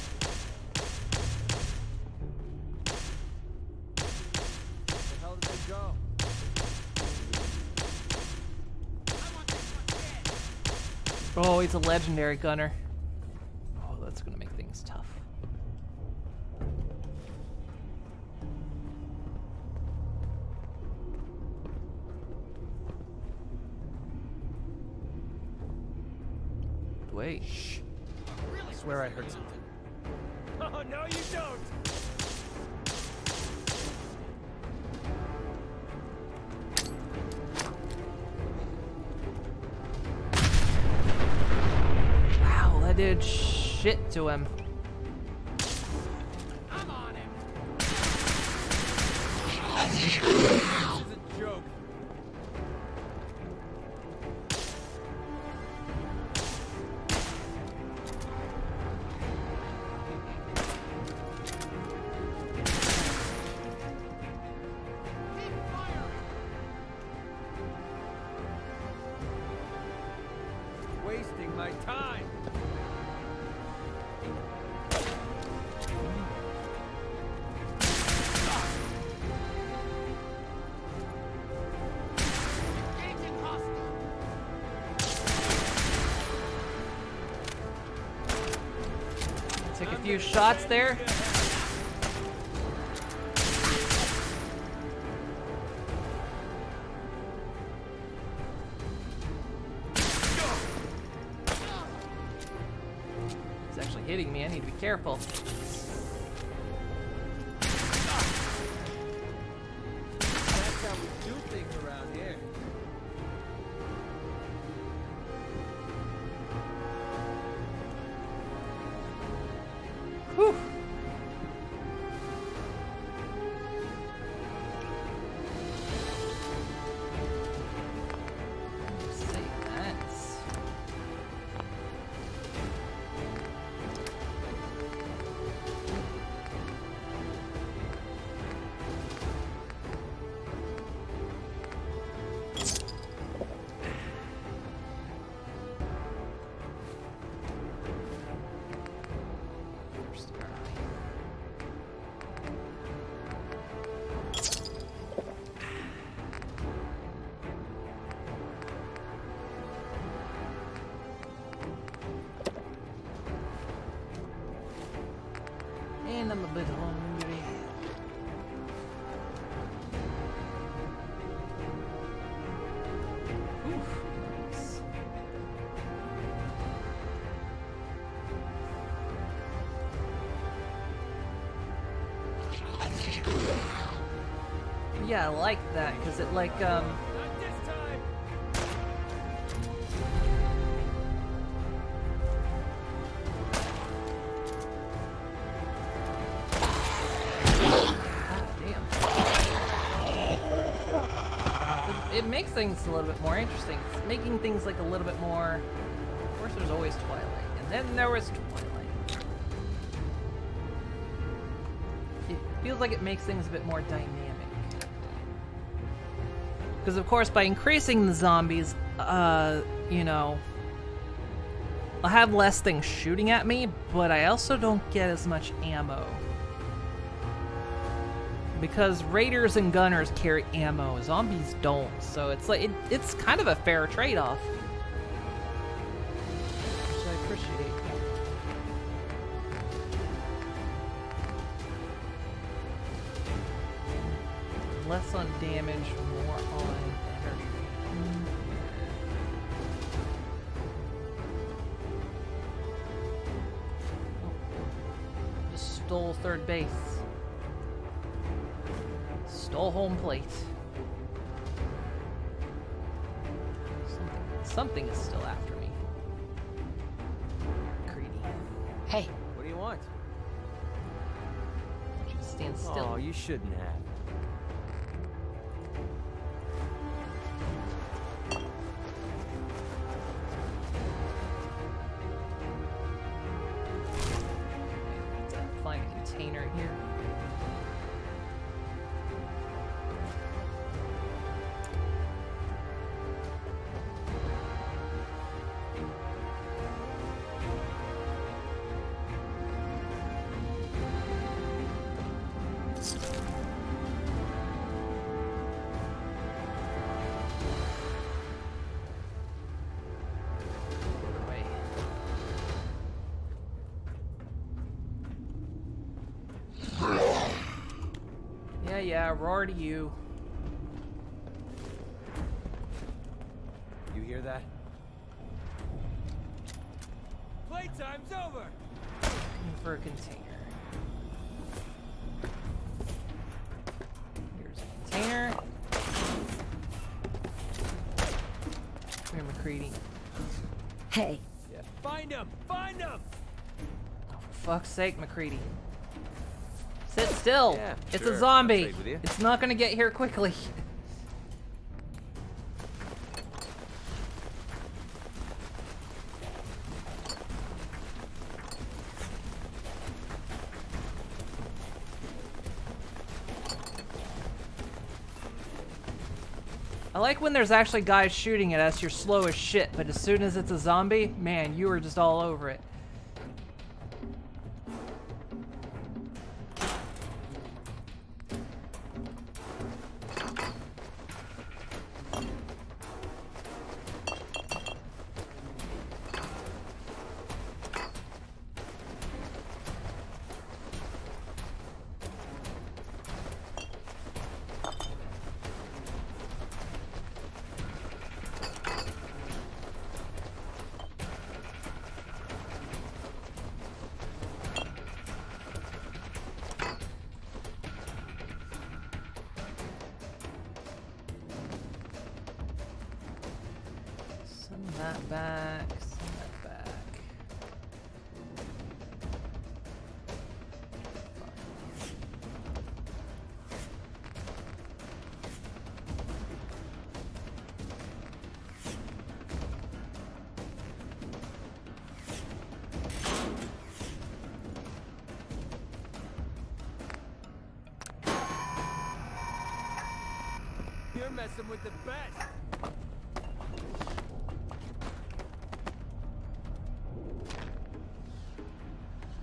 Oh, he's a legendary gunner. Oh, that's gonna make things tough. Wait. Shh. I swear I heard something. Oh, no, you don't! Wow, that did shit to him. I'm on him! This is a joke. Wasting my time. Took a few shots there. He's actually hitting me. I need to be careful. That's how we do things around here. Whew. Say that. First guy. And I'm a bit hungry. Oof, nice. Yeah, I like that because it like Not this time! damn. It makes things a little bit more interesting. It's making things like a little bit more. Of course, there's always Twilight, and then there was Twilight. It feels like it makes things a bit more dynamic. Because of course, by increasing the zombies, you know, I'll have less things shooting at me, but I also don't get as much ammo. Because raiders and gunners carry ammo, zombies don't, so it's like it's kind of a fair trade-off, which I appreciate. Less on damage, more on energy. Just stole third base. Stole home plate. Something is still after me. Greedy. Hey, What do you want? I want you to stand still. Oh, you shouldn't have. Let's find a container here. Yeah, roar to you. You hear that? Playtime's over! Looking for a container. Here's a container. Come here, McCready. Hey. Yeah. Find him! Find him! Oh, for fuck's sake, McCready. Sit still. Yeah, It's sure. a I'll zombie. trade with you. It's not gonna get here quickly. I like when there's actually guys shooting at us, you're slow as shit, but as soon as it's a zombie, man, you are just all over it. Send that back, send that back. You're messing with the best!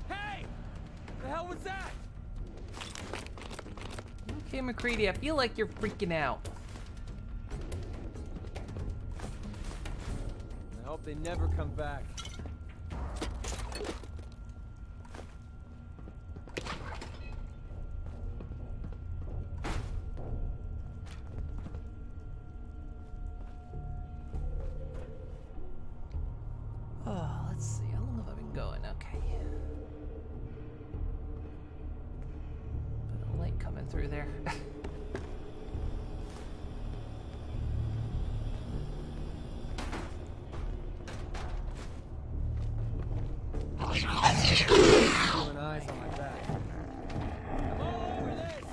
Hey! The hell was that? Okay, McCready, I feel like you're freaking out. I hope they never come back. Oh, let's see. How long have I been going? Okay. Bit of light coming through there. Keeping eyes on my back. I'm all over this!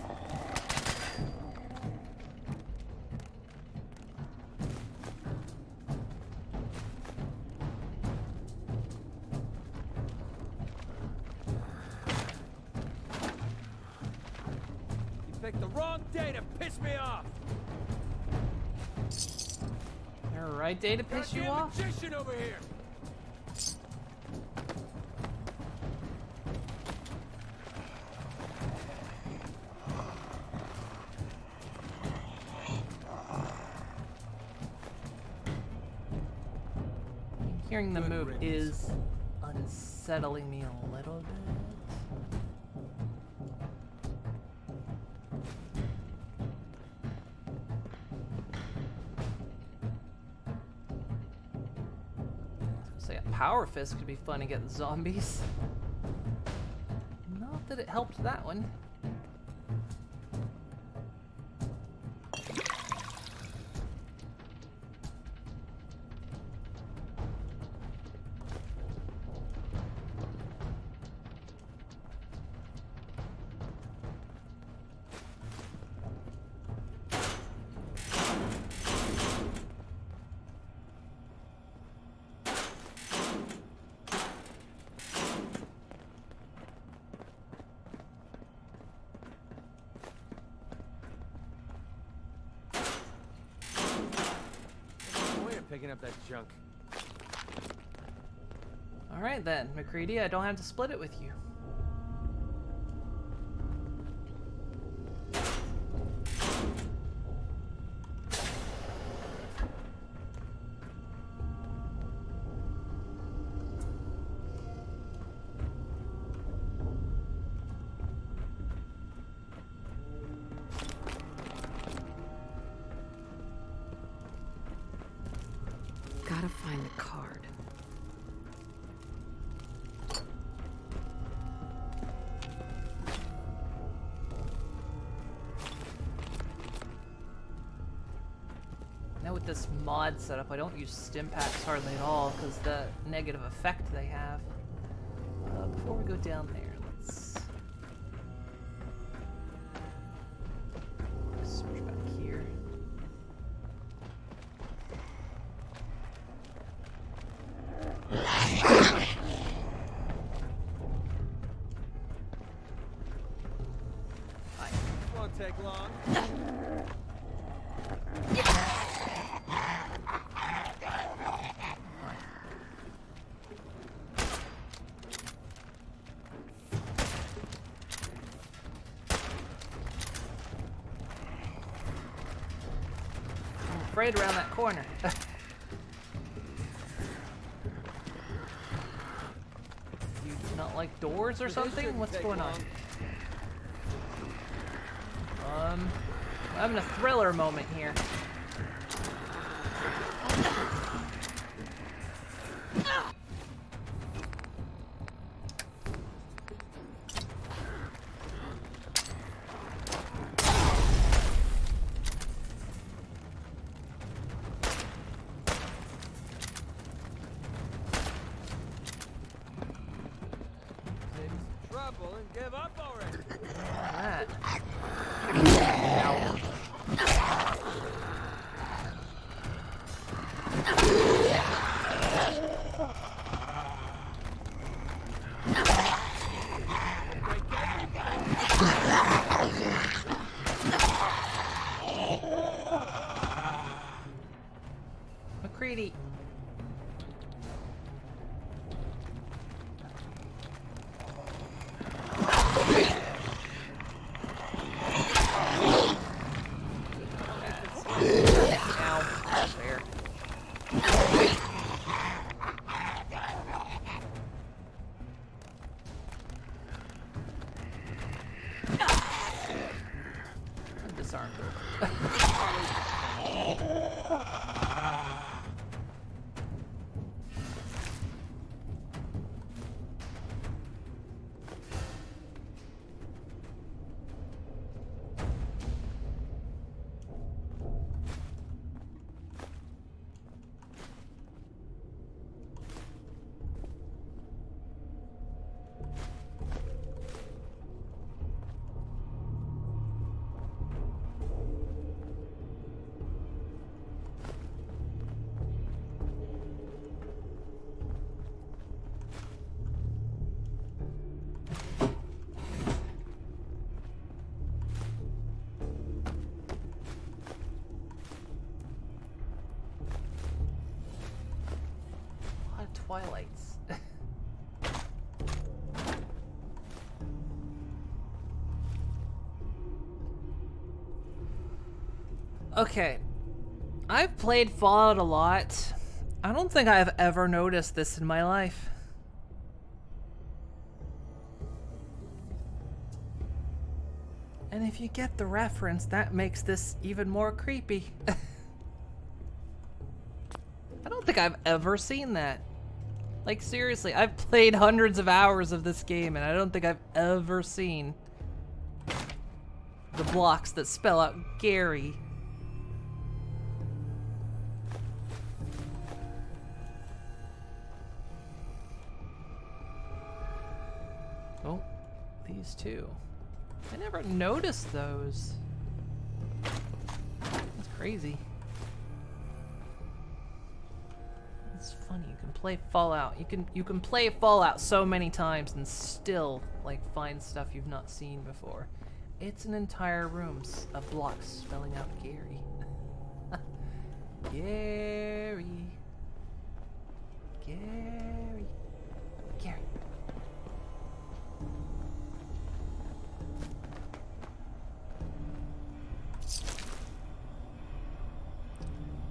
You picked the wrong day to piss me off! There a right day to piss you Goddamn off? magician over here! Hearing the Good move riddance. is unsettling me a little bit. Say a power fist could be fun against zombies. Not that it helped that one. Picking up that junk. Alright then, McCready, I don't have to split it with you. gotta find the card. Now with this mod setup, I don't use stim packs hardly at all because the negative effect they have. Before we go down there, let's switch back here. Won't take long. I'm afraid around that corner. You do not like doors or something? What's going on? I'm having a thriller moment here. Trouble and give up already. That. McCready. Ow. There. I'm disarmed. A lot of Twilights. Okay. I've played Fallout a lot. I don't think I've ever noticed this in my life. And if you get the reference, that makes this even more creepy. I don't think I've ever seen that. Like, seriously, I've played hundreds of hours of this game, and I don't think I've ever seen the blocks that spell out Gary. Oh, these two. I never noticed those. That's crazy. It's funny, you can play Fallout. You can play Fallout so many times and still like find stuff you've not seen before. It's an entire room of blocks spelling out Gary. Gary. Gary. Gary.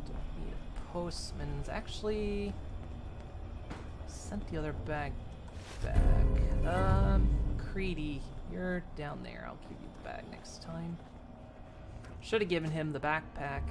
Don't need a postman's. Actually, sent the other bag back. Creedy, you're down there. I'll give you the bag next time. Should have given him the backpack.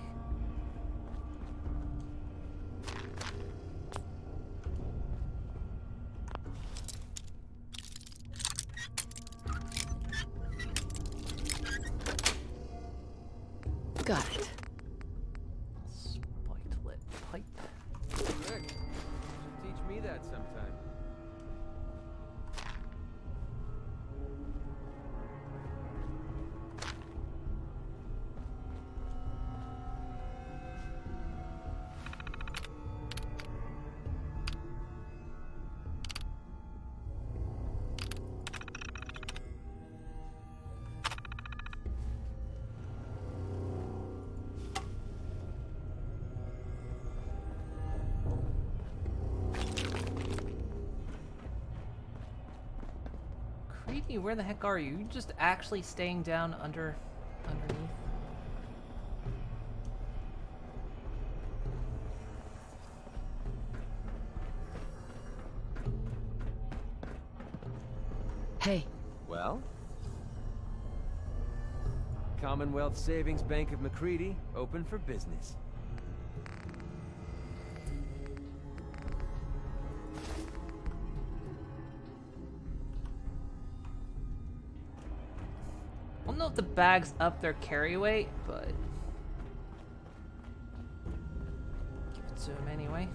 McCready, where the heck are you? You just actually staying down underneath? Hey. Well? Commonwealth Savings Bank of McCready, open for business. I don't know if the bag's up their carry weight, but give it to him anyway.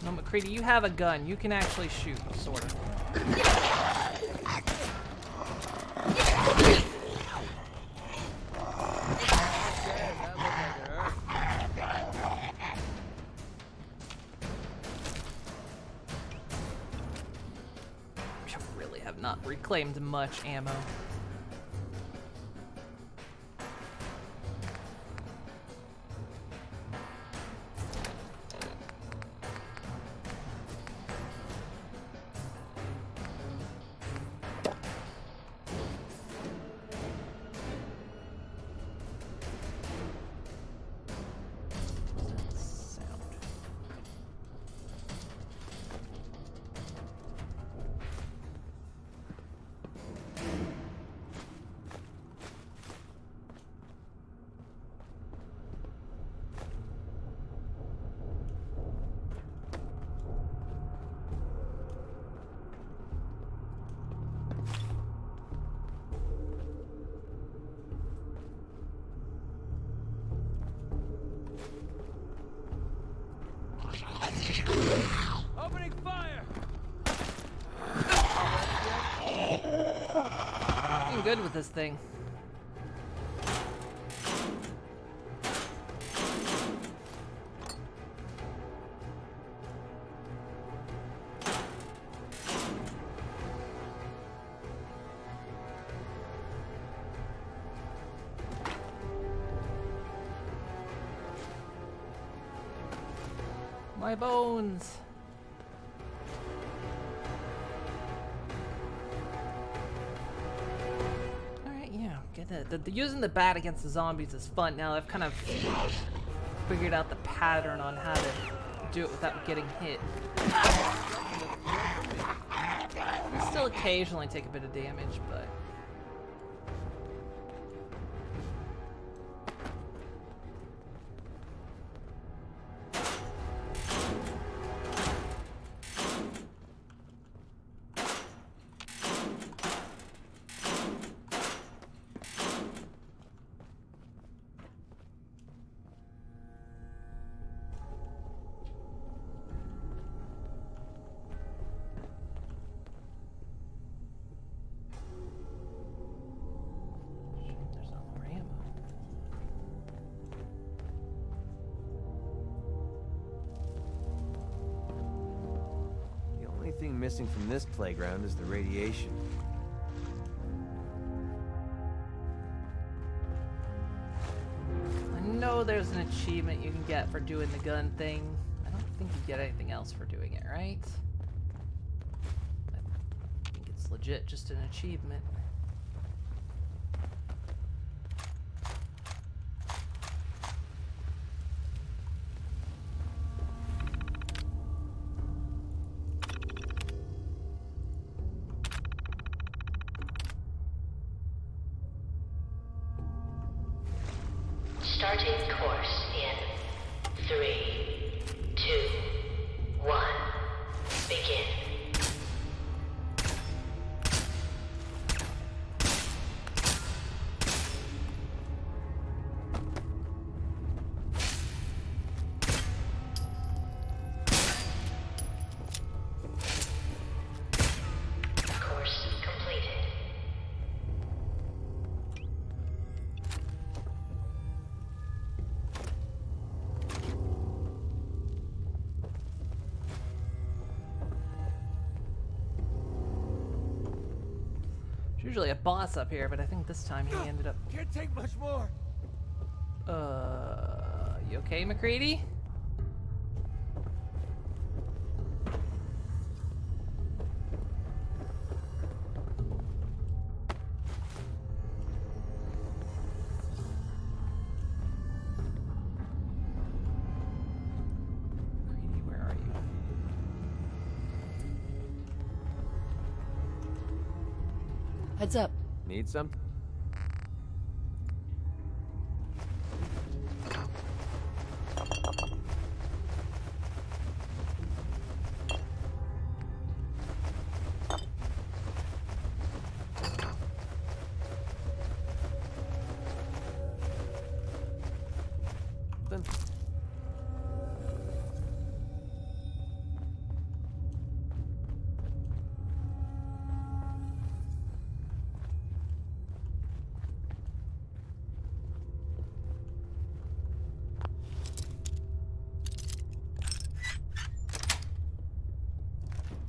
No, McCready, you have a gun. You can actually shoot, sort of. I really have not reclaimed much ammo. Opening fire! I'm good with this thing. My bones. Alright, yeah, get it. Using the bat against the zombies is fun. Now I've kind of figured out the pattern on how to do it without getting hit. I still occasionally take a bit of damage, but missing from this playground is the radiation. I know there's an achievement you can get for doing the gun thing. I don't think you get anything else for doing it, right? I think it's legit just an achievement. Starting course in 3, 2, 1. Begin. Course completed. There's usually a boss up here, but I think this time he ended up... Can't take much more. You okay, McCready? McCready, where are you? Heads up. Need something?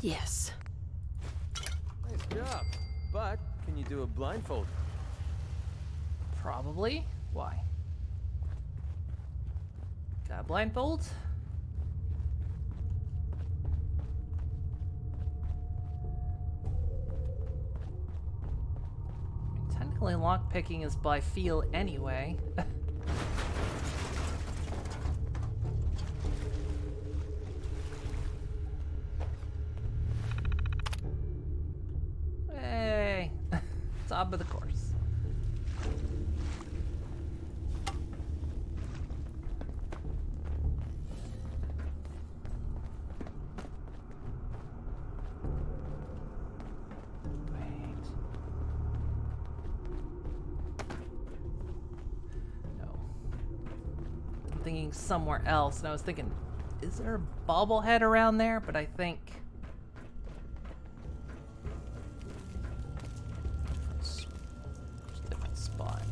Yes. Nice job. But can you do a blindfold? Probably. Why? Got a blindfold? I mean, technically, lockpicking is by feel anyway. Hey! Top of the course. Thinking somewhere else, and I was thinking, is there a bobblehead around there? But I think different spot.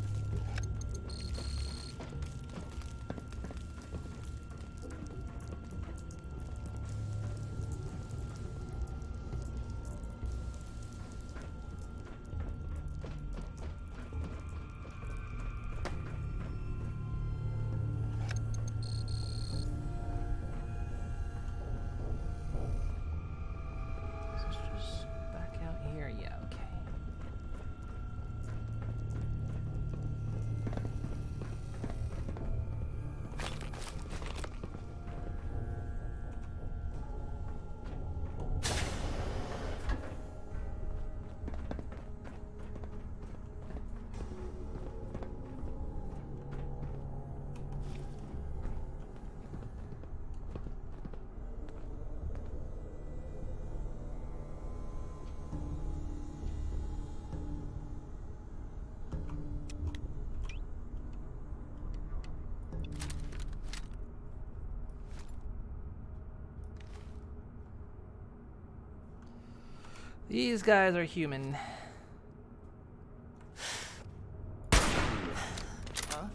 Back out here, yeah, okay. These guys are human. Huh?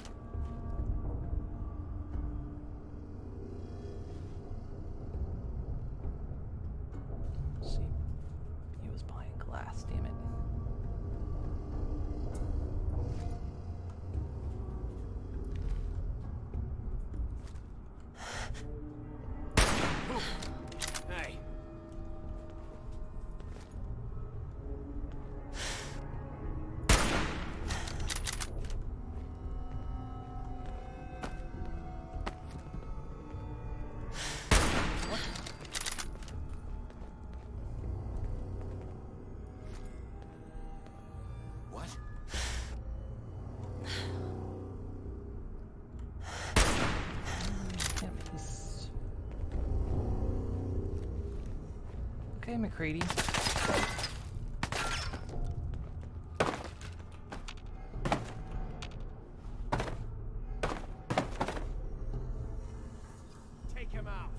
Let's see. Okay, McCready. Take him out.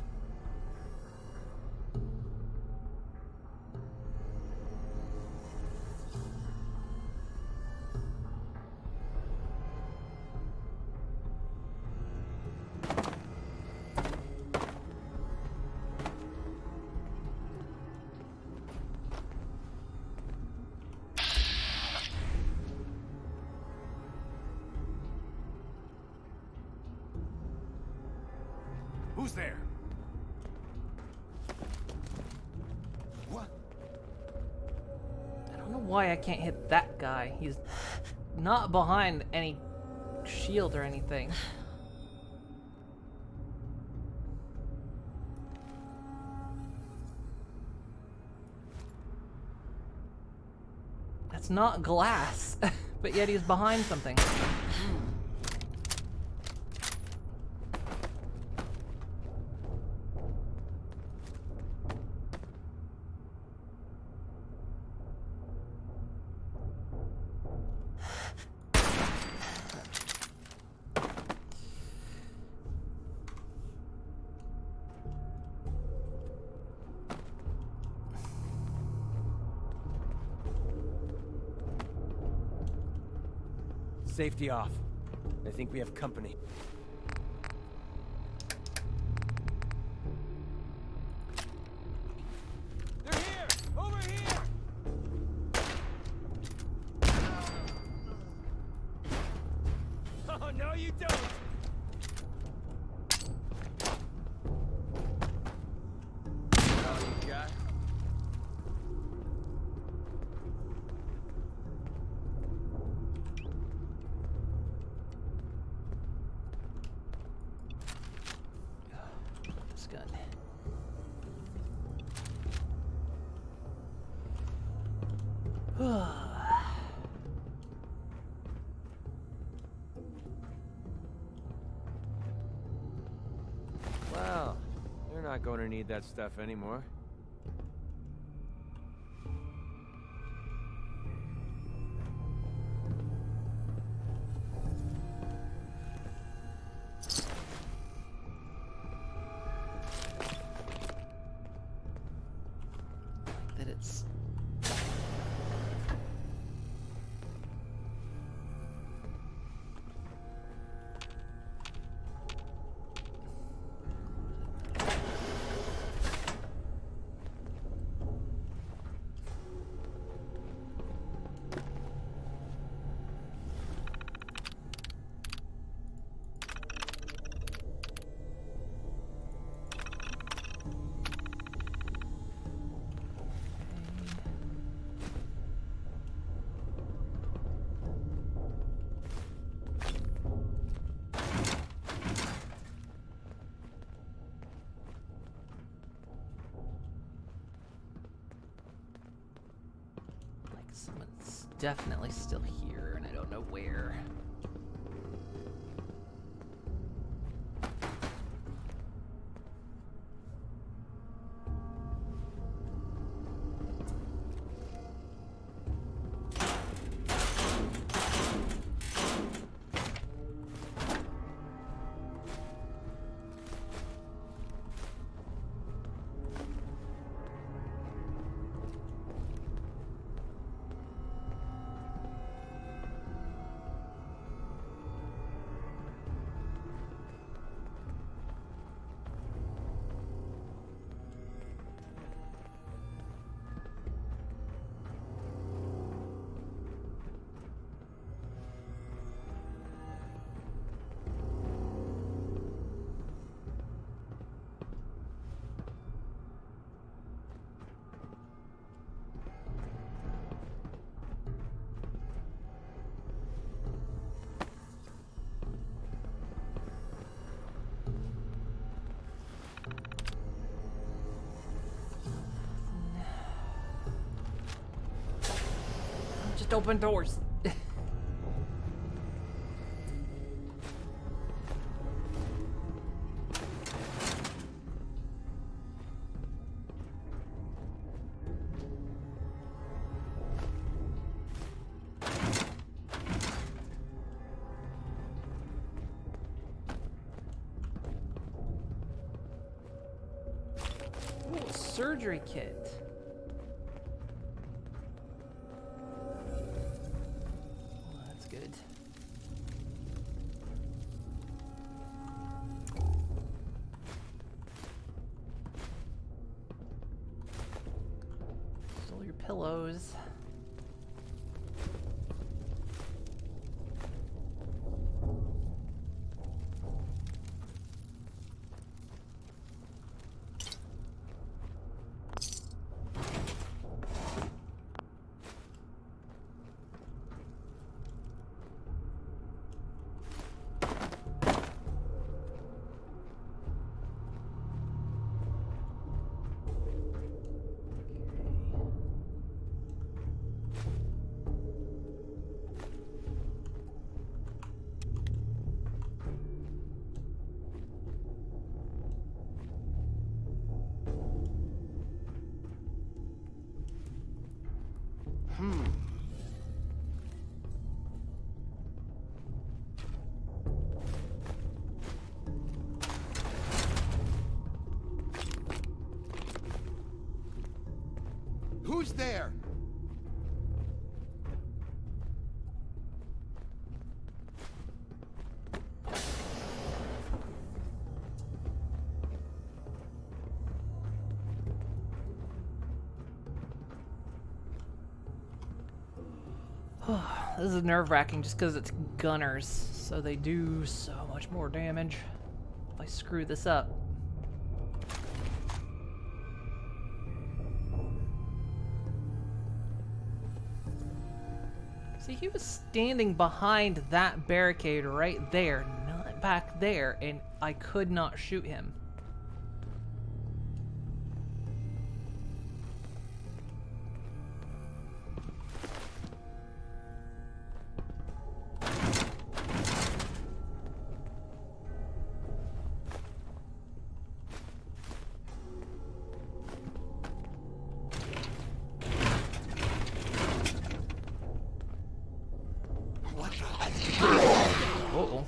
Who's there? What? I don't know why I can't hit that guy. He's not behind any shield or anything. That's not glass, but yet he's behind something. Safety off. I think we have company. They're here! Over here! Oh, no you don't! All you got? This gun. Well, you're not going to need that stuff anymore. That it's like someone's definitely still here, and I don't know where. Just open doors. surgery kit. Oh, that's good. Stole your pillows. Who's there? This is nerve-wracking just because it's gunners, so they do so much more damage. If I screw this up. See, he was standing behind that barricade right there, not back there, and I could not shoot him. Uh-oh.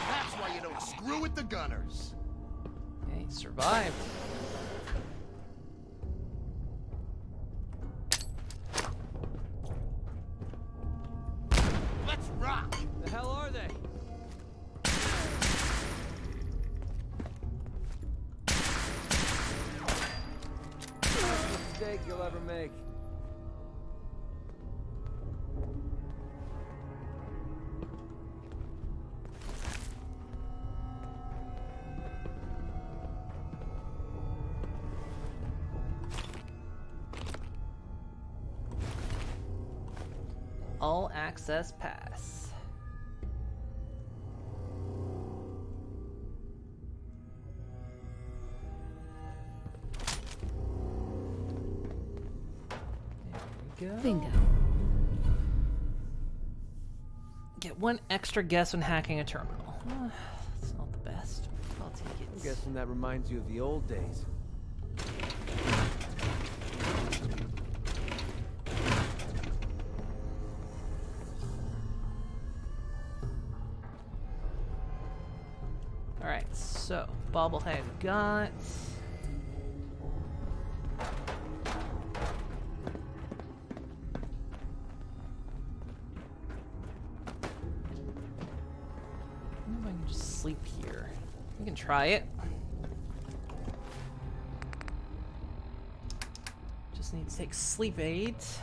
That's why you don't screw with the gunners. Yeah, he survived. Let's rock. The hell are they? Worst mistake you'll ever make. All access pass. There we go. Bingo. Get one extra guess when hacking a terminal. That's not the best. I'll take I'm it. guessing that reminds you of the old days. Alright, so bobblehead got. I wonder if I can just sleep here. We can try it. Just need to take sleep aids.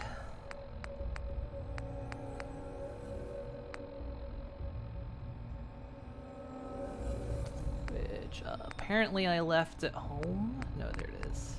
Which apparently I left at home. No, there it is.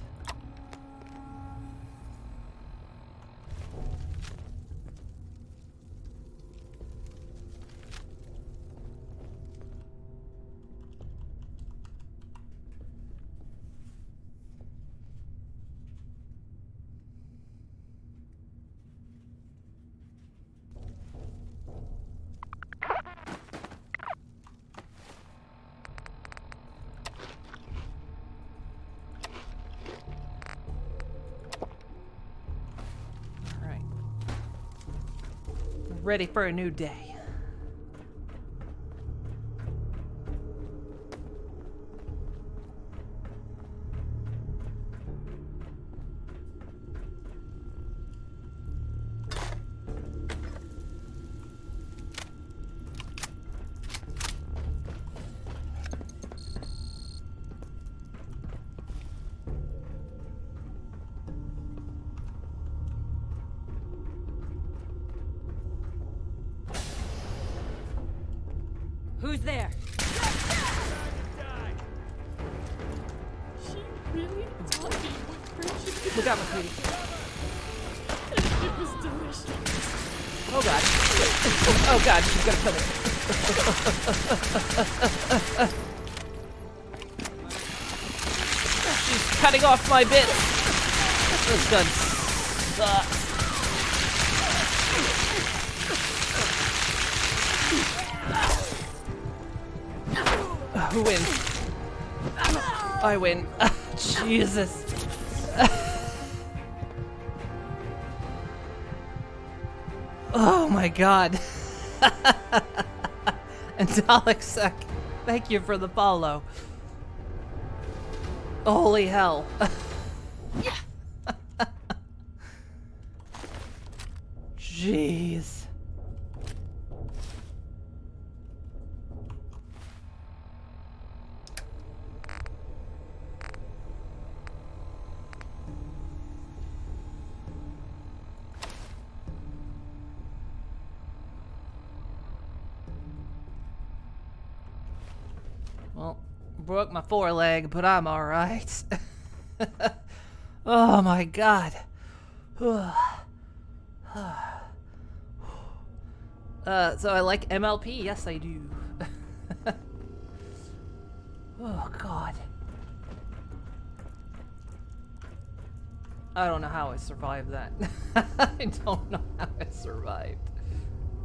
ready for a new day. Who's there? She really taught me what friendship could Look out, my sweetie. It was delicious. Oh god. Oh god, she's gonna kill me. She's cutting off my bit. This gun sucks. Who wins? I win. Jesus. Oh my god. And Dalexek, thank you for the follow. Holy hell. Jeez. Well, broke my foreleg, but I'm alright. Oh my god. So I like MLP? Yes, I do. Oh god. I don't know how I survived that. I don't know how I survived.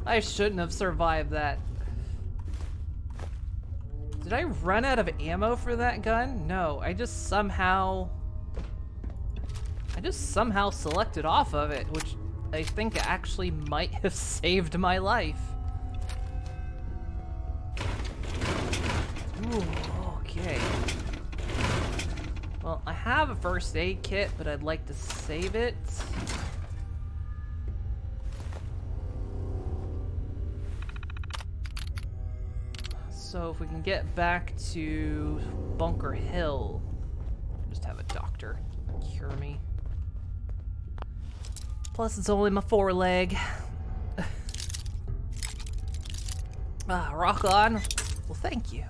I shouldn't have survived that. Did I run out of ammo for that gun? No, I just somehow selected off of it, which I think actually might have saved my life. Ooh, okay. Well, I have a first aid kit, but I'd like to save it. So if we can get back to Bunker Hill, just have a doctor cure me. Plus it's only my foreleg. Rock on. Well, thank you.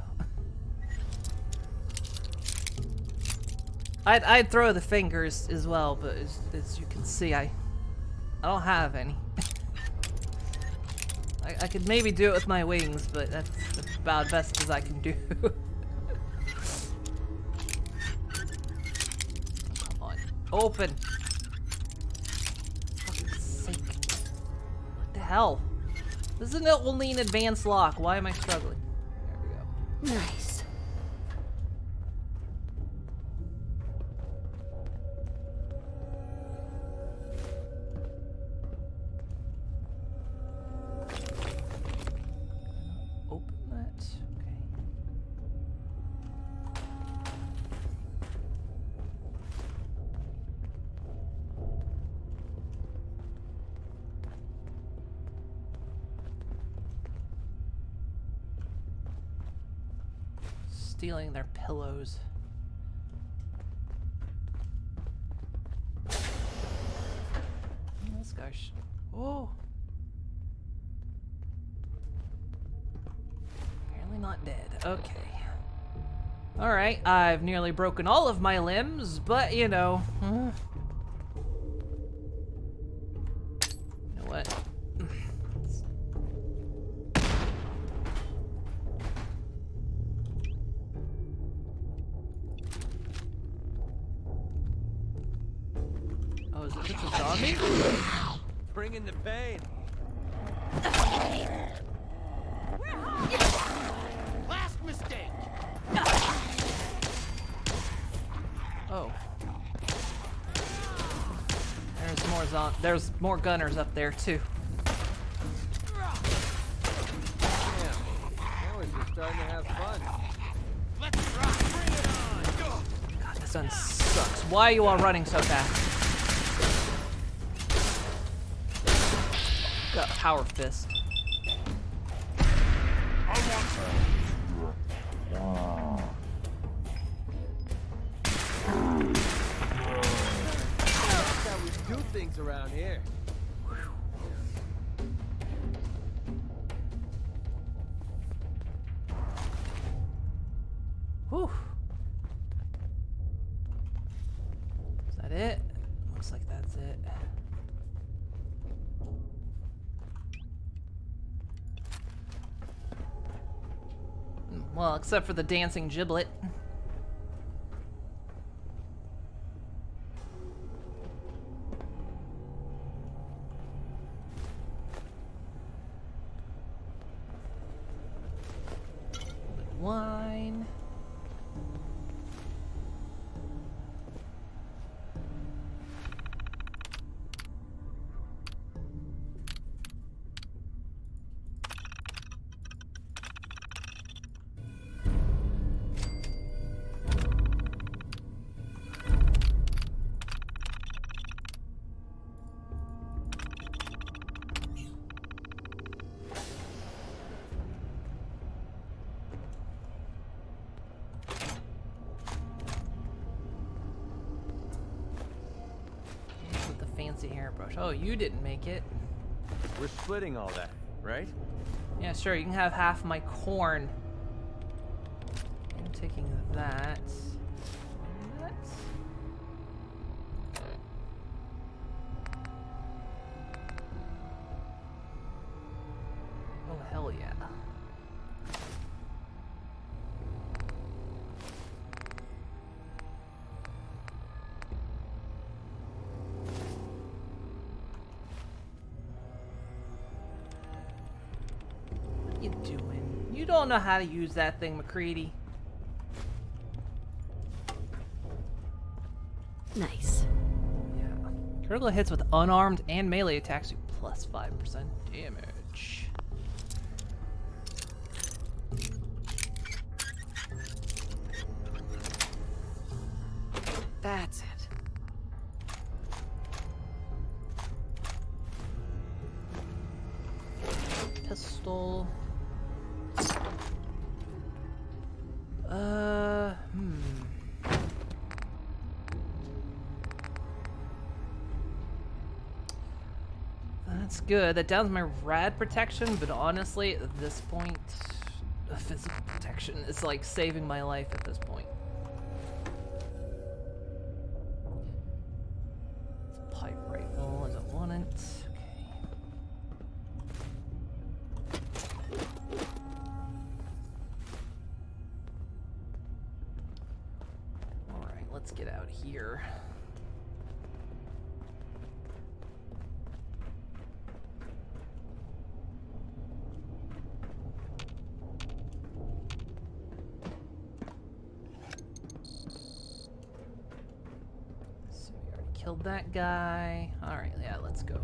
I'd throw the fingers as well, but as you can see, I don't have any. I could maybe do it with my wings, but that's about best as I can do. Come on, open. For fuck's sake. What the hell? This isn't only an advanced lock. Why am I struggling? There we go. Nice. Open that. Okay. Stealing their pillows. This guy. Oh. Apparently not dead. Okay. Alright, I've nearly broken all of my limbs, but you know. You know what? Oh, is it just a zombie? Bringing the pain. Last mistake. Oh. There's more gunners up there too. starting to have fun. Let's rock. Bring it on. God, this gun sucks. Why are you all running so fast? Got power fist. That's how we do things around here. Whew. Is that it? Looks like that's it. Well, except for the dancing giblet. Wine. With the fancy hairbrush. Oh, you didn't make it. We're splitting all that, right? Yeah, sure. You can have half my corn. I'm taking that. That. Oh, hell yeah. What you doing? You don't know how to use that thing, McCready. Nice. Yeah. Critical hits with unarmed and melee attacks do plus 5% damage. That's it. Pistol. That's good. That downs my rad protection, but honestly, at this point, physical protection is like saving my life at this point. It's a pipe rifle. I don't want it. Alright, let's get out of here. So we already killed that guy. Alright, yeah, let's go.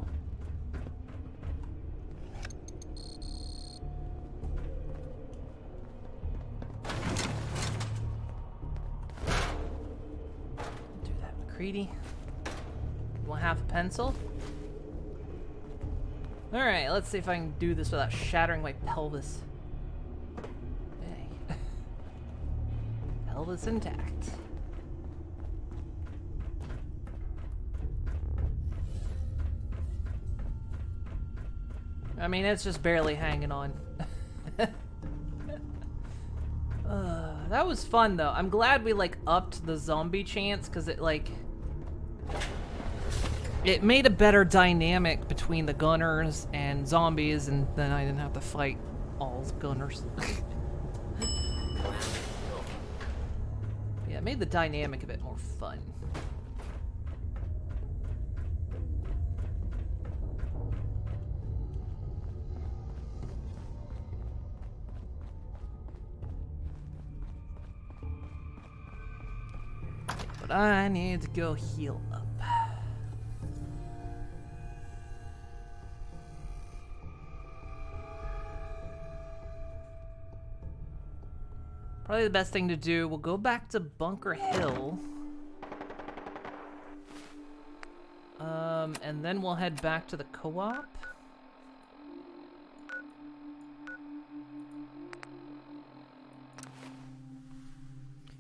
Do that, McCready. You want half a pencil? Alright, let's see if I can do this without shattering my pelvis. Hey. Pelvis intact. I mean, it's just barely hanging on. That was fun, though. I'm glad we, like, upped the zombie chance, because it, like... It made a better dynamic between the gunners and zombies, and then I didn't have to fight all gunners. Yeah, it made the dynamic a bit more fun. But I need to go heal up. Probably the best thing to do, we'll go back to Bunker Hill. And then we'll head back to the co-op.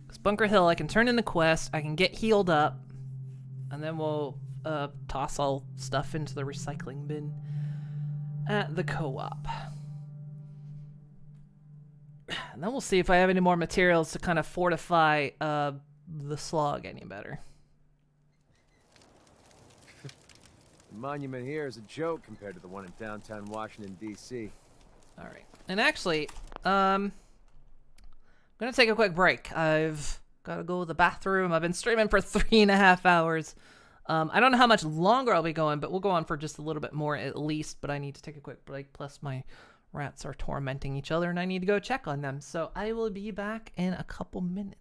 Because Bunker Hill, I can turn in the quest, I can get healed up, and then we'll toss all stuff into the recycling bin at the co-op. And then we'll see if I have any more materials to kind of fortify the slug any better. The monument here is a joke compared to the one in downtown Washington, D.C. All right. And actually, I'm going to take a quick break. I've got to go to the bathroom. I've been streaming for 3.5 hours. I don't know how much longer I'll be going, but we'll go on for just a little bit more at least. But I need to take a quick break. Plus, my rats are tormenting each other, and I need to go check on them. So I will be back in a couple minutes.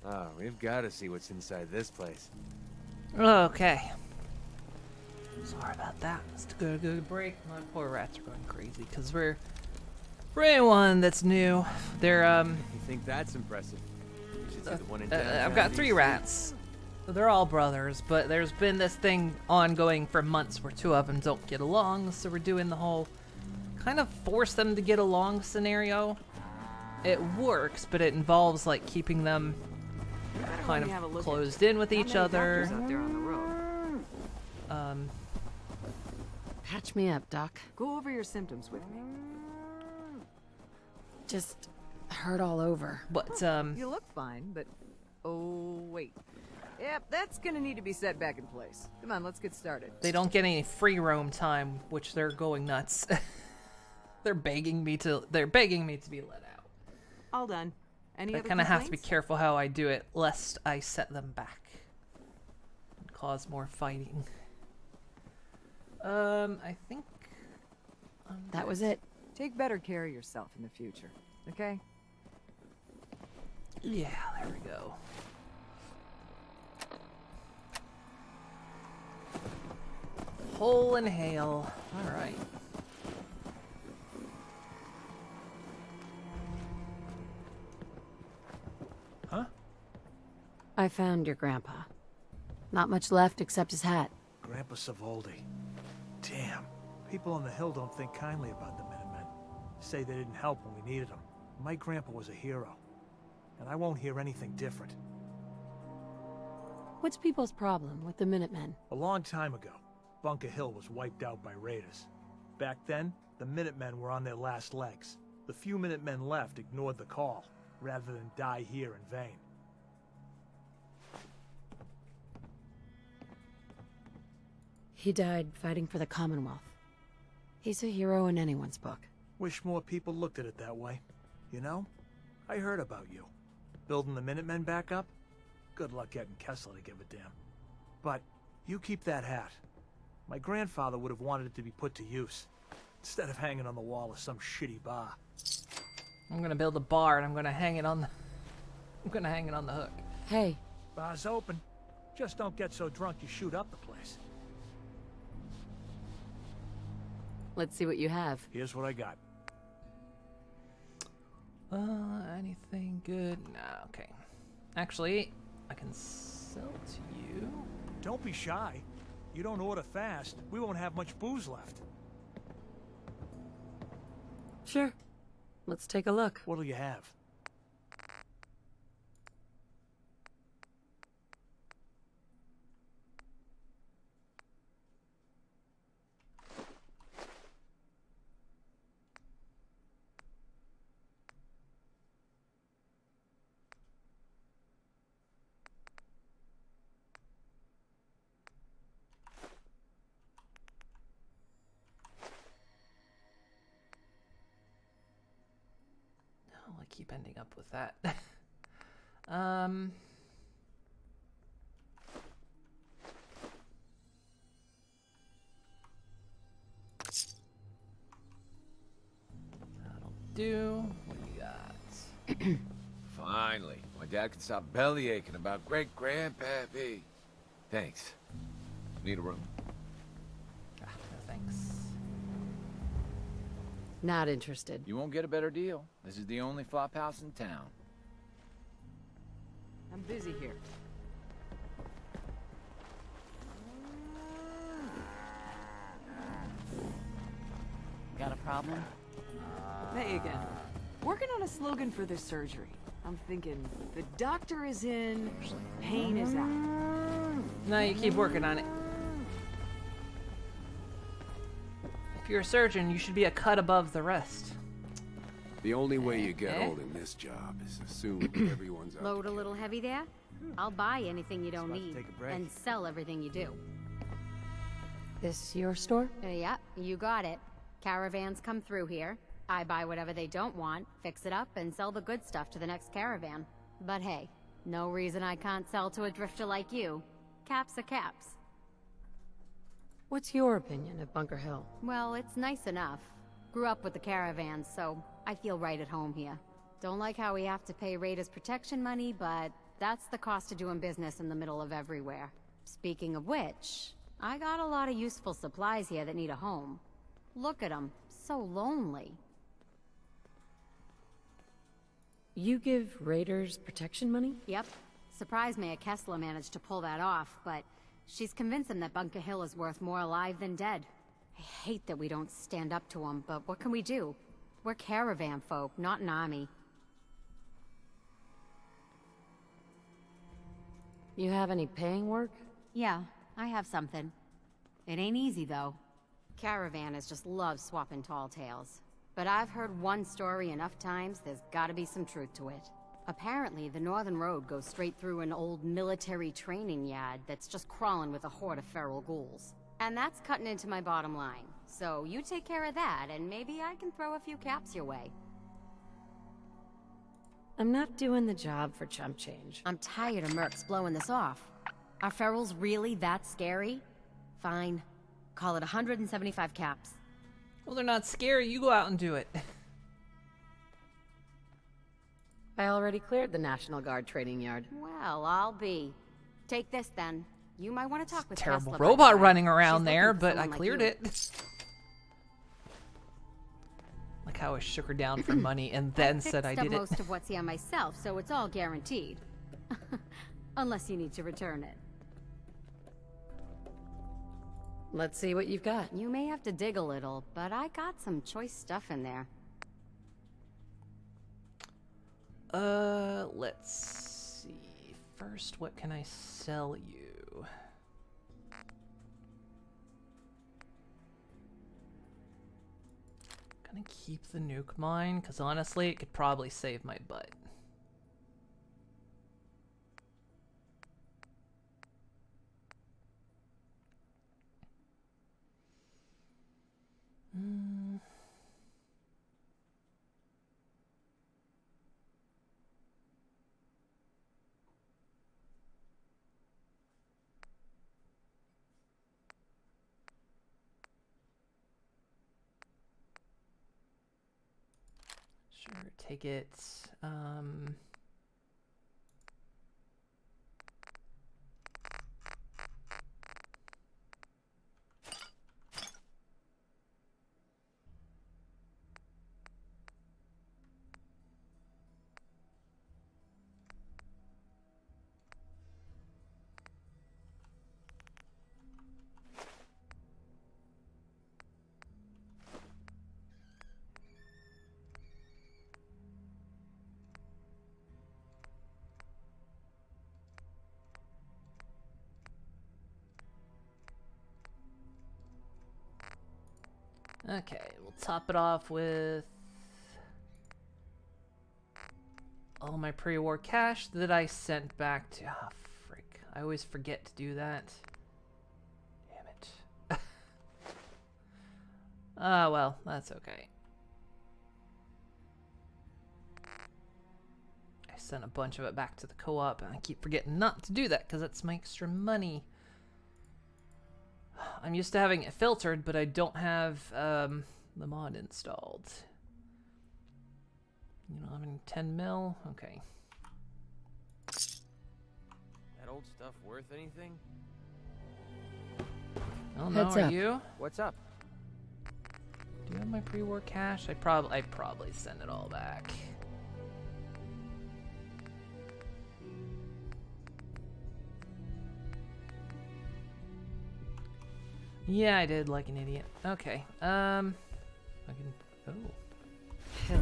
Oh, we've got to see what's inside this place. Okay. Sorry about that. Let's go a good break. My poor rats are going crazy because for anyone that's new, they're You think that's impressive? You should see the one in I've got 3 rats. So they're all brothers, but there's been this thing ongoing for months where 2 of them don't get along, so we're doing the whole kind of force them to get along scenario. It works, but it involves like keeping them kind of closed in with each other. Out there on the road. Patch me up, Doc. Go over your symptoms with me. Just hurt all over. But You look fine, but oh wait. Yep, that's gonna need to be set back in place. Come on, let's get started. they don't get any free roam time, which they're going nuts. They're begging me to be let out. All done. Any I other kind of have to be complaints? careful how I do it, lest I set them back and cause more fighting. I think That was it. Take better care of yourself in the future, okay? yeah, there we go. Hole and hail. All right. Huh? I found your grandpa. Not much left except his hat. Grandpa Savoldi. Damn. People on the hill don't think kindly about the Minutemen. Say they didn't help when we needed them. My grandpa was a hero. And I won't hear anything different. What's people's problem with the Minutemen? A long time ago, Bunker Hill was wiped out by raiders. Back then, the Minutemen were on their last legs. The few Minutemen left ignored the call, rather than die here in vain. He died fighting for the Commonwealth. He's a hero in anyone's book. Wish more people looked at it that way. You know, I heard about you. Building the Minutemen back up? Good luck getting Kessler to give a damn. But you keep that hat. My grandfather would have wanted it to be put to use, instead of hanging on the wall of some shitty bar. I'm gonna build a bar and I'm gonna hang it on the hook. Hey. Bar's open. Just don't get so drunk you shoot up the place. Let's see what you have. Here's what I got. Anything good? Nah, okay. Actually, I can sell to you. Don't be shy. You don't order fast, we won't have much booze left. Sure. Let's take a look. What'll you have? I keep ending up with that. That'll do. What do you got? Finally, my dad can stop belly aching about great-grandpappy. Thanks. Need a room. No thanks. Not interested. You won't get a better deal. This is the only flop house in town. I'm busy here. Got a problem? Hey again. Working on a slogan for this surgery. I'm thinking, the doctor is in, pain is out. No, you keep working on it. If you're a surgeon, you should be a cut above the rest. The only way you get old in this job is assuming everyone's out. Load a little heavy there? I'll buy anything you don't need take a break. and sell everything you do. This your store? Yep, you got it. Caravans come through here. I buy whatever they don't want, fix it up, and sell the good stuff to the next caravan. But hey, no reason I can't sell to a drifter like you. Caps are caps. What's your opinion of Bunker Hill? Well, it's nice enough. Grew up with the caravans, so I feel right at home here. Don't like how we have to pay Raiders protection money, but That's the cost of doing business in the middle of everywhere. Speaking of which, I got a lot of useful supplies here that need a home. Look at them. So lonely. You give raiders protection money? Yep. Surprised Mayor Kessler managed to pull that off, but she's convinced him that Bunker Hill is worth more alive than dead. I hate that we don't stand up to him, but what can we do? We're caravan folk, not an army. You have any paying work? Yeah, I have something. It ain't easy, though. Caravanners just love swapping tall tales. But I've heard one story enough times, there's gotta be some truth to it. Apparently, the Northern Road goes straight through an old military training yard that's just crawling with a horde of feral ghouls. And that's cutting into my bottom line. So you take care of that, and maybe I can throw a few caps your way. I'm not doing the job for chump change. I'm tired of mercs blowing this off. Are ferals really that scary? Fine. Call it 175 caps. Well, they're not scary. You go out and do it. I already cleared the National Guard training yard. Well, I'll be. Take this then. You might want to talk with Terrible Kessler, robot by running around She's there, looking for but I someone like cleared you. it. Like how I shook her down for money and then said I Fixed up did it. most of what's here myself, so it's all guaranteed. Unless you need to return it. Let's see what you've got. You may have to dig a little, but I got some choice stuff in there. Let's see. First, what can I sell you? Gonna keep the nuke mine, because honestly, it could probably save my butt. Sure, take it. Okay, we'll top it off with all my pre-war cash that I sent back to... Ah, frick. I always forget to do that. Damn it. Ah, well, that's okay. I sent a bunch of it back to the co-op, and I keep forgetting not to do that because that's my extra money. I'm used to having it filtered, but I don't have the mod installed. You don't have any 10 mil? Okay. That old stuff worth anything? Oh no, Heads are up. you? What's up? Do you have my pre-war cash? I'd probably send it all back. Yeah, I did, like an idiot. Okay, I can... Oh. Hell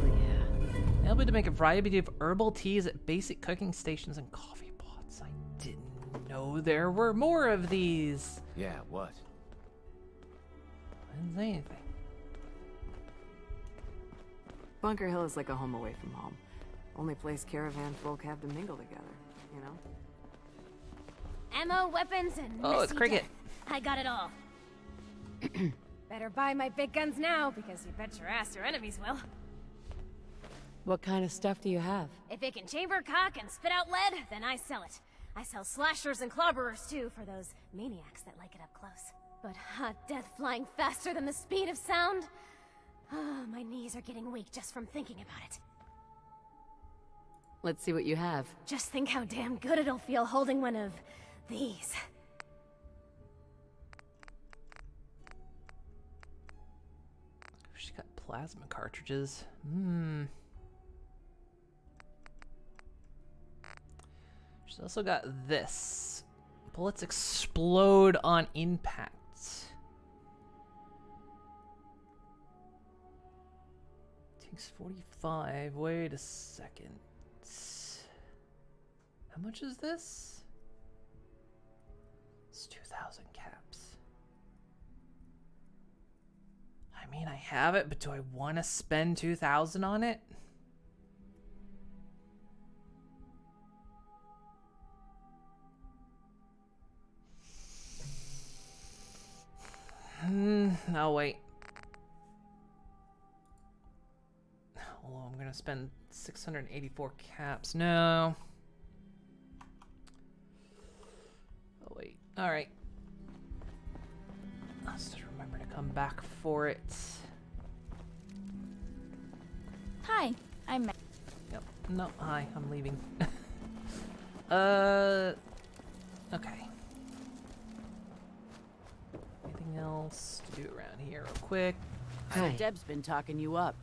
yeah. Able to make a variety of herbal teas at basic cooking stations and coffee pots. I didn't know there were more of these. Yeah, what? I didn't say anything. Bunker Hill is like a home away from home. Only place caravan folk have to mingle together, you know? Ammo, weapons, and Oh, it's messy Cricket. death. I got it all. Better buy my big guns now, because you bet your ass your enemies will. What kind of stuff do you have? If it can chamber cock and spit out lead, then I sell it. I sell slashers and clobberers too, for those maniacs that like it up close. But hot death flying faster than the speed of sound? My knees are getting weak just from thinking about it. Let's see what you have. Just think how damn good it'll feel holding one of these. She's got plasma cartridges. She's also got this. Bullets explode on impact. Takes 45. Wait a second. How much is this? It's 2,000 caps. I mean, I have it, but do I want to spend 2,000 on it? No, wait. Oh, I'm gonna spend 684 caps. No. Oh, wait. Alright. I'll just remember to come back for it. Hi, I'm Matt. Yep. No, hi, I'm leaving. Okay. Anything else to do around here real quick? Hi. Deb's been talking you up.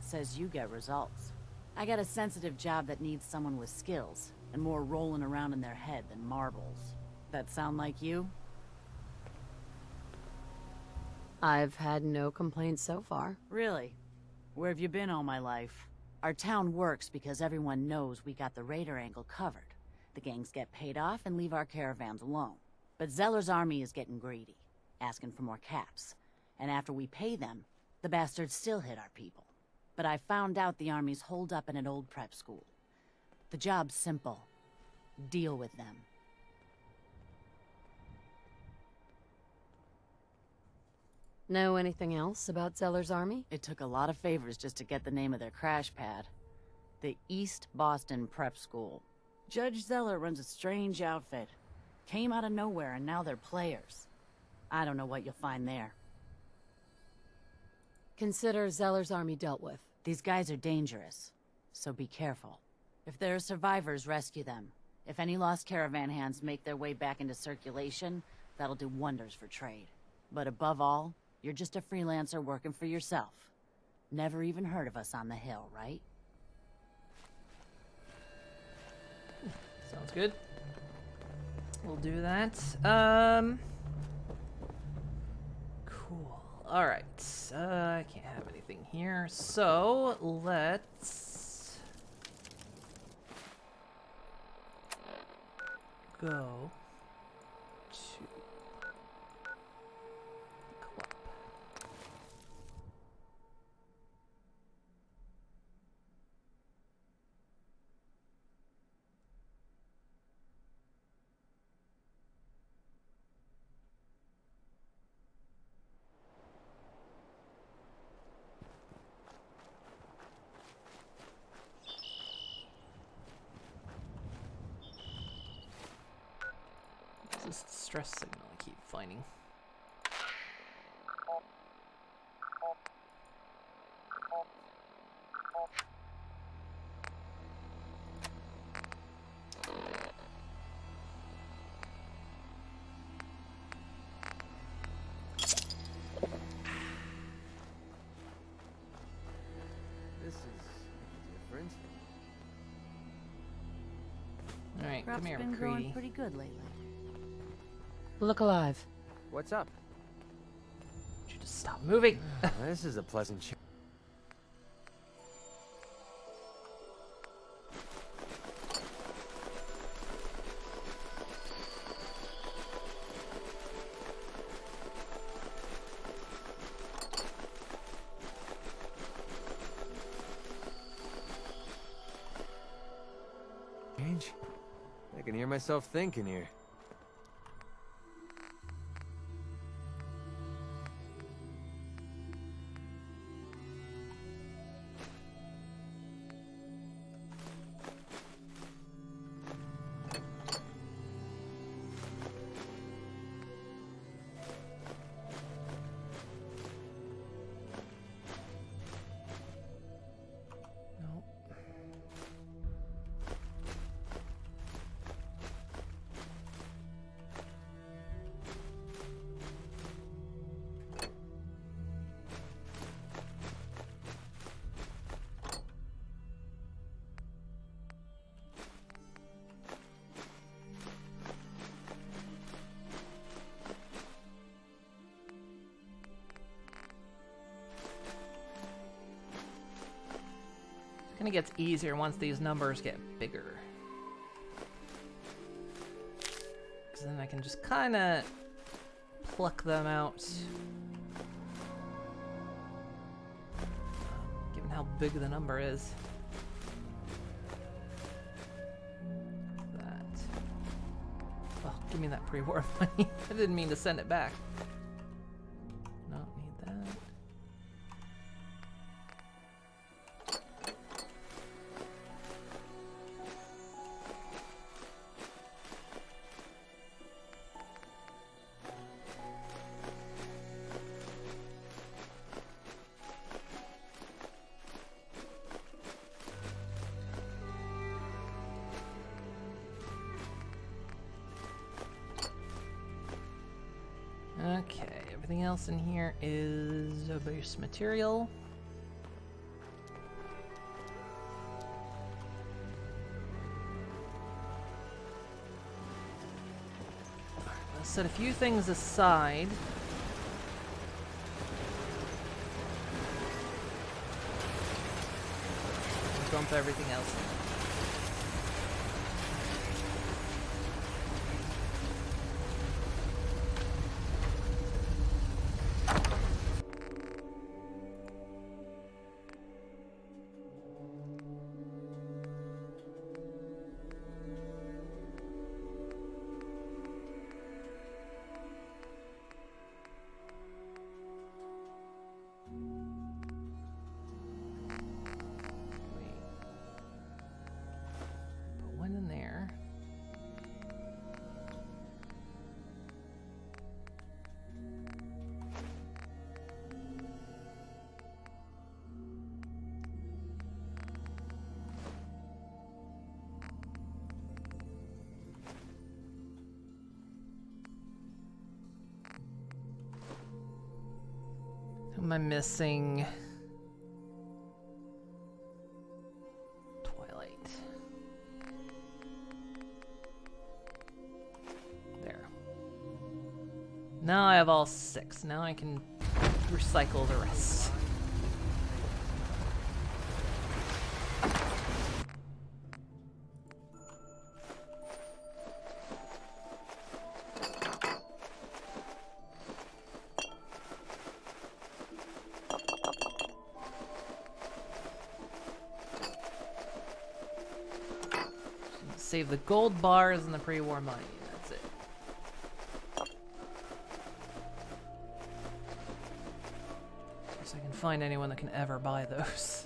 Says you get results. I got a sensitive job that needs someone with skills, and more rolling around in their head than marbles. That sound like you? I've had no complaints so far. Really? Where have you been all my life? Our town works because everyone knows we got the raider angle covered. The gangs get paid off and leave our caravans alone. But Zeller's army is getting greedy, asking for more caps. And after we pay them, the bastards still hit our people. But I found out the army's holed up in an old prep school. The job's simple. Deal with them. Know anything else about Zeller's army? It took a lot of favors just to get the name of their crash pad. The East Boston Prep School. Judge Zeller runs a strange outfit. Came out of nowhere and now they're players. I don't know what you'll find there. Consider Zeller's army dealt with. These guys are dangerous, so be careful. If there are survivors, rescue them. If any lost caravan hands make their way back into circulation, that'll do wonders for trade. But above all, you're just a freelancer working for yourself. Never even heard of us on the hill, right? Sounds good. We'll do that. Cool. Alright. I can't have anything here. So, let's go to the club. This distress signal I keep finding. This is different. Alright, Crops come here, been growing McCready. pretty good lately. Look alive. What's up? Would you just stop moving? This is a pleasant change. I can hear myself thinking here. Kinda gets easier once these numbers get bigger. Because then I can just kinda pluck them out. Given how big the number is. That. Oh, give me that pre-war money. I didn't mean to send it back. Don't need that. Okay, everything else in here is a base material. Let's set a few things aside. And dump everything else in. Am I missing? Twilight. There. Now I have all 6. Now I can recycle the rest. Save the gold bars and the pre-war money. That's it. Guess I can find anyone that can ever buy those.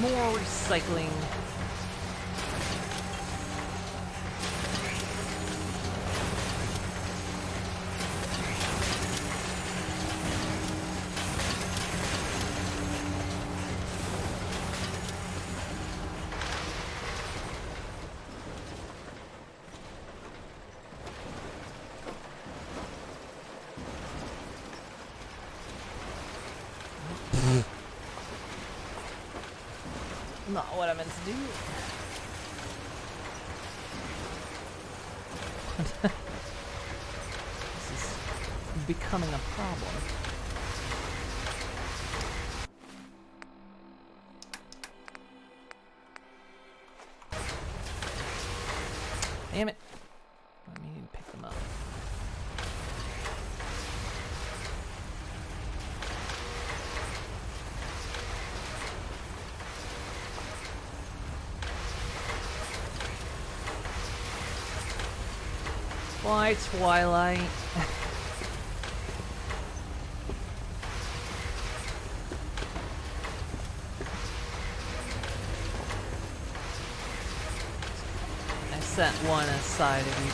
More recycling. Not what I meant to do. This is becoming a problem. Damn it. Let me pick them up. Why, Twilight? set one aside of each.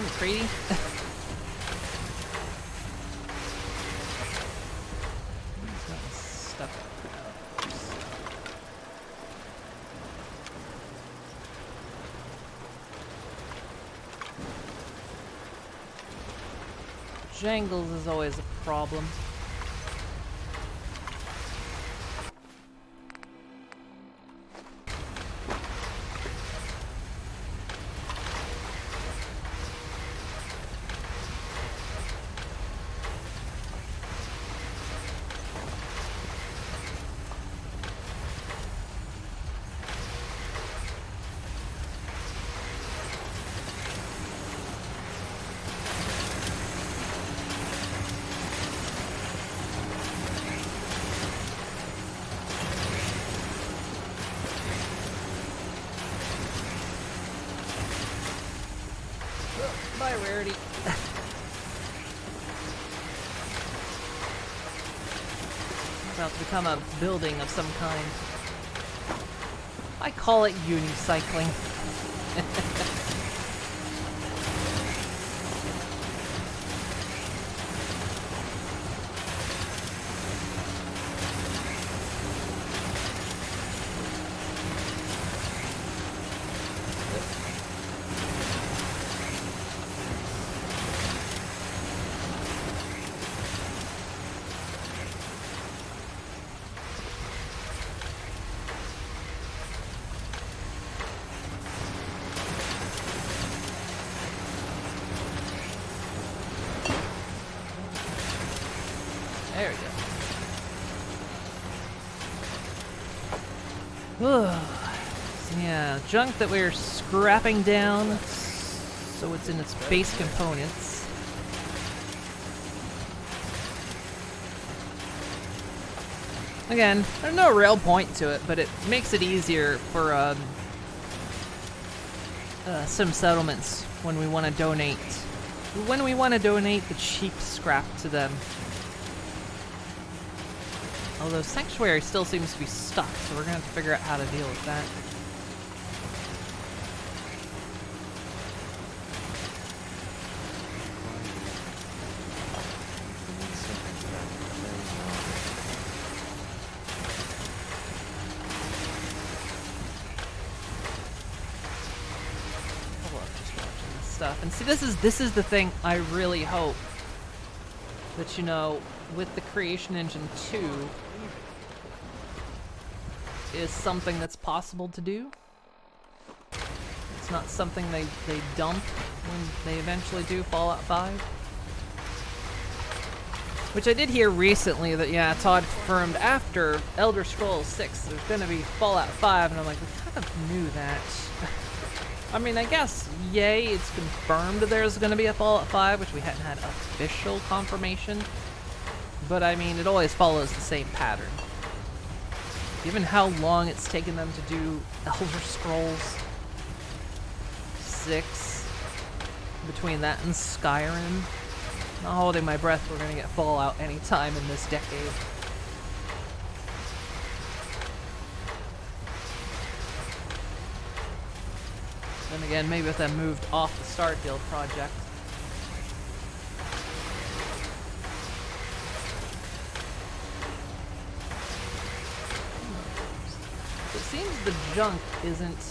McCready. Jangles is always a problem. Bye, Rarity. About to become a building of some kind. I call it unicycling. There we go. So yeah, junk that we're scrapping down so it's in its base components. Again, there's no real point to it, but it makes it easier for some settlements when we want to donate. When we want to donate the cheap scrap to them. Although Sanctuary still seems to be stuck, so we're gonna have to figure out how to deal with that. I love just watching this stuff. And see, this is the thing I really hope that, you know, with the Creation Engine 2 is something that's possible to do. It's not something they dump when they eventually do Fallout 5. Which I did hear recently that, yeah, Todd confirmed after Elder Scrolls 6 there's gonna be Fallout 5, and I'm like, we kind of knew that. I mean, I guess, yay, it's confirmed there's gonna be a Fallout 5, which we hadn't had official confirmation. But I mean, it always follows the same pattern. Given how long it's taken them to do Elder Scrolls 6, between that and Skyrim, not holding my breath, we're gonna get Fallout anytime in this decade. Then again, maybe if that moved off the Starfield project. It seems the junk isn't...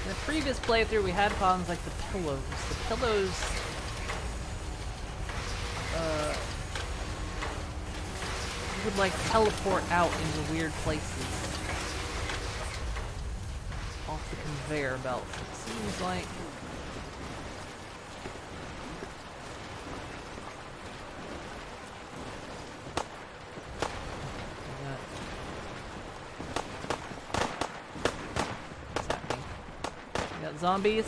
In the previous playthrough we had problems like the pillows. The pillows... would like teleport out into weird places. Off the conveyor belt. It seems like... Zombies.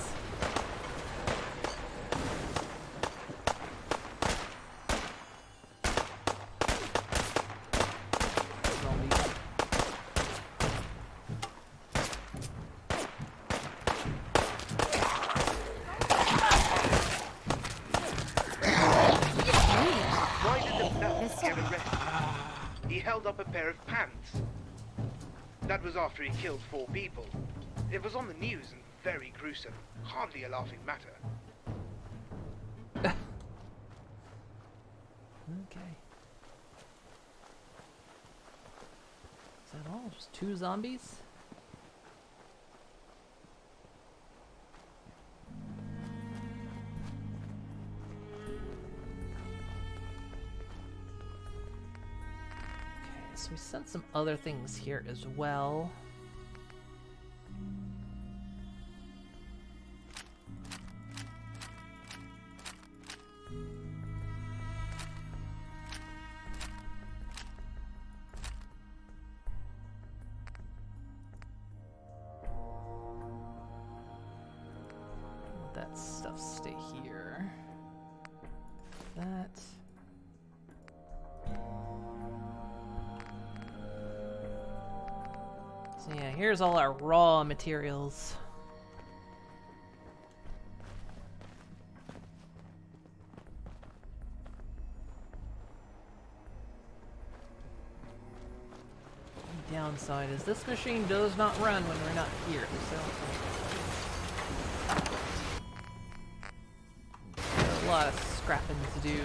held up a pair of pants. That was after he killed 4 people. It was on the news and very gruesome. Hardly a laughing matter. Okay. Is that all? Just 2 zombies? Okay, so we sent some other things here as well. That stuff stay here. That. So yeah, here's all our raw materials. The downside is this machine does not run when we're not here, so a lot of scrapping to do.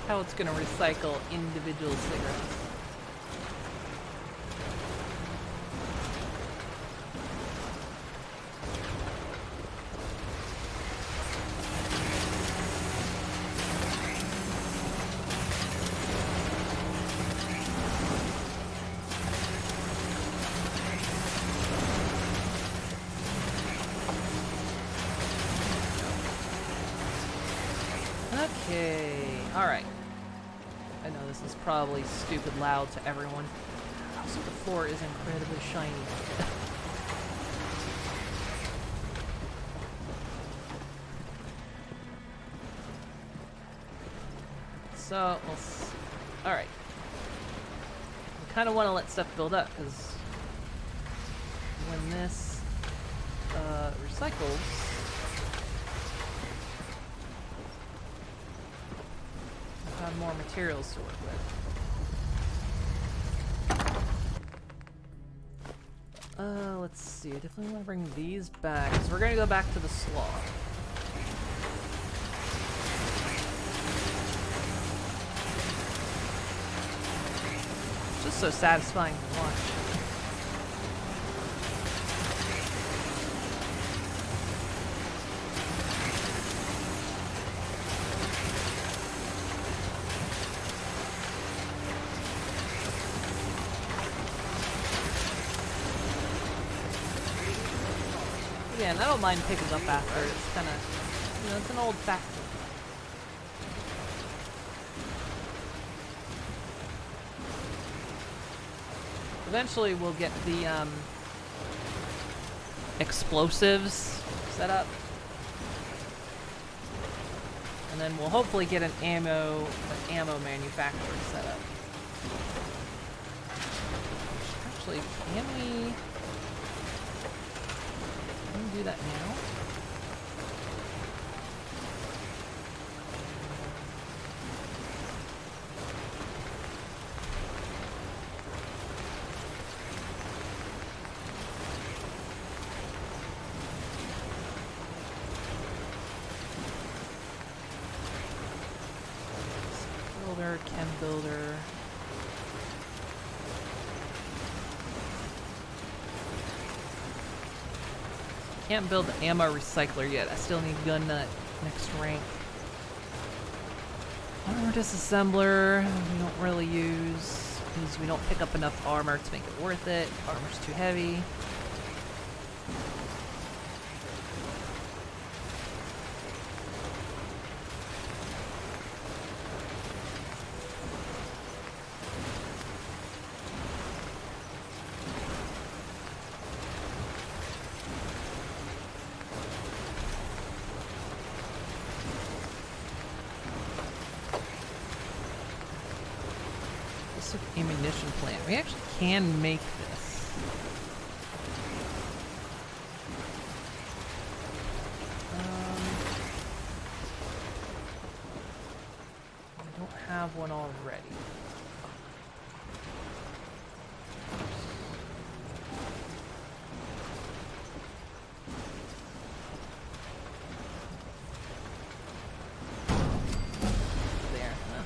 How it's gonna recycle individual cigarettes. Okay, alright. I know this is probably stupid loud to everyone. Also, the floor is incredibly shiny. So, alright. We kind of want to let stuff build up, because when this recycles, have more materials to work with. Let's see. I definitely want to bring these back, because we're going to go back to the sloth. It's just so satisfying to watch. Yeah, and I don't mind picking up after. It's kind of, you know, it's an old factor. Eventually we'll get the explosives set up. And then we'll hopefully get an ammo manufacturer set up. Actually, can we do that now? Builder, chem builder. Can't build the ammo recycler yet. I still need gun nut next rank. Armor disassembler we don't really use because we don't pick up enough armor to make it worth it. Armor's too heavy. Ammunition plant. We actually can make this. have one already. There. Huh.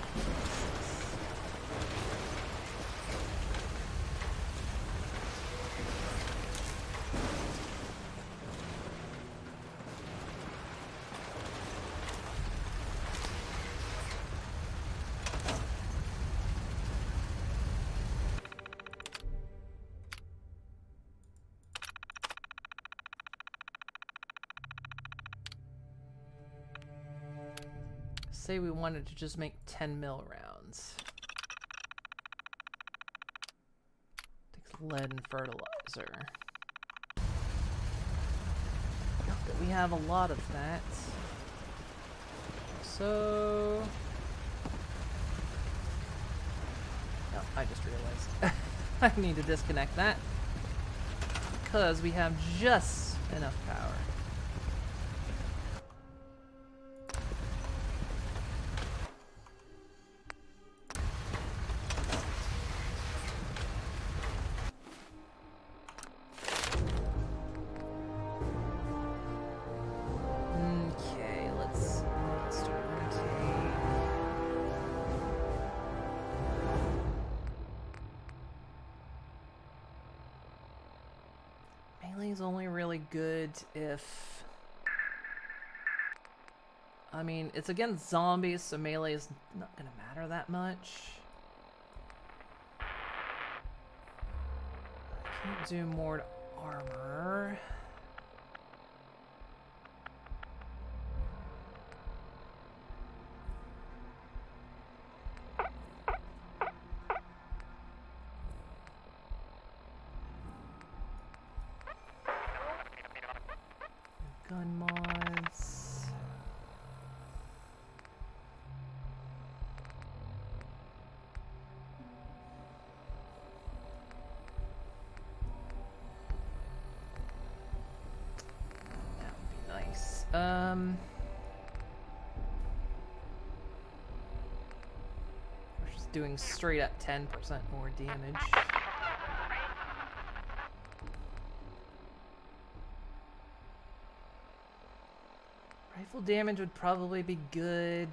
Say we wanted to just make 10 mil rounds. Takes lead and fertilizer. Not that we have a lot of that. So... No, I just realized. I need to disconnect that. Because we have just enough power. Okay, let's start intake. Melee's only really good if... I mean, it's against zombies, so melee is not gonna matter that much. I can't do more to armor. Gun mods. That would be nice. We're just doing straight up 10% more damage. Rifle damage would probably be good.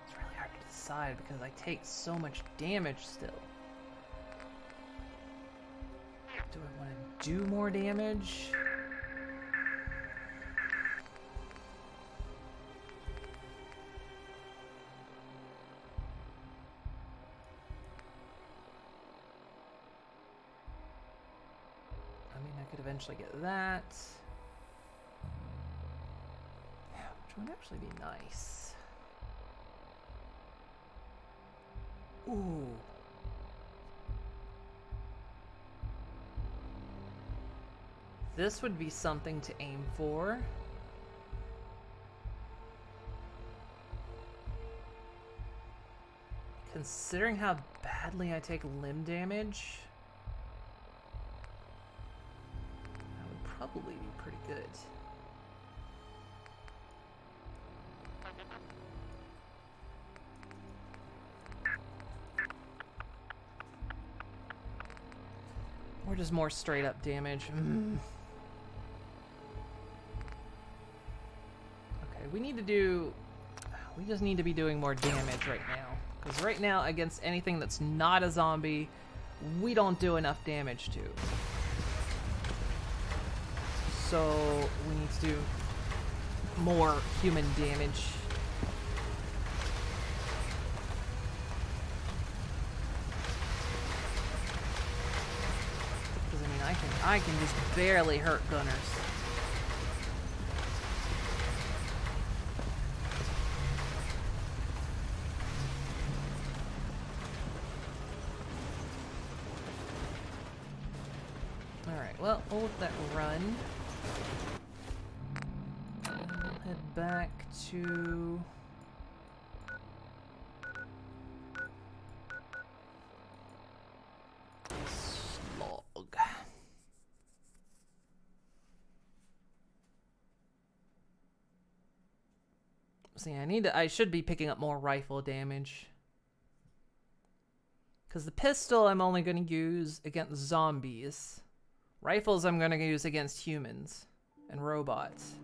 It's really hard to decide because I take so much damage still. Do I want to do more damage? I mean, I could eventually get that. Which would actually be nice. Ooh. This would be something to aim for. Considering how badly I take limb damage, that would probably be pretty good. Or just more straight up damage. Okay, we just need to be doing more damage right now. Because right now, against anything that's not a zombie, we don't do enough damage to. So we need to do more human damage. Because I mean, I can just barely hurt gunners. Alright, well, we'll let that run. We'll head back to... Slog. See, I should be picking up more rifle damage. Because the pistol I'm only going to use against zombies. Rifles I'm going to use against humans and robots.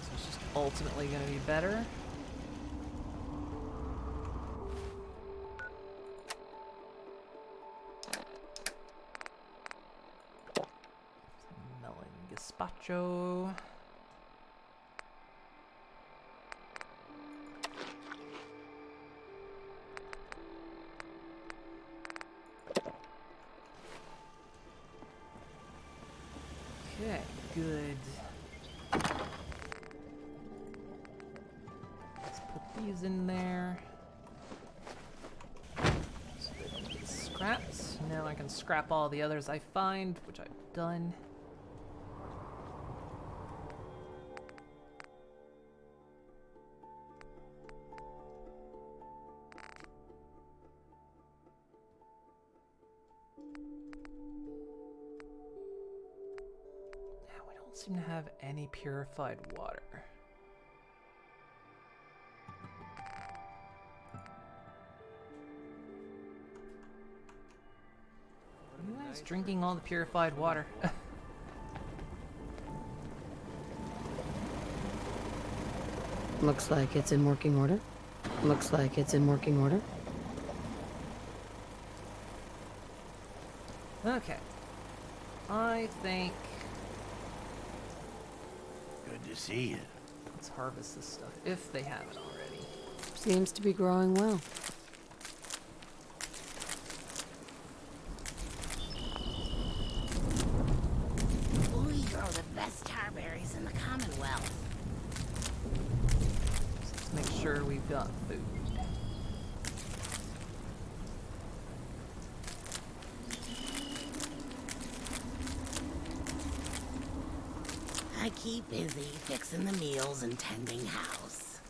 So it's just ultimately going to be better. Gazpacho. Okay, good. Let's put these in there. So they don't get scrapped. Now I can scrap all the others I find, which I've done. Seem to have any purified water. You guys drinking all the purified water? Looks like it's in working order. Looks like it's in working order. Okay. I think... Good to see you. Let's harvest this stuff, if they haven't already. Seems to be growing well. We grow the best tarberries in the Commonwealth. Let's make sure we've got food. I keep busy fixing the meals and tending house.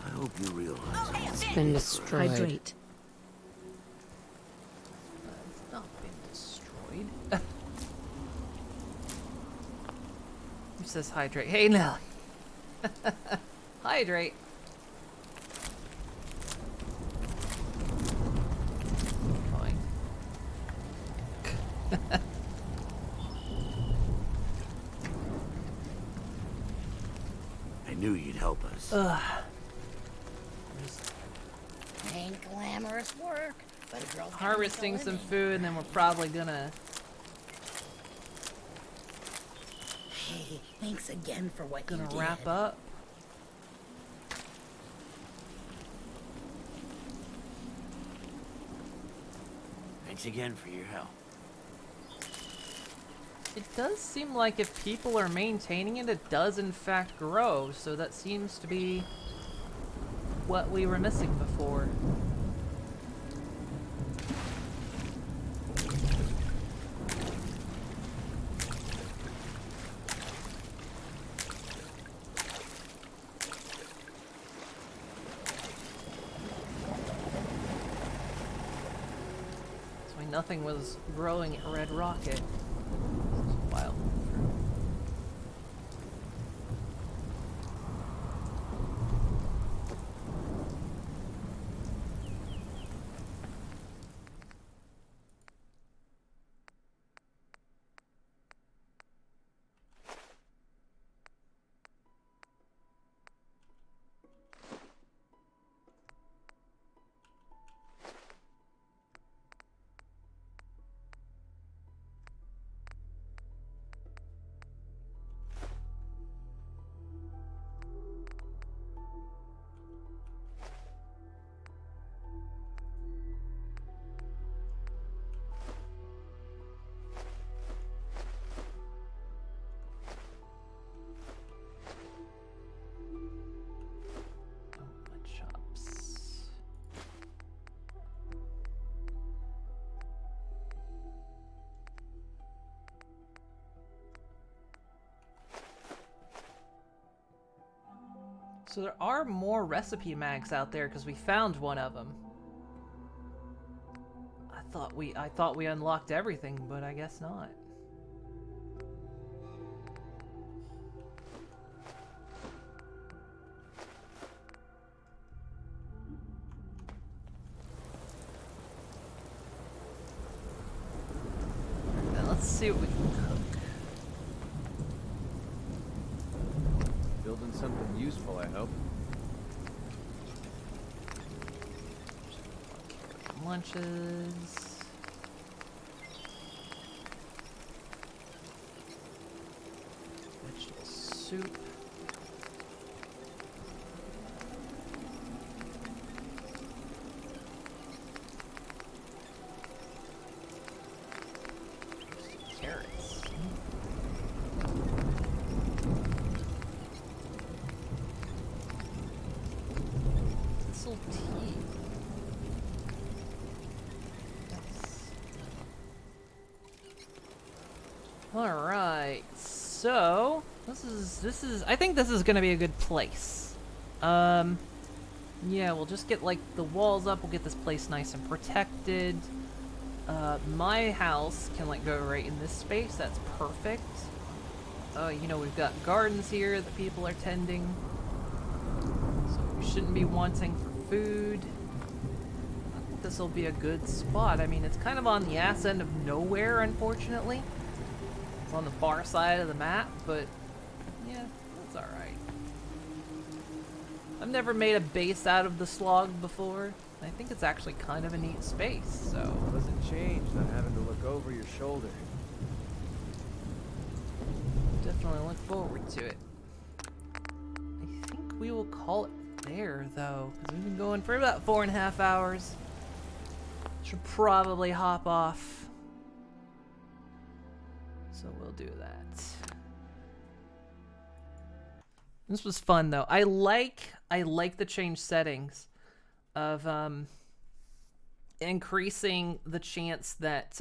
I hope you realize It's been destroyed. Hydrate. It's not been destroyed. Who says hydrate? Hey, Nelly. Hydrate. Fine. I knew you'd help us. Ugh. Ain't glamorous work, but a girl's Harvesting some food, and then we're probably gonna... Hey, thanks again for what you did. wrap up. Thanks again for your help. It does seem like if people are maintaining it, it does in fact grow, so that seems to be what we were missing before. That's why nothing was growing at Red Rocket. Wild. So there are more recipe mags out there because we found one of them. I thought we unlocked everything, but I guess not. Now let's see what we can cook. Building something useful, I hope. Lunches. Vegetable soup. Carrots. Thistle tea. Alright, so this is I think this is gonna be a good place. Yeah, we'll just get like the walls up, we'll get this place nice and protected. My house can like go right in this space, that's perfect. You know, we've got gardens here that people are tending. So we shouldn't be wanting for food. I think this will be a good spot. I mean, it's kind of on the ass end of nowhere, unfortunately. It's on the far side of the map, but yeah, that's alright. I've never made a base out of the slog before. I think it's actually kind of a neat space, so... It doesn't change not having to look over your shoulder. Definitely look forward to it. I think we will call it there, though, because we've been going for about 4.5 hours. Should probably hop off. So we'll do that. This was fun though. I like the change settings of increasing the chance that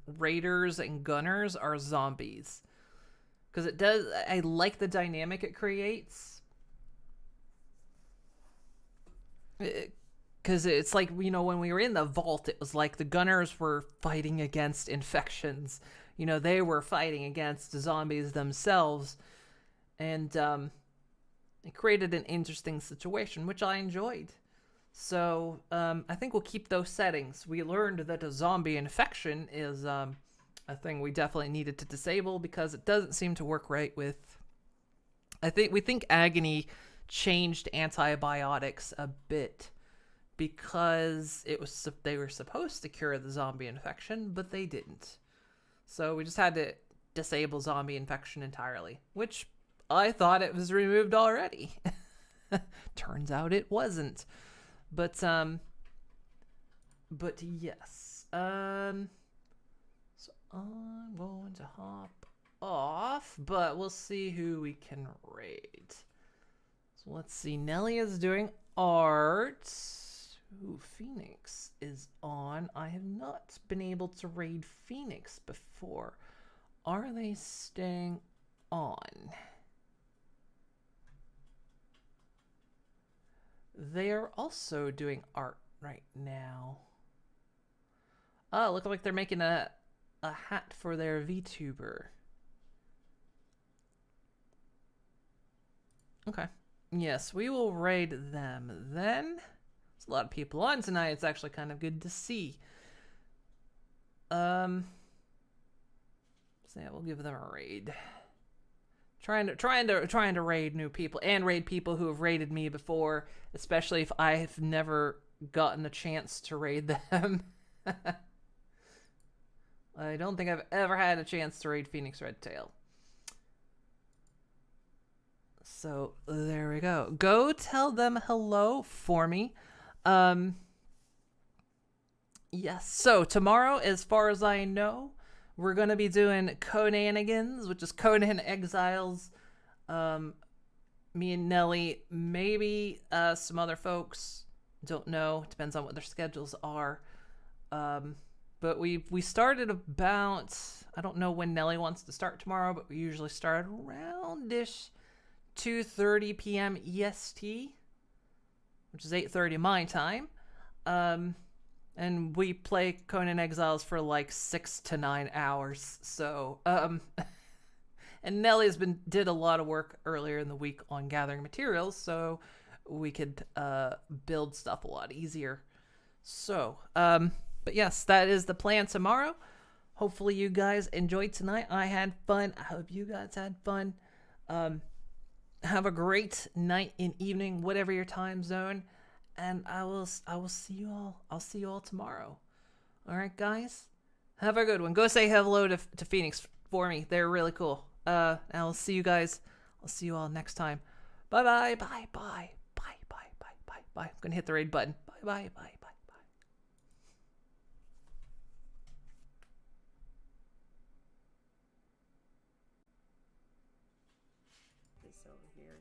raiders and gunners are zombies. Because it does, I like the dynamic it creates. Because it's like, you know, when we were in the vault, it was like the gunners were fighting against infections. You know, they were fighting against zombies themselves. And it created an interesting situation, which I enjoyed. So I think we'll keep those settings. We learned that a zombie infection is a thing we definitely needed to disable because it doesn't seem to work right with... we think Agony changed antibiotics a bit because they were supposed to cure the zombie infection, but they didn't. So we just had to disable zombie infection entirely, which I thought it was removed already. Turns out it wasn't. But yes. So I'm going to hop off, but we'll see who we can raid. So let's see. Nelly is doing art. Ooh, Phoenix is on. I have not been able to raid Phoenix before. Are they staying on? They are also doing art right now. Oh, look like they're making a hat for their VTuber. Okay. Yes, we will raid them then. There's a lot of people on tonight. It's actually kind of good to see. So yeah, we'll give them a raid. Trying to raid new people and raid people who have raided me before, especially if I have never gotten a chance to raid them. I don't think I've ever had a chance to raid Phoenix Redtail. So there we go. Go tell them hello for me. Yes. So tomorrow, as far as I know, we're going to be doing Conanigans, which is Conan Exiles. Me and Nelly, maybe some other folks. Don't know. Depends on what their schedules are. But we started about... I don't know when Nelly wants to start tomorrow, but we usually start around-ish 2:30 p.m. EST, which is 8:30 my time. And we play Conan Exiles for like 6 to 9 hours. So, and Nelly's did a lot of work earlier in the week on gathering materials, so we could build stuff a lot easier. So, but yes, that is the plan tomorrow. Hopefully you guys enjoyed tonight. I had fun. I hope you guys had fun. Have a great night and evening, whatever your time zone. And I will see you all. I'll see you all tomorrow. All right, guys. Have a good one. Go say hello to Phoenix for me. They're really cool. I'll see you guys. I'll see you all next time. Bye bye. Bye bye. Bye bye bye bye bye. I'm gonna hit the raid button. Bye bye bye bye. This over here